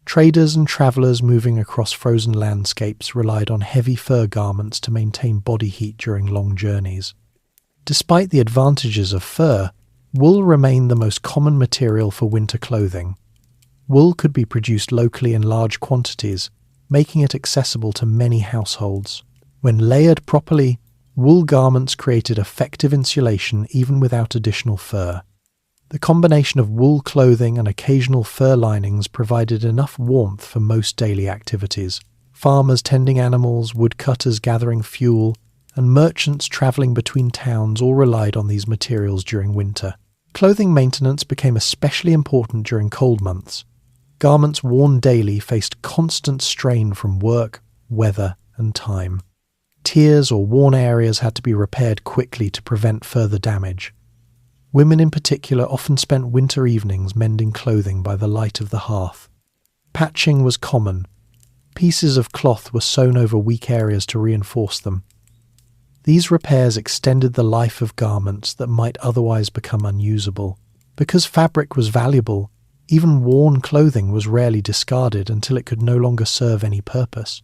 Traders and travellers moving across frozen landscapes relied on heavy fur garments to maintain body heat during long journeys. Despite the advantages of fur, wool remained the most common material for winter clothing. Wool could be produced locally in large quantities, making it accessible to many households. When layered properly, wool garments created effective insulation even without additional fur. The combination of wool clothing and occasional fur linings provided enough warmth for most daily activities. Farmers tending animals, woodcutters gathering fuel, and merchants travelling between towns all relied on these materials during winter. Clothing maintenance became especially important during cold months. Garments worn daily faced constant strain from work, weather, and time. Tears or worn areas had to be repaired quickly to prevent further damage. Women in particular often spent winter evenings mending clothing by the light of the hearth. Patching was common. Pieces of cloth were sewn over weak areas to reinforce them. These repairs extended the life of garments that might otherwise become unusable. Because fabric was valuable, even worn clothing was rarely discarded until it could no longer serve any purpose.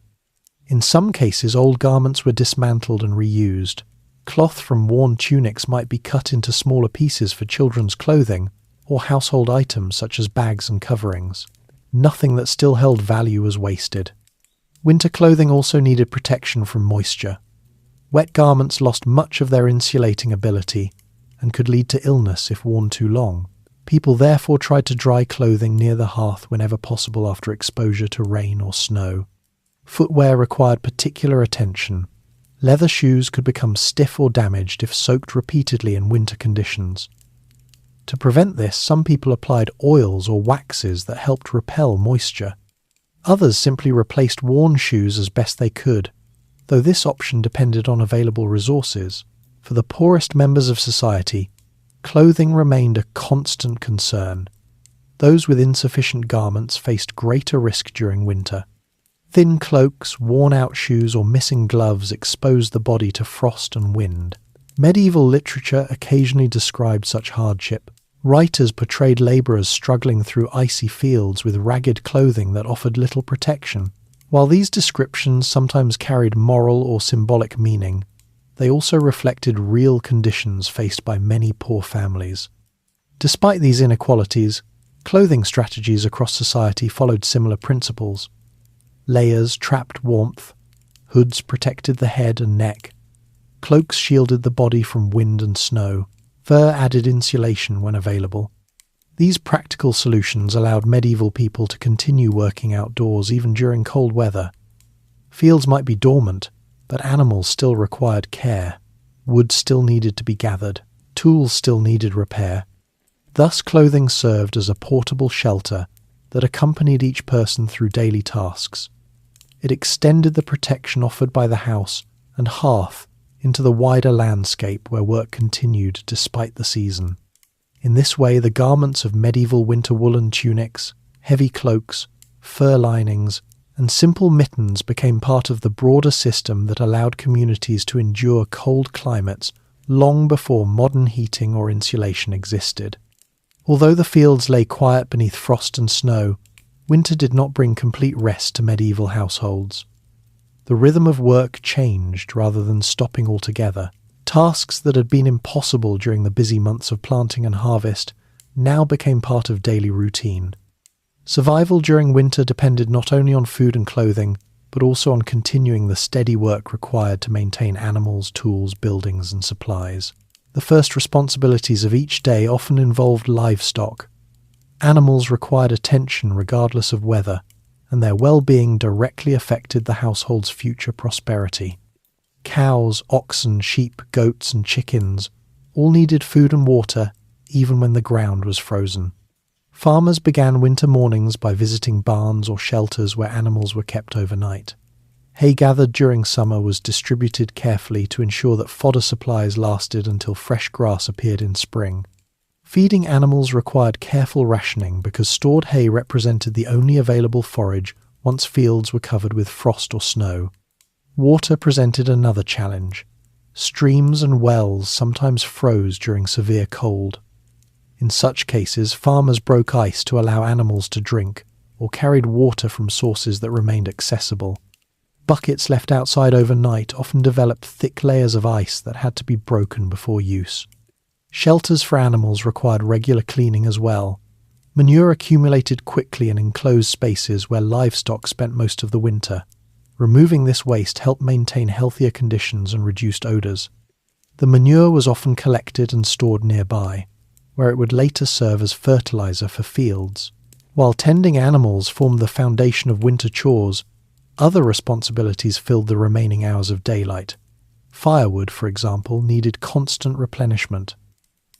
In some cases, old garments were dismantled and reused. Cloth from worn tunics might be cut into smaller pieces for children's clothing or household items such as bags and coverings. Nothing that still held value was wasted. Winter clothing also needed protection from moisture. Wet garments lost much of their insulating ability and could lead to illness if worn too long. People therefore tried to dry clothing near the hearth whenever possible after exposure to rain or snow. Footwear required particular attention. Leather shoes could become stiff or damaged if soaked repeatedly in winter conditions. To prevent this, some people applied oils or waxes that helped repel moisture. Others simply replaced worn shoes as best they could, though this option depended on available resources. For the poorest members of society, clothing remained a constant concern. Those with insufficient garments faced greater risk during winter. Thin cloaks, worn-out shoes, or missing gloves exposed the body to frost and wind. Medieval literature occasionally described such hardship. Writers portrayed labourers struggling through icy fields with ragged clothing that offered little protection. While these descriptions sometimes carried moral or symbolic meaning, they also reflected real conditions faced by many poor families. Despite these inequalities, clothing strategies across society followed similar principles. Layers trapped warmth, hoods protected the head and neck, cloaks shielded the body from wind and snow, fur added insulation when available. These practical solutions allowed medieval people to continue working outdoors even during cold weather. Fields might be dormant, but animals still required care. Wood still needed to be gathered. Tools still needed repair. Thus clothing served as a portable shelter that accompanied each person through daily tasks. It extended the protection offered by the house and hearth into the wider landscape where work continued despite the season. In this way, the garments of medieval winter woolen tunics, heavy cloaks, fur linings, and simple mittens became part of the broader system that allowed communities to endure cold climates long before modern heating or insulation existed. Although the fields lay quiet beneath frost and snow, winter did not bring complete rest to medieval households. The rhythm of work changed rather than stopping altogether. Tasks that had been impossible during the busy months of planting and harvest now became part of daily routine. Survival during winter depended not only on food and clothing, but also on continuing the steady work required to maintain animals, tools, buildings, and supplies. The first responsibilities of each day often involved livestock. Animals required attention regardless of weather, and their well-being directly affected the household's future prosperity. Cows, oxen, sheep, goats, and chickens all needed food and water, even when the ground was frozen. Farmers began winter mornings by visiting barns or shelters where animals were kept overnight. Hay gathered during summer was distributed carefully to ensure that fodder supplies lasted until fresh grass appeared in spring. Feeding animals required careful rationing because stored hay represented the only available forage once fields were covered with frost or snow. Water presented another challenge. Streams and wells sometimes froze during severe cold. In such cases, farmers broke ice to allow animals to drink, or carried water from sources that remained accessible. Buckets left outside overnight often developed thick layers of ice that had to be broken before use. Shelters for animals required regular cleaning as well. Manure accumulated quickly in enclosed spaces where livestock spent most of the winter. Removing this waste helped maintain healthier conditions and reduced odours. The manure was often collected and stored nearby, where it would later serve as fertiliser for fields. While tending animals formed the foundation of winter chores, other responsibilities filled the remaining hours of daylight. Firewood, for example, needed constant replenishment.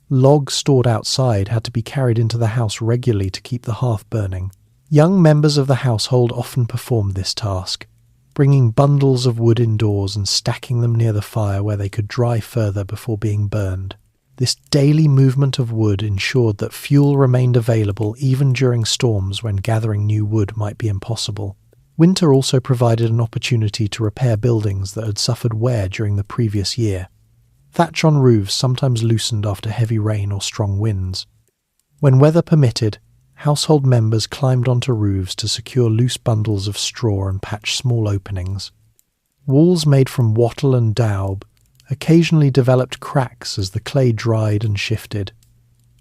Logs stored outside had to be carried into the house regularly to keep the hearth burning. Young members of the household often performed this task, bringing bundles of wood indoors and stacking them near the fire where they could dry further before being burned. This daily movement of wood ensured that fuel remained available even during storms when gathering new wood might be impossible. Winter also provided an opportunity to repair buildings that had suffered wear during the previous year. Thatch on roofs sometimes loosened after heavy rain or strong winds. When weather permitted, household members climbed onto roofs to secure loose bundles of straw and patch small openings. Walls made from wattle and daub occasionally developed cracks as the clay dried and shifted.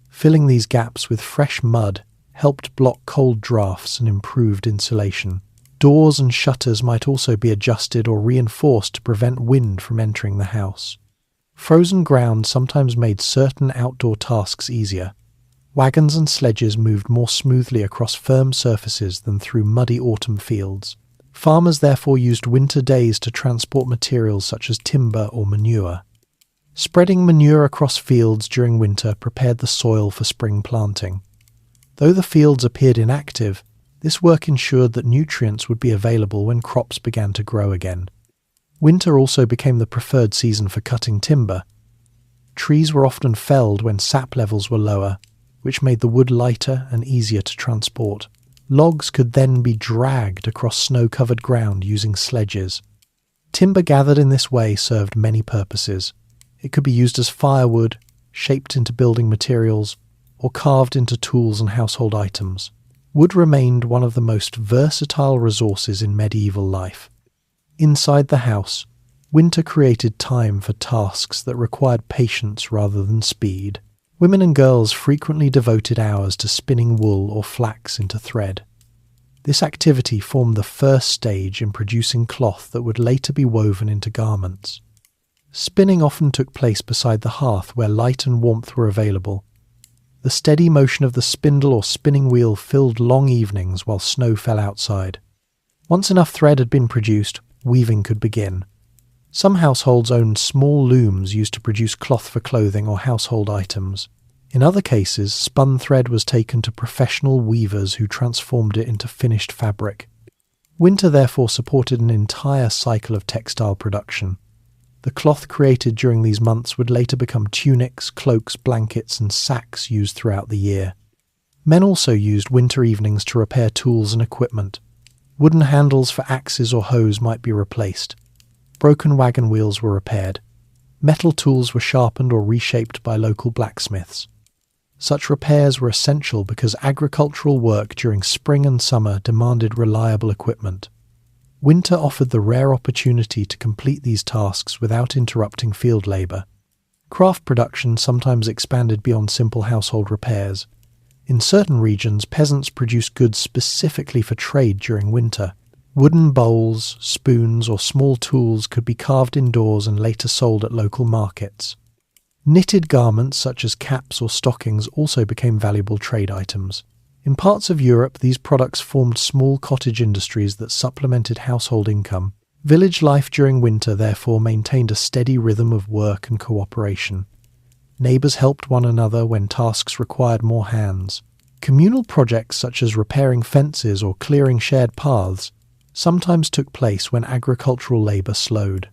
Filling these gaps with fresh mud helped block cold drafts and improved insulation. Doors and shutters might also be adjusted or reinforced to prevent wind from entering the house. Frozen ground sometimes made certain outdoor tasks easier. Wagons and sledges moved more smoothly across firm surfaces than through muddy autumn fields. Farmers therefore used winter days to transport materials such as timber or manure. Spreading manure across fields during winter prepared the soil for spring planting. Though the fields appeared inactive, this work ensured that nutrients would be available when crops began to grow again. Winter also became the preferred season for cutting timber. Trees were often felled when sap levels were lower, which made the wood lighter and easier to transport. Logs could then be dragged across snow-covered ground using sledges. Timber gathered in this way served many purposes. It could be used as firewood, shaped into building materials, or carved into tools and household items. Wood remained one of the most versatile resources in medieval life. Inside the house, winter created time for tasks that required patience rather than speed. Women and girls frequently devoted hours to spinning wool or flax into thread. This activity formed the first stage in producing cloth that would later be woven into garments. Spinning often took place beside the hearth where light and warmth were available. The steady motion of the spindle or spinning wheel filled long evenings while snow fell outside. Once enough thread had been produced, weaving could begin. Some households owned small looms used to produce cloth for clothing or household items. In other cases, spun thread was taken to professional weavers who transformed it into finished fabric. Winter therefore supported an entire cycle of textile production. The cloth created during these months would later become tunics, cloaks, blankets, and sacks used throughout the year. Men also used winter evenings to repair tools and equipment. Wooden handles for axes or hoes might be replaced. Broken wagon wheels were repaired. Metal tools were sharpened or reshaped by local blacksmiths. Such repairs were essential because agricultural work during spring and summer demanded reliable equipment. Winter offered the rare opportunity to complete these tasks without interrupting field labour. Craft production sometimes expanded beyond simple household repairs. In certain regions, peasants produced goods specifically for trade during winter. Wooden bowls, spoons, or small tools could be carved indoors and later sold at local markets. Knitted garments such as caps or stockings also became valuable trade items. In parts of Europe, these products formed small cottage industries that supplemented household income. Village life during winter therefore maintained a steady rhythm of work and cooperation. Neighbours helped one another when tasks required more hands. Communal projects such as repairing fences or clearing shared paths sometimes took place when agricultural labour slowed.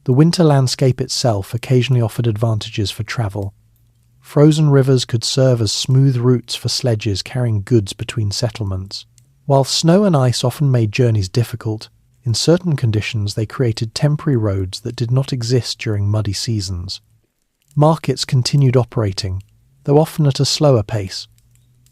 The winter landscape itself occasionally offered advantages for travel. Frozen rivers could serve as smooth routes for sledges carrying goods between settlements. While snow and ice often made journeys difficult, in certain conditions they created temporary roads that did not exist during muddy seasons. Markets continued operating, though often at a slower pace.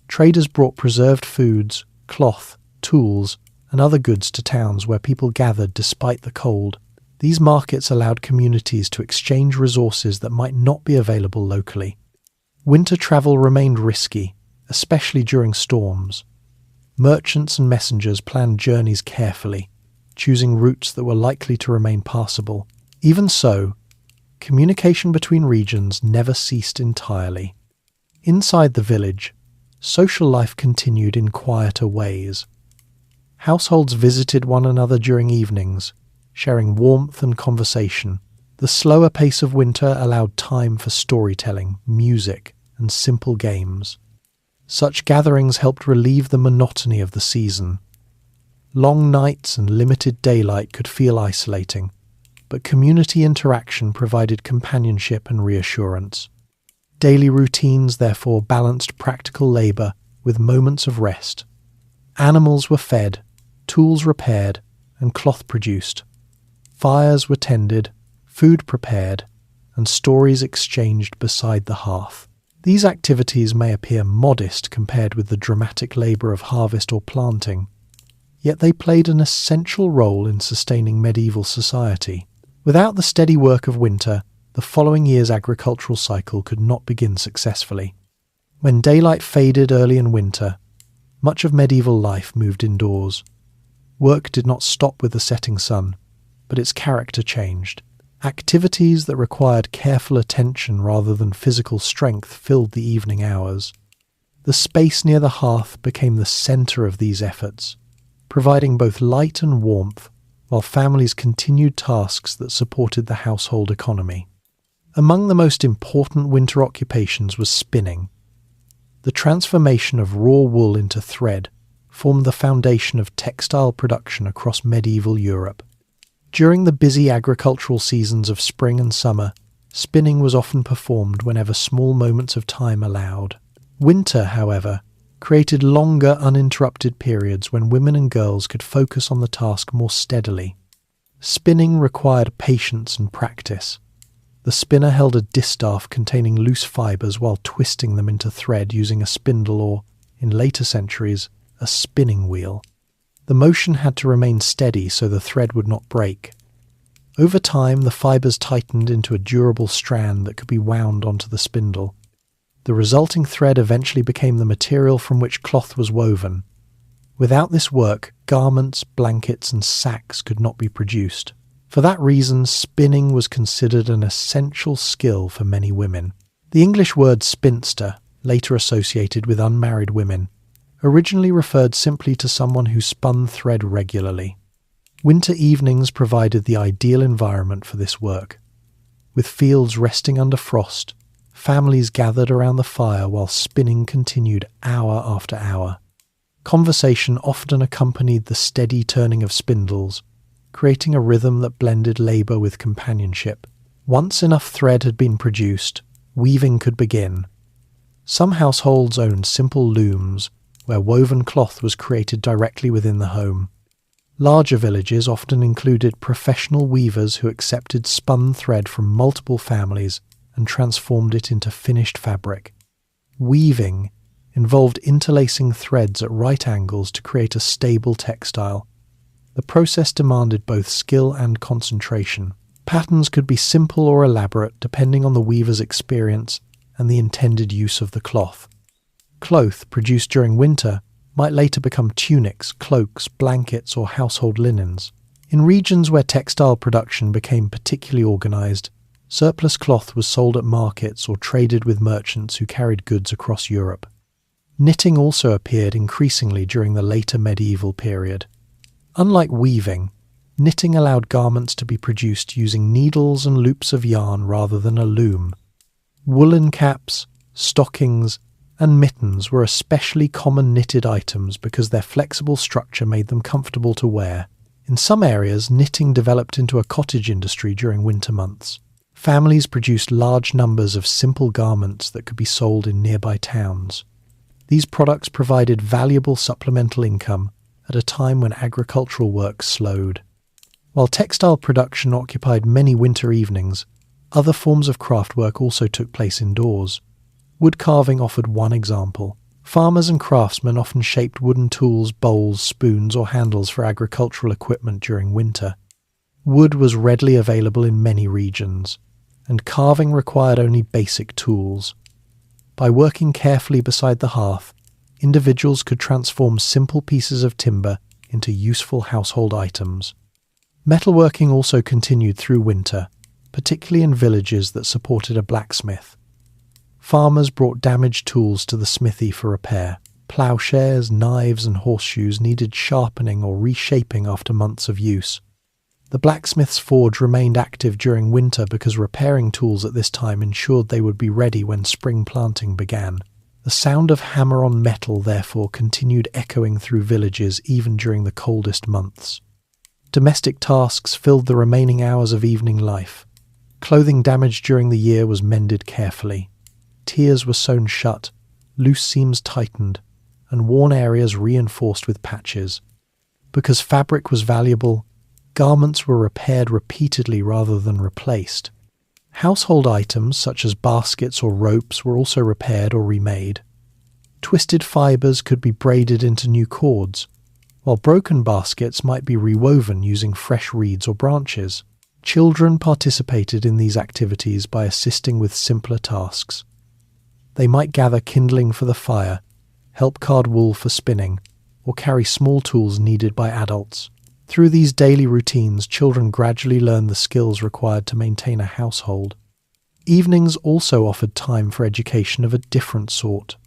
Traders brought preserved foods, cloth, tools, and other goods to towns where people gathered despite the cold. These markets allowed communities to exchange resources that might not be available locally. Winter travel remained risky, especially during storms. Merchants and messengers planned journeys carefully, choosing routes that were likely to remain passable. Even so, communication between regions never ceased entirely. Inside the village, social life continued in quieter ways. Households visited one another during evenings, sharing warmth and conversation. The slower pace of winter allowed time for storytelling, music, and simple games. Such gatherings helped relieve the monotony of the season. Long nights and limited daylight could feel isolating, but community interaction provided companionship and reassurance. Daily routines therefore balanced practical labour with moments of rest. Animals were fed, tools repaired, and cloth produced. Fires were tended, food prepared, and stories exchanged beside the hearth. These activities may appear modest compared with the dramatic labour of harvest or planting, yet they played an essential role in sustaining medieval society. Without the steady work of winter, the following year's agricultural cycle could not begin successfully. When daylight faded early in winter, much of medieval life moved indoors. Work did not stop with the setting sun, but its character changed. Activities that required careful attention rather than physical strength filled the evening hours. The space near the hearth became the centre of these efforts, providing both light and warmth, while families continued tasks that supported the household economy. Among the most important winter occupations was spinning. The transformation of raw wool into thread formed the foundation of textile production across medieval Europe. During the busy agricultural seasons of spring and summer, spinning was often performed whenever small moments of time allowed. Winter, however, created longer uninterrupted periods when women and girls could focus on the task more steadily. Spinning required patience and practice. The spinner held a distaff containing loose fibres while twisting them into thread using a spindle or, in later centuries, a spinning wheel. The motion had to remain steady so the thread would not break. Over time, the fibres tightened into a durable strand that could be wound onto the spindle. The resulting thread eventually became the material from which cloth was woven. Without this work, garments, blankets, and sacks could not be produced. For that reason, spinning was considered an essential skill for many women. The English word spinster, later associated with unmarried women, originally referred simply to someone who spun thread regularly. Winter evenings provided the ideal environment for this work. With fields resting under frost, families gathered around the fire while spinning continued hour after hour. Conversation often accompanied the steady turning of spindles, creating a rhythm that blended labour with companionship. Once enough thread had been produced, weaving could begin. Some households owned simple looms, where woven cloth was created directly within the home. Larger villages often included professional weavers who accepted spun thread from multiple families and transformed it into finished fabric. Weaving involved interlacing threads at right angles to create a stable textile. The process demanded both skill and concentration. Patterns could be simple or elaborate depending on the weaver's experience and the intended use of the cloth. Cloth produced during winter might later become tunics, cloaks, blankets, or household linens. In regions where textile production became particularly organised, surplus cloth was sold at markets or traded with merchants who carried goods across Europe. Knitting also appeared increasingly during the later medieval period. Unlike weaving, knitting allowed garments to be produced using needles and loops of yarn rather than a loom. Woolen caps, stockings, and mittens were especially common knitted items because their flexible structure made them comfortable to wear. In some areas, knitting developed into a cottage industry during winter months. Families produced large numbers of simple garments that could be sold in nearby towns. These products provided valuable supplemental income at a time when agricultural work slowed. While textile production occupied many winter evenings, other forms of craft work also took place indoors. Wood carving offered one example. Farmers and craftsmen often shaped wooden tools, bowls, spoons, or handles for agricultural equipment during winter. Wood was readily available in many regions, and carving required only basic tools. By working carefully beside the hearth, individuals could transform simple pieces of timber into useful household items. Metalworking also continued through winter, particularly in villages that supported a blacksmith. Farmers brought damaged tools to the smithy for repair. Ploughshares, knives, and horseshoes needed sharpening or reshaping after months of use. The blacksmith's forge remained active during winter because repairing tools at this time ensured they would be ready when spring planting began. The sound of hammer on metal, therefore, continued echoing through villages even during the coldest months. Domestic tasks filled the remaining hours of evening life. Clothing damaged during the year was mended carefully. Tiers were sewn shut, loose seams tightened, and worn areas reinforced with patches. Because fabric was valuable, garments were repaired repeatedly rather than replaced. Household items such as baskets or ropes were also repaired or remade. Twisted fibres could be braided into new cords, while broken baskets might be rewoven using fresh reeds or branches. Children participated in these activities by assisting with simpler tasks. They might gather kindling for the fire, help card wool for spinning, or carry small tools needed by adults. Through these daily routines, children gradually learned the skills required to maintain a household. Evenings also offered time for education of a different sort.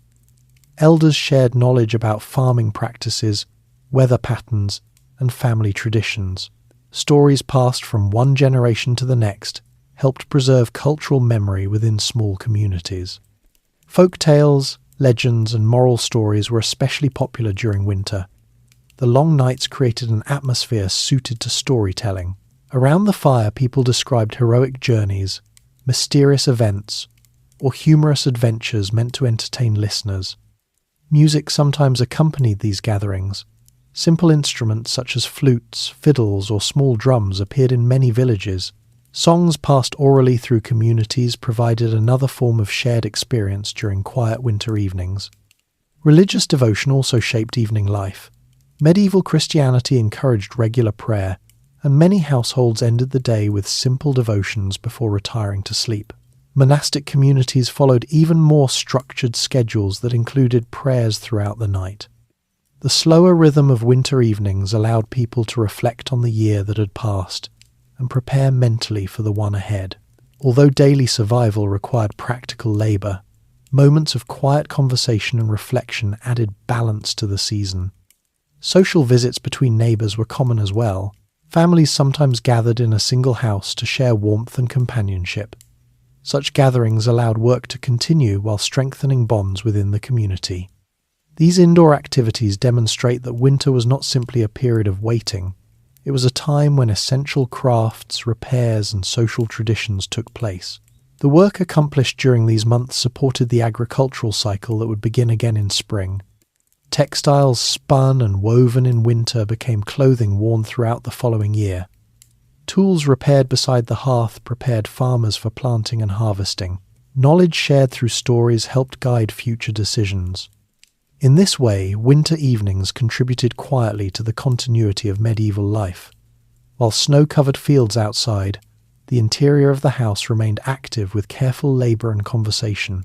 Elders shared knowledge about farming practices, weather patterns, and family traditions. Stories passed from one generation to the next helped preserve cultural memory within small communities. Folk tales, legends, and moral stories were especially popular during winter. The long nights created an atmosphere suited to storytelling. Around the fire, people described heroic journeys, mysterious events, or humorous adventures meant to entertain listeners. Music sometimes accompanied these gatherings. Simple instruments such as flutes, fiddles, or small drums appeared in many villages. Songs passed orally through communities provided another form of shared experience during quiet winter evenings. Religious devotion also shaped evening life. Medieval Christianity encouraged regular prayer, and many households ended the day with simple devotions before retiring to sleep. Monastic communities followed even more structured schedules that included prayers throughout the night. The slower rhythm of winter evenings allowed people to reflect on the year that had passed and prepare mentally for the one ahead. Although daily survival required practical labour, moments of quiet conversation and reflection added balance to the season. Social visits between neighbours were common as well. Families sometimes gathered in a single house to share warmth and companionship. Such gatherings allowed work to continue while strengthening bonds within the community. These indoor activities demonstrate that winter was not simply a period of waiting. It was a time when essential crafts, repairs, and social traditions took place. The work accomplished during these months supported the agricultural cycle that would begin again in spring. Textiles spun and woven in winter became clothing worn throughout the following year. Tools repaired beside the hearth prepared farmers for planting and harvesting. Knowledge shared through stories helped guide future decisions. In this way, winter evenings contributed quietly to the continuity of medieval life. While snow-covered fields outside, the interior of the house remained active with careful labour and conversation.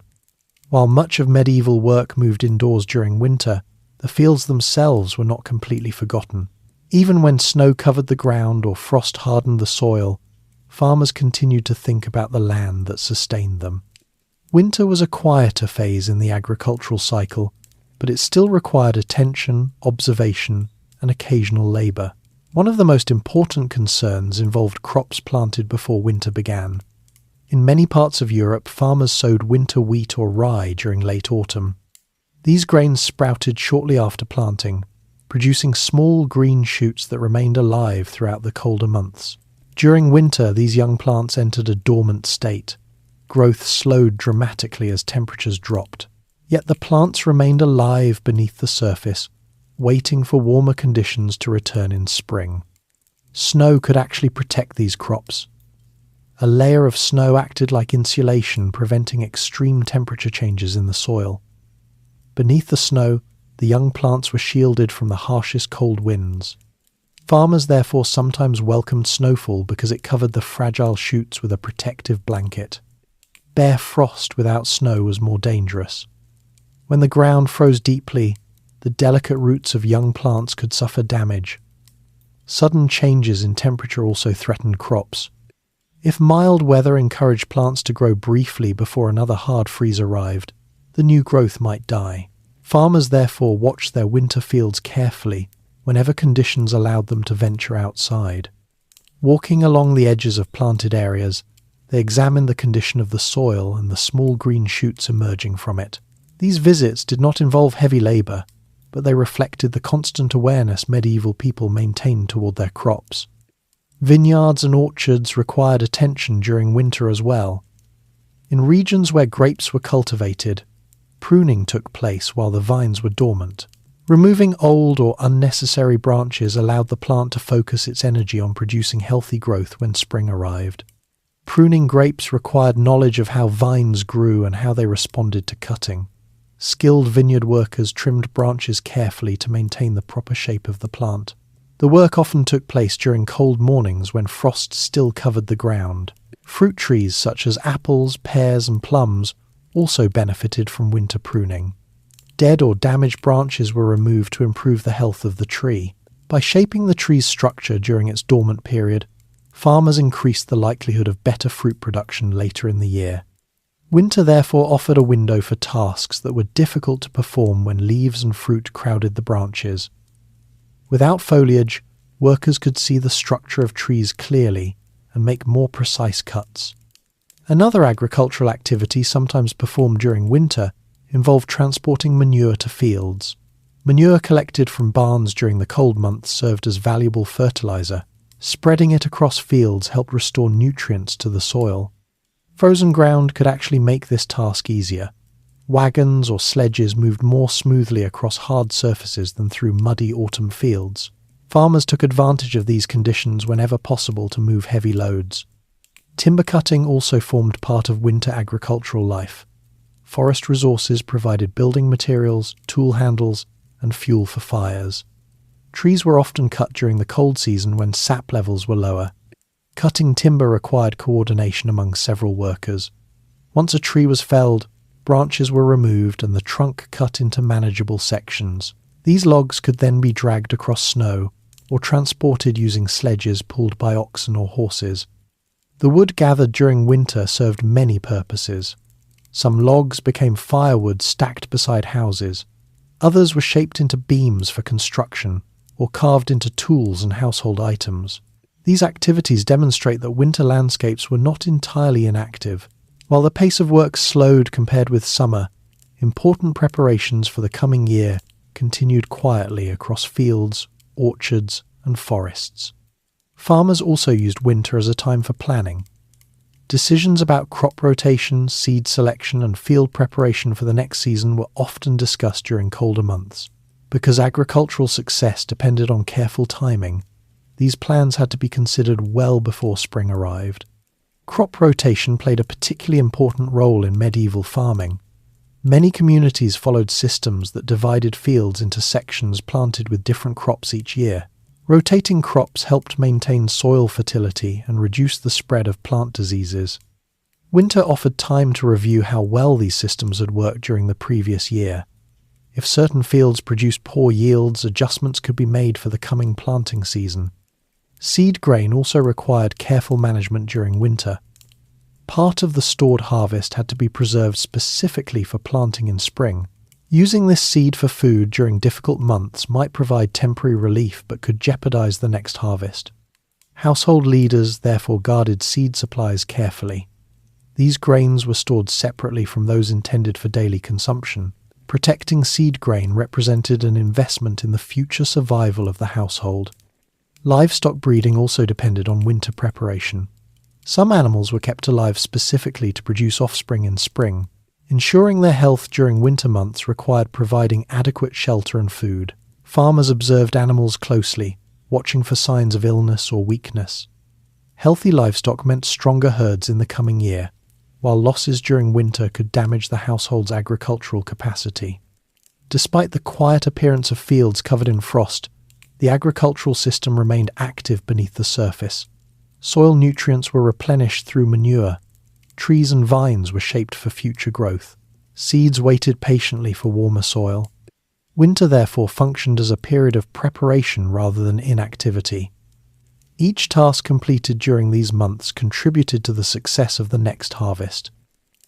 While much of medieval work moved indoors during winter, the fields themselves were not completely forgotten. Even when snow covered the ground or frost hardened the soil, farmers continued to think about the land that sustained them. Winter was a quieter phase in the agricultural cycle, but it still required attention, observation, and occasional labour. One of the most important concerns involved crops planted before winter began. In many parts of Europe, farmers sowed winter wheat or rye during late autumn. These grains sprouted shortly after planting, producing small green shoots that remained alive throughout the colder months. During winter, these young plants entered a dormant state. Growth slowed dramatically as temperatures dropped. Yet the plants remained alive beneath the surface, waiting for warmer conditions to return in spring. Snow could actually protect these crops. A layer of snow acted like insulation, preventing extreme temperature changes in the soil. Beneath the snow, the young plants were shielded from the harshest cold winds. Farmers therefore sometimes welcomed snowfall because it covered the fragile shoots with a protective blanket. Bare frost without snow was more dangerous. When the ground froze deeply, the delicate roots of young plants could suffer damage. Sudden changes in temperature also threatened crops. If mild weather encouraged plants to grow briefly before another hard freeze arrived, the new growth might die. Farmers therefore watched their winter fields carefully whenever conditions allowed them to venture outside. Walking along the edges of planted areas, they examined the condition of the soil and the small green shoots emerging from it. These visits did not involve heavy labour, but they reflected the constant awareness medieval people maintained toward their crops. Vineyards and orchards required attention during winter as well. In regions where grapes were cultivated, pruning took place while the vines were dormant. Removing old or unnecessary branches allowed the plant to focus its energy on producing healthy growth when spring arrived. Pruning grapes required knowledge of how vines grew and how they responded to cutting. Skilled vineyard workers trimmed branches carefully to maintain the proper shape of the plant. The work often took place during cold mornings when frost still covered the ground. Fruit trees such as apples, pears, and plums also benefited from winter pruning. Dead or damaged branches were removed to improve the health of the tree. By shaping the tree's structure during its dormant period, farmers increased the likelihood of better fruit production later in the year. Winter therefore offered a window for tasks that were difficult to perform when leaves and fruit crowded the branches. Without foliage, workers could see the structure of trees clearly and make more precise cuts. Another agricultural activity sometimes performed during winter involved transporting manure to fields. Manure collected from barns during the cold months served as valuable fertilizer. Spreading it across fields helped restore nutrients to the soil. Frozen ground could actually make this task easier. Wagons or sledges moved more smoothly across hard surfaces than through muddy autumn fields. Farmers took advantage of these conditions whenever possible to move heavy loads. Timber cutting also formed part of winter agricultural life. Forest resources provided building materials, tool handles, and fuel for fires. Trees were often cut during the cold season when sap levels were lower. Cutting timber required coordination among several workers. Once a tree was felled, branches were removed and the trunk cut into manageable sections. These logs could then be dragged across snow or transported using sledges pulled by oxen or horses. The wood gathered during winter served many purposes. Some logs became firewood stacked beside houses. Others were shaped into beams for construction or carved into tools and household items. These activities demonstrate that winter landscapes were not entirely inactive. While the pace of work slowed compared with summer, important preparations for the coming year continued quietly across fields, orchards, and forests. Farmers also used winter as a time for planning. Decisions about crop rotation, seed selection, and field preparation for the next season were often discussed during colder months. Because agricultural success depended on careful timing, these plans had to be considered well before spring arrived. Crop rotation played a particularly important role in medieval farming. Many communities followed systems that divided fields into sections planted with different crops each year. Rotating crops helped maintain soil fertility and reduce the spread of plant diseases. Winter offered time to review how well these systems had worked during the previous year. If certain fields produced poor yields, adjustments could be made for the coming planting season. Seed grain also required careful management during winter. Part of the stored harvest had to be preserved specifically for planting in spring. Using this seed for food during difficult months might provide temporary relief but could jeopardize the next harvest. Household leaders therefore guarded seed supplies carefully. These grains were stored separately from those intended for daily consumption. Protecting seed grain represented an investment in the future survival of the household. Livestock breeding also depended on winter preparation. Some animals were kept alive specifically to produce offspring in spring. Ensuring their health during winter months required providing adequate shelter and food. Farmers observed animals closely, watching for signs of illness or weakness. Healthy livestock meant stronger herds in the coming year, while losses during winter could damage the household's agricultural capacity. Despite the quiet appearance of fields covered in frost, the agricultural system remained active beneath the surface. Soil nutrients were replenished through manure. Trees and vines were shaped for future growth. Seeds waited patiently for warmer soil. Winter therefore functioned as a period of preparation rather than inactivity. Each task completed during these months contributed to the success of the next harvest.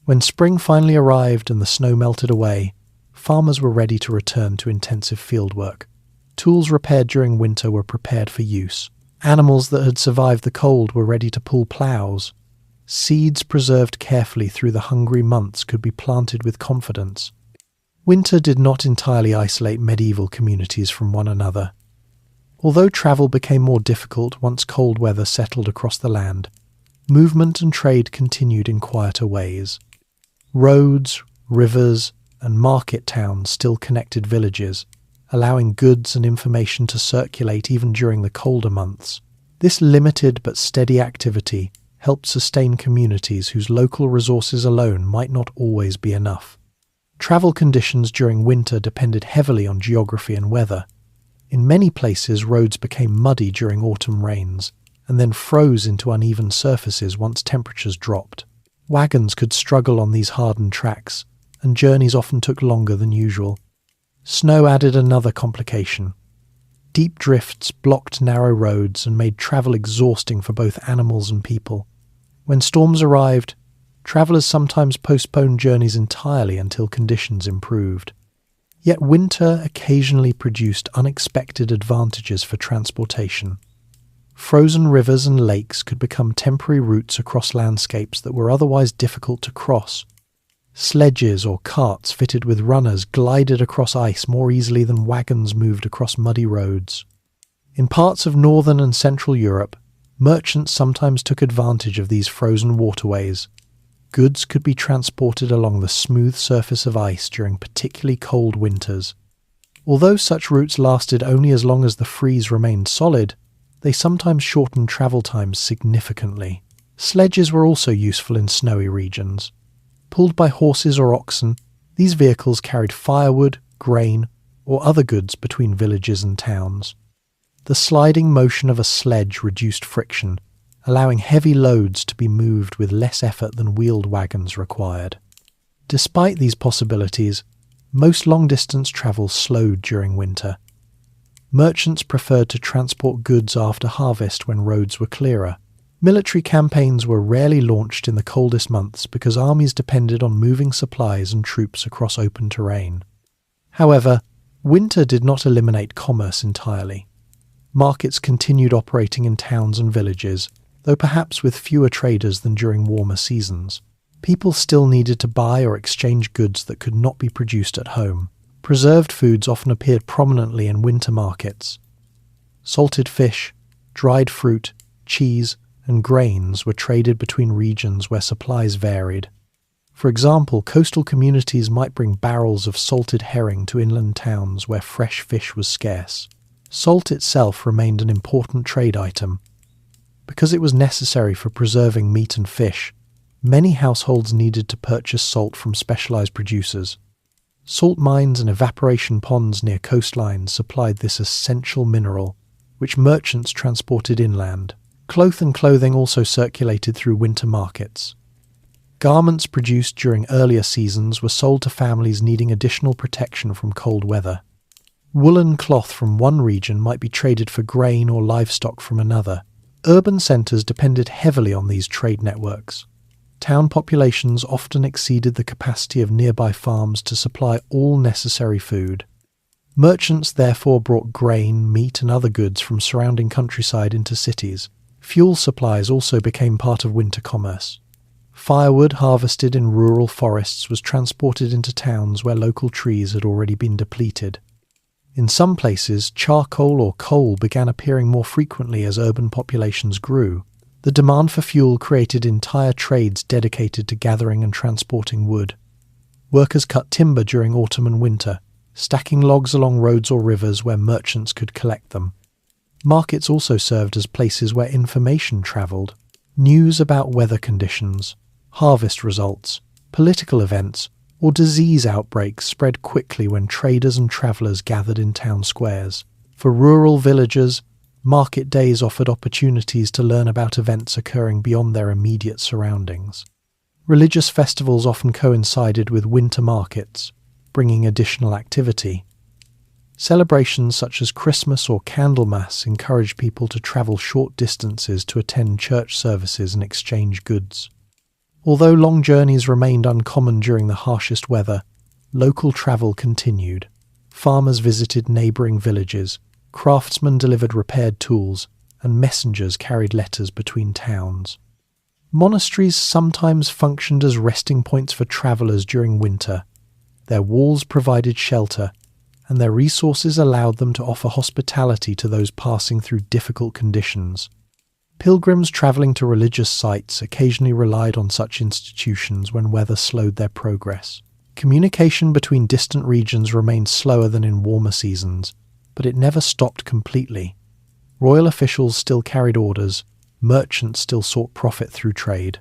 When spring finally arrived and the snow melted away, farmers were ready to return to intensive fieldwork. Tools repaired during winter were prepared for use. Animals that had survived the cold were ready to pull ploughs. Seeds preserved carefully through the hungry months could be planted with confidence. Winter did not entirely isolate medieval communities from one another. Although travel became more difficult once cold weather settled across the land, movement and trade continued in quieter ways. Roads, rivers, and market towns still connected villages, allowing goods and information to circulate even during the colder months. This limited but steady activity helped sustain communities whose local resources alone might not always be enough. Travel conditions during winter depended heavily on geography and weather. In many places, roads became muddy during autumn rains, and then froze into uneven surfaces once temperatures dropped. Wagons could struggle on these hardened tracks, and journeys often took longer than usual. Snow added another complication. Deep drifts blocked narrow roads and made travel exhausting for both animals and people. When storms arrived, travellers sometimes postponed journeys entirely until conditions improved. Yet winter occasionally produced unexpected advantages for transportation. Frozen rivers and lakes could become temporary routes across landscapes that were otherwise difficult to cross. Sledges or carts fitted with runners glided across ice more easily than wagons moved across muddy roads. In parts of northern and central Europe, merchants sometimes took advantage of these frozen waterways. Goods could be transported along the smooth surface of ice during particularly cold winters. Although such routes lasted only as long as the freeze remained solid, they sometimes shortened travel times significantly. Sledges were also useful in snowy regions. Pulled by horses or oxen, these vehicles carried firewood, grain, or other goods between villages and towns. The sliding motion of a sledge reduced friction, allowing heavy loads to be moved with less effort than wheeled wagons required. Despite these possibilities, most long-distance travel slowed during winter. Merchants preferred to transport goods after harvest when roads were clearer. Military campaigns were rarely launched in the coldest months because armies depended on moving supplies and troops across open terrain. However, winter did not eliminate commerce entirely. Markets continued operating in towns and villages, though perhaps with fewer traders than during warmer seasons. People still needed to buy or exchange goods that could not be produced at home. Preserved foods often appeared prominently in winter markets. Salted fish, dried fruit, cheese, and grains were traded between regions where supplies varied. For example, coastal communities might bring barrels of salted herring to inland towns where fresh fish was scarce. Salt itself remained an important trade item. Because it was necessary for preserving meat and fish, many households needed to purchase salt from specialized producers. Salt mines and evaporation ponds near coastlines supplied this essential mineral, which merchants transported inland. Cloth and clothing also circulated through winter markets. Garments produced during earlier seasons were sold to families needing additional protection from cold weather. Woolen cloth from one region might be traded for grain or livestock from another. Urban centres depended heavily on these trade networks. Town populations often exceeded the capacity of nearby farms to supply all necessary food. Merchants therefore brought grain, meat and other goods from surrounding countryside into cities. Fuel supplies also became part of winter commerce. Firewood harvested in rural forests was transported into towns where local trees had already been depleted. In some places, charcoal or coal began appearing more frequently as urban populations grew. The demand for fuel created entire trades dedicated to gathering and transporting wood. Workers cut timber during autumn and winter, stacking logs along roads or rivers where merchants could collect them. Markets also served as places where information travelled. News about weather conditions, harvest results, political events, or disease outbreaks spread quickly when traders and travellers gathered in town squares. For rural villagers, market days offered opportunities to learn about events occurring beyond their immediate surroundings. Religious festivals often coincided with winter markets, bringing additional activity. Celebrations such as Christmas or Candlemas encouraged people to travel short distances to attend church services and exchange goods. Although long journeys remained uncommon during the harshest weather, local travel continued. Farmers visited neighbouring villages, craftsmen delivered repaired tools, and messengers carried letters between towns. Monasteries sometimes functioned as resting points for travellers during winter. Their walls provided shelter, and their resources allowed them to offer hospitality to those passing through difficult conditions. Pilgrims travelling to religious sites occasionally relied on such institutions when weather slowed their progress. Communication between distant regions remained slower than in warmer seasons, but it never stopped completely. Royal officials still carried orders, merchants still sought profit through trade.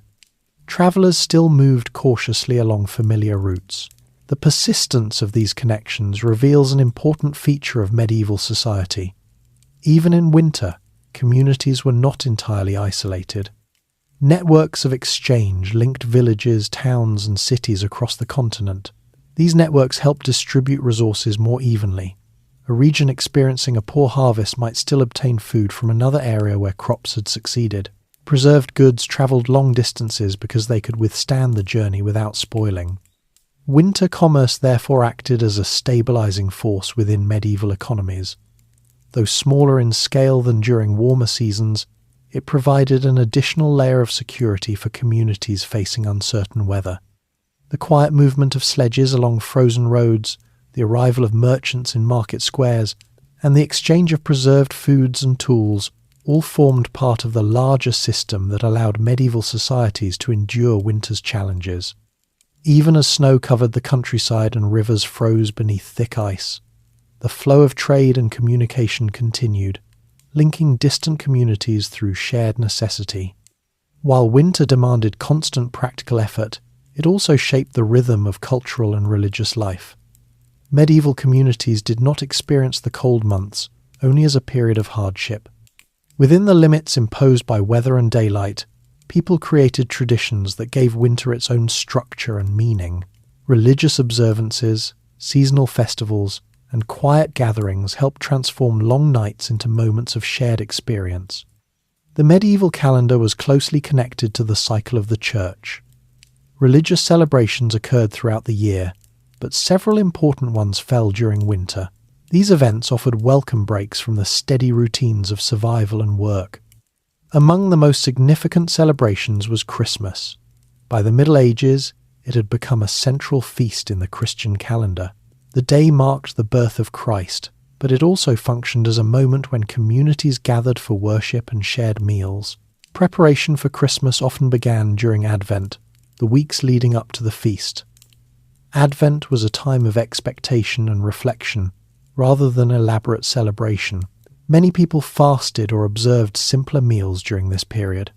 Travellers still moved cautiously along familiar routes. The persistence of these connections reveals an important feature of medieval society. Even in winter, communities were not entirely isolated. Networks of exchange linked villages, towns, and cities across the continent. These networks helped distribute resources more evenly. A region experiencing a poor harvest might still obtain food from another area where crops had succeeded. Preserved goods travelled long distances because they could withstand the journey without spoiling. Winter commerce therefore acted as a stabilizing force within medieval economies. Though smaller in scale than during warmer seasons, it provided an additional layer of security for communities facing uncertain weather. The quiet movement of sledges along frozen roads, the arrival of merchants in market squares, and the exchange of preserved foods and tools all formed part of the larger system that allowed medieval societies to endure winter's challenges. Even as snow covered the countryside and rivers froze beneath thick ice, the flow of trade and communication continued, linking distant communities through shared necessity. While winter demanded constant practical effort, it also shaped the rhythm of cultural and religious life. Medieval communities did not experience the cold months only as a period of hardship. Within the limits imposed by weather and daylight, people created traditions that gave winter its own structure and meaning. Religious observances, seasonal festivals, and quiet gatherings helped transform long nights into moments of shared experience. The medieval calendar was closely connected to the cycle of the church. Religious celebrations occurred throughout the year, but several important ones fell during winter. These events offered welcome breaks from the steady routines of survival and work. Among the most significant celebrations was Christmas. By the Middle Ages, it had become a central feast in the Christian calendar. The day marked the birth of Christ, but it also functioned as a moment when communities gathered for worship and shared meals. Preparation for Christmas often began during Advent, the weeks leading up to the feast. Advent was a time of expectation and reflection, rather than elaborate celebration. Many people fasted or observed simpler meals during this period.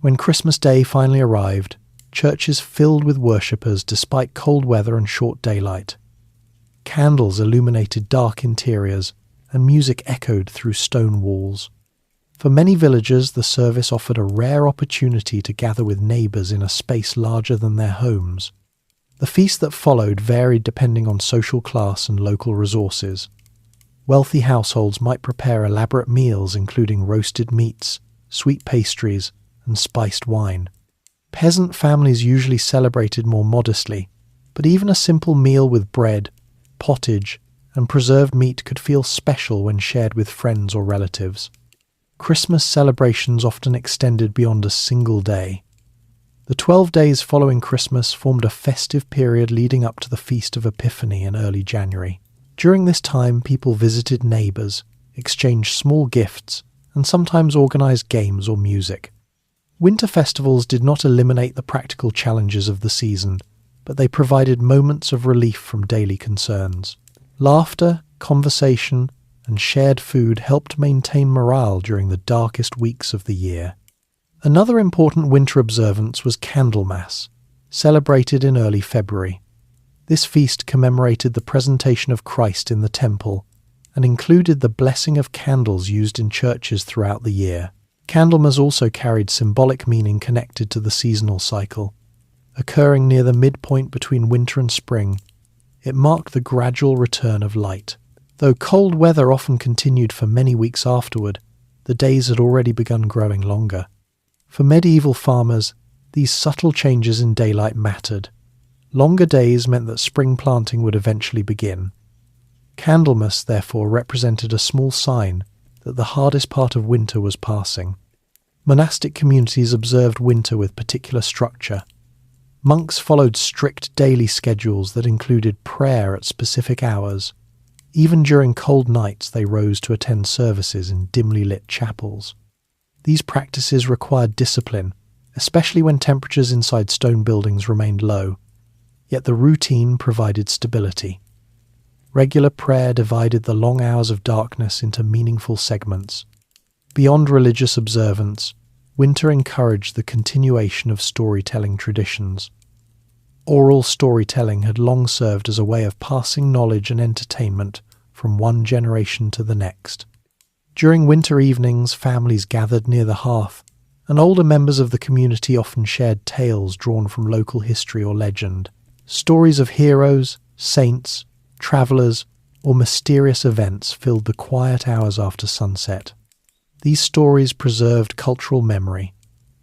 When Christmas Day finally arrived, churches filled with worshippers despite cold weather and short daylight. Candles illuminated dark interiors, and music echoed through stone walls. For many villagers, the service offered a rare opportunity to gather with neighbours in a space larger than their homes. The feast that followed varied depending on social class and local resources. Wealthy households might prepare elaborate meals including roasted meats, sweet pastries, and spiced wine. Peasant families usually celebrated more modestly, but even a simple meal with bread, pottage, and preserved meat could feel special when shared with friends or relatives. Christmas celebrations often extended beyond a single day. The 12 days following Christmas formed a festive period leading up to the Feast of Epiphany in early January. During this time, people visited neighbours, exchanged small gifts, and sometimes organised games or music. Winter festivals did not eliminate the practical challenges of the season, but they provided moments of relief from daily concerns. Laughter, conversation, and shared food helped maintain morale during the darkest weeks of the year. Another important winter observance was Candlemas, celebrated in early February. This feast commemorated the presentation of Christ in the temple and included the blessing of candles used in churches throughout the year. Candlemas also carried symbolic meaning connected to the seasonal cycle. Occurring near the midpoint between winter and spring, it marked the gradual return of light. Though cold weather often continued for many weeks afterward, the days had already begun growing longer. For medieval farmers, these subtle changes in daylight mattered. Longer days meant that spring planting would eventually begin. Candlemas, therefore, represented a small sign that the hardest part of winter was passing. Monastic communities observed winter with particular structure. Monks followed strict daily schedules that included prayer at specific hours. Even during cold nights, they rose to attend services in dimly lit chapels. These practices required discipline, especially when temperatures inside stone buildings remained low. Yet the routine provided stability. Regular prayer divided the long hours of darkness into meaningful segments. Beyond religious observance, winter encouraged the continuation of storytelling traditions. Oral storytelling had long served as a way of passing knowledge and entertainment from one generation to the next. During winter evenings, families gathered near the hearth, and older members of the community often shared tales drawn from local history or legend. Stories of heroes, saints, travellers, or mysterious events filled the quiet hours after sunset. These stories preserved cultural memory.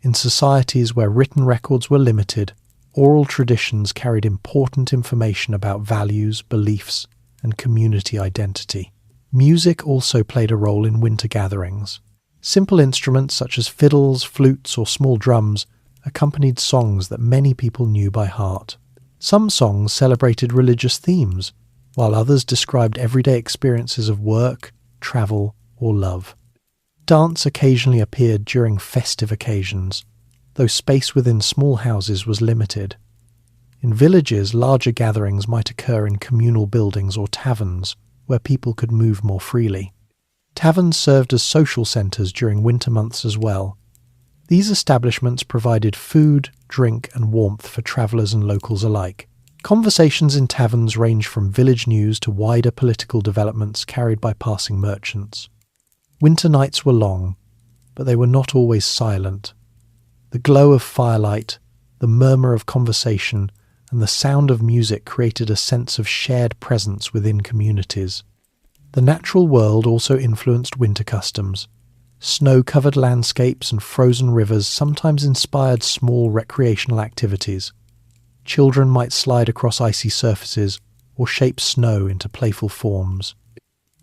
In societies where written records were limited, oral traditions carried important information about values, beliefs, and community identity. Music also played a role in winter gatherings. Simple instruments such as fiddles, flutes, or small drums accompanied songs that many people knew by heart. Some songs celebrated religious themes, while others described everyday experiences of work, travel, or love. Dance occasionally appeared during festive occasions, though space within small houses was limited. In villages, larger gatherings might occur in communal buildings or taverns, where people could move more freely. Taverns served as social centres during winter months as well. These establishments provided food, drink, and warmth for travellers and locals alike. Conversations in taverns ranged from village news to wider political developments carried by passing merchants. Winter nights were long, but they were not always silent. The glow of firelight, the murmur of conversation, and the sound of music created a sense of shared presence within communities. The natural world also influenced winter customs. Snow-covered landscapes and frozen rivers sometimes inspired small recreational activities. Children might slide across icy surfaces or shape snow into playful forms.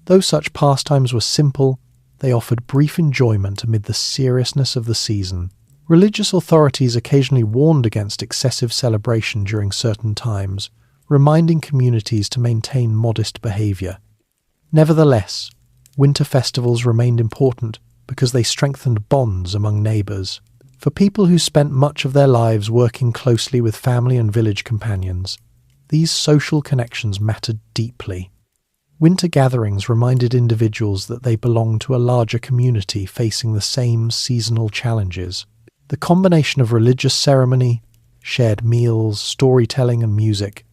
Though such pastimes were simple, they offered brief enjoyment amid the seriousness of the season. Religious authorities occasionally warned against excessive celebration during certain times, reminding communities to maintain modest behaviour. Nevertheless, winter festivals remained important because they strengthened bonds among neighbours. For people who spent much of their lives working closely with family and village companions, these social connections mattered deeply. Winter gatherings reminded individuals that they belonged to a larger community facing the same seasonal challenges. The combination of religious ceremony, shared meals, storytelling and music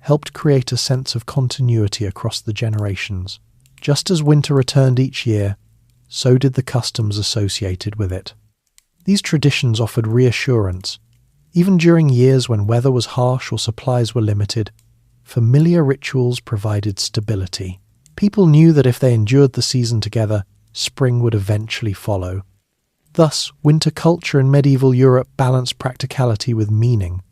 helped create a sense of continuity across the generations. Just as winter returned each year, so did the customs associated with it. These traditions offered reassurance. Even during years when weather was harsh or supplies were limited, familiar rituals provided stability. People knew that if they endured the season together, spring would eventually follow. Thus, winter culture in medieval Europe balanced practicality with meaning.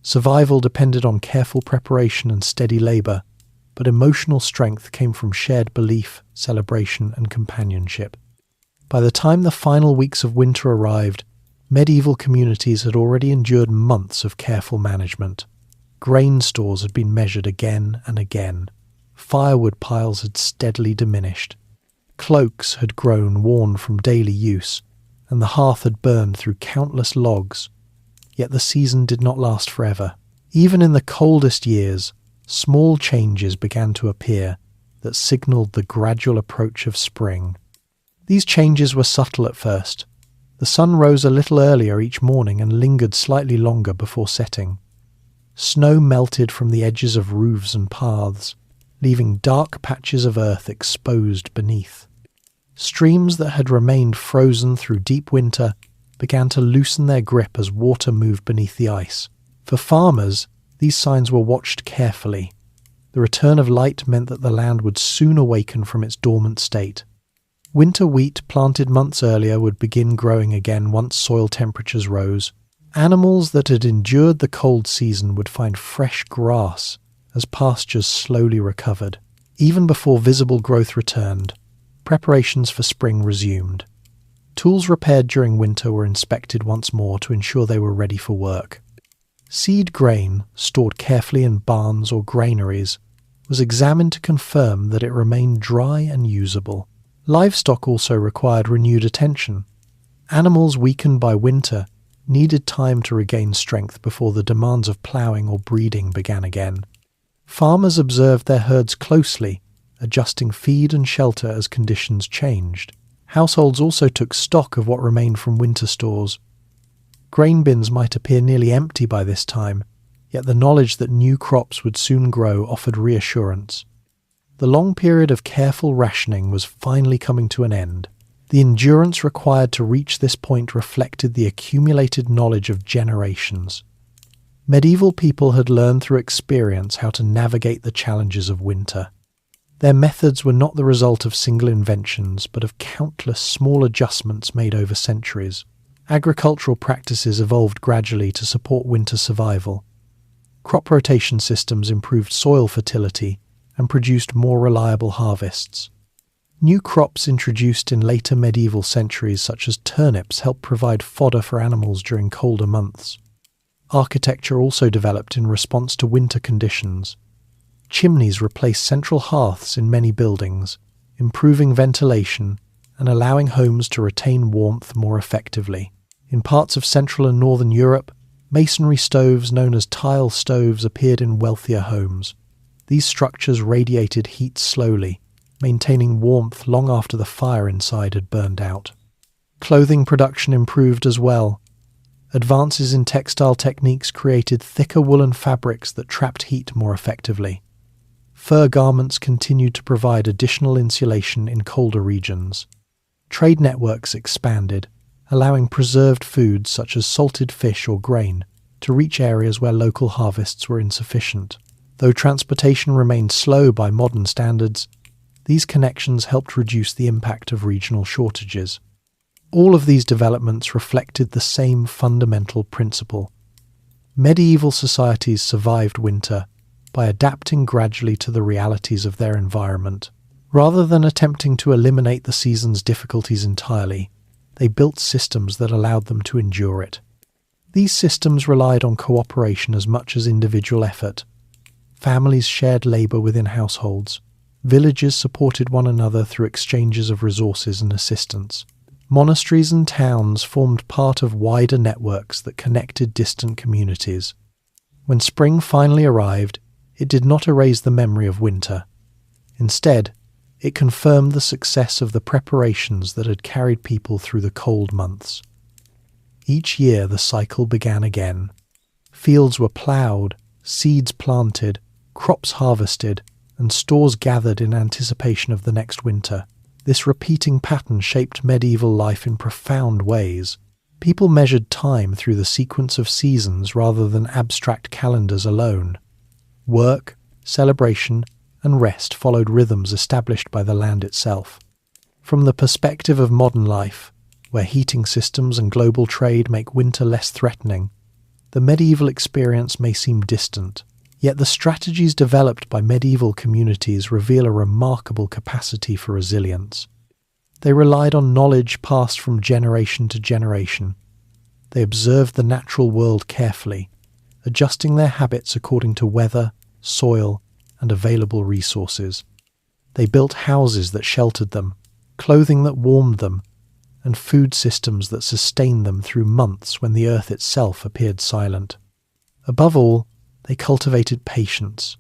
Survival depended on careful preparation and steady labour, but emotional strength came from shared belief, celebration and companionship. By the time the final weeks of winter arrived, medieval communities had already endured months of careful management. Grain stores had been measured again and again. Firewood piles had steadily diminished. Cloaks had grown worn from daily use, and the hearth had burned through countless logs. Yet the season did not last forever. Even in the coldest years, small changes began to appear that signalled the gradual approach of spring. These changes were subtle at first. The sun rose a little earlier each morning and lingered slightly longer before setting. Snow melted from the edges of roofs and paths, leaving dark patches of earth exposed beneath. Streams that had remained frozen through deep winter began to loosen their grip as water moved beneath the ice. For farmers, these signs were watched carefully. The return of light meant that the land would soon awaken from its dormant state. Winter wheat planted months earlier would begin growing again once soil temperatures rose. Animals that had endured the cold season would find fresh grass as pastures slowly recovered. Even before visible growth returned, preparations for spring resumed. Tools repaired during winter were inspected once more to ensure they were ready for work. Seed grain, stored carefully in barns or granaries, was examined to confirm that it remained dry and usable. Livestock also required renewed attention. Animals weakened by winter needed time to regain strength before the demands of ploughing or breeding began again. Farmers observed their herds closely, adjusting feed and shelter as conditions changed. Households also took stock of what remained from winter stores. Grain bins might appear nearly empty by this time, yet the knowledge that new crops would soon grow offered reassurance. The long period of careful rationing was finally coming to an end. The endurance required to reach this point reflected the accumulated knowledge of generations. Medieval people had learned through experience how to navigate the challenges of winter. Their methods were not the result of single inventions, but of countless small adjustments made over centuries. Agricultural practices evolved gradually to support winter survival. Crop rotation systems improved soil fertility and produced more reliable harvests. New crops introduced in later medieval centuries, such as turnips, helped provide fodder for animals during colder months. Architecture also developed in response to winter conditions. Chimneys replaced central hearths in many buildings, improving ventilation and allowing homes to retain warmth more effectively. In parts of Central and Northern Europe, masonry stoves known as tile stoves appeared in wealthier homes. These structures radiated heat slowly, maintaining warmth long after the fire inside had burned out. Clothing production improved as well. Advances in textile techniques created thicker woolen fabrics that trapped heat more effectively. Fur garments continued to provide additional insulation in colder regions. Trade networks expanded, allowing preserved foods such as salted fish or grain to reach areas where local harvests were insufficient. Though transportation remained slow by modern standards, these connections helped reduce the impact of regional shortages. All of these developments reflected the same fundamental principle. Medieval societies survived winter by adapting gradually to the realities of their environment. Rather than attempting to eliminate the season's difficulties entirely, they built systems that allowed them to endure it. These systems relied on cooperation as much as individual effort. Families shared labour within households. Villages supported one another through exchanges of resources and assistance. Monasteries and towns formed part of wider networks that connected distant communities. When spring finally arrived, it did not erase the memory of winter. Instead, it confirmed the success of the preparations that had carried people through the cold months. Each year the cycle began again. Fields were ploughed, seeds planted, crops harvested, and stores gathered in anticipation of the next winter. This repeating pattern shaped medieval life in profound ways. People measured time through the sequence of seasons rather than abstract calendars alone. Work, celebration, and rest followed rhythms established by the land itself. From the perspective of modern life, where heating systems and global trade make winter less threatening, the medieval experience may seem distant. Yet the strategies developed by medieval communities reveal a remarkable capacity for resilience. They relied on knowledge passed from generation to generation. They observed the natural world carefully, adjusting their habits according to weather, soil, and available resources. They built houses that sheltered them, clothing that warmed them, and food systems that sustained them through months when the earth itself appeared silent. Above all, they cultivated patience.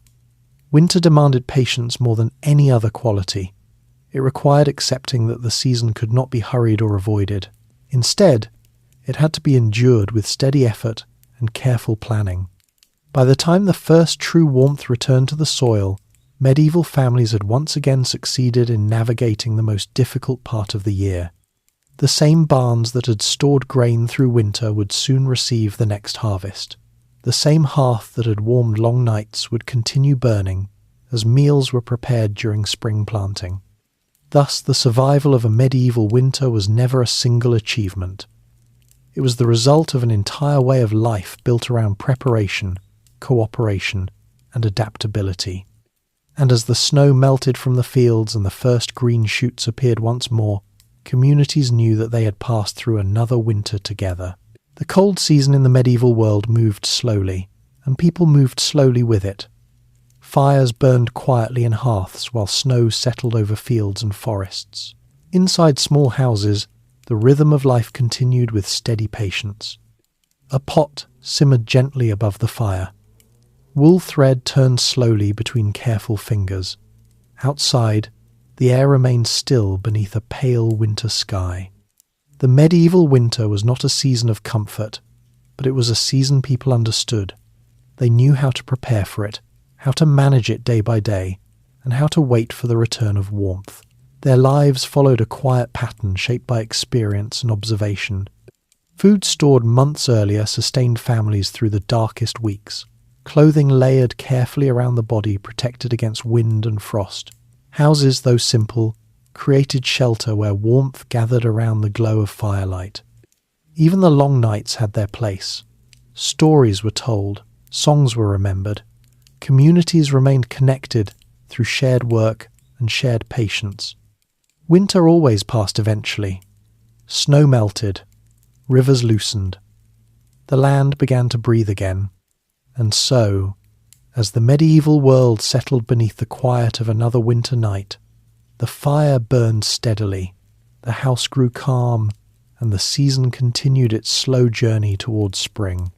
Winter demanded patience more than any other quality. It required accepting that the season could not be hurried or avoided. Instead, it had to be endured with steady effort and careful planning. By the time the first true warmth returned to the soil, medieval families had once again succeeded in navigating the most difficult part of the year. The same barns that had stored grain through winter would soon receive the next harvest. The same hearth that had warmed long nights would continue burning as meals were prepared during spring planting. Thus, the survival of a medieval winter was never a single achievement. It was the result of an entire way of life built around preparation, cooperation, and adaptability. And as the snow melted from the fields and the first green shoots appeared once more, communities knew that they had passed through another winter together. The cold season in the medieval world moved slowly, and people moved slowly with it. Fires burned quietly in hearths while snow settled over fields and forests. Inside small houses, the rhythm of life continued with steady patience. A pot simmered gently above the fire. Wool thread turned slowly between careful fingers. Outside, the air remained still beneath a pale winter sky. The medieval winter was not a season of comfort, but it was a season people understood. They knew how to prepare for it, how to manage it day by day, and how to wait for the return of warmth. Their lives followed a quiet pattern shaped by experience and observation. Food stored months earlier sustained families through the darkest weeks. Clothing layered carefully around the body protected against wind and frost. Houses, though simple, created shelter where warmth gathered around the glow of firelight. Even the long nights had their place. Stories were told, songs were remembered. Communities remained connected through shared work and shared patience. Winter always passed eventually. Snow melted, rivers loosened. The land began to breathe again. And so, as the medieval world settled beneath the quiet of another winter night, the fire burned steadily, the house grew calm, and the season continued its slow journey towards spring.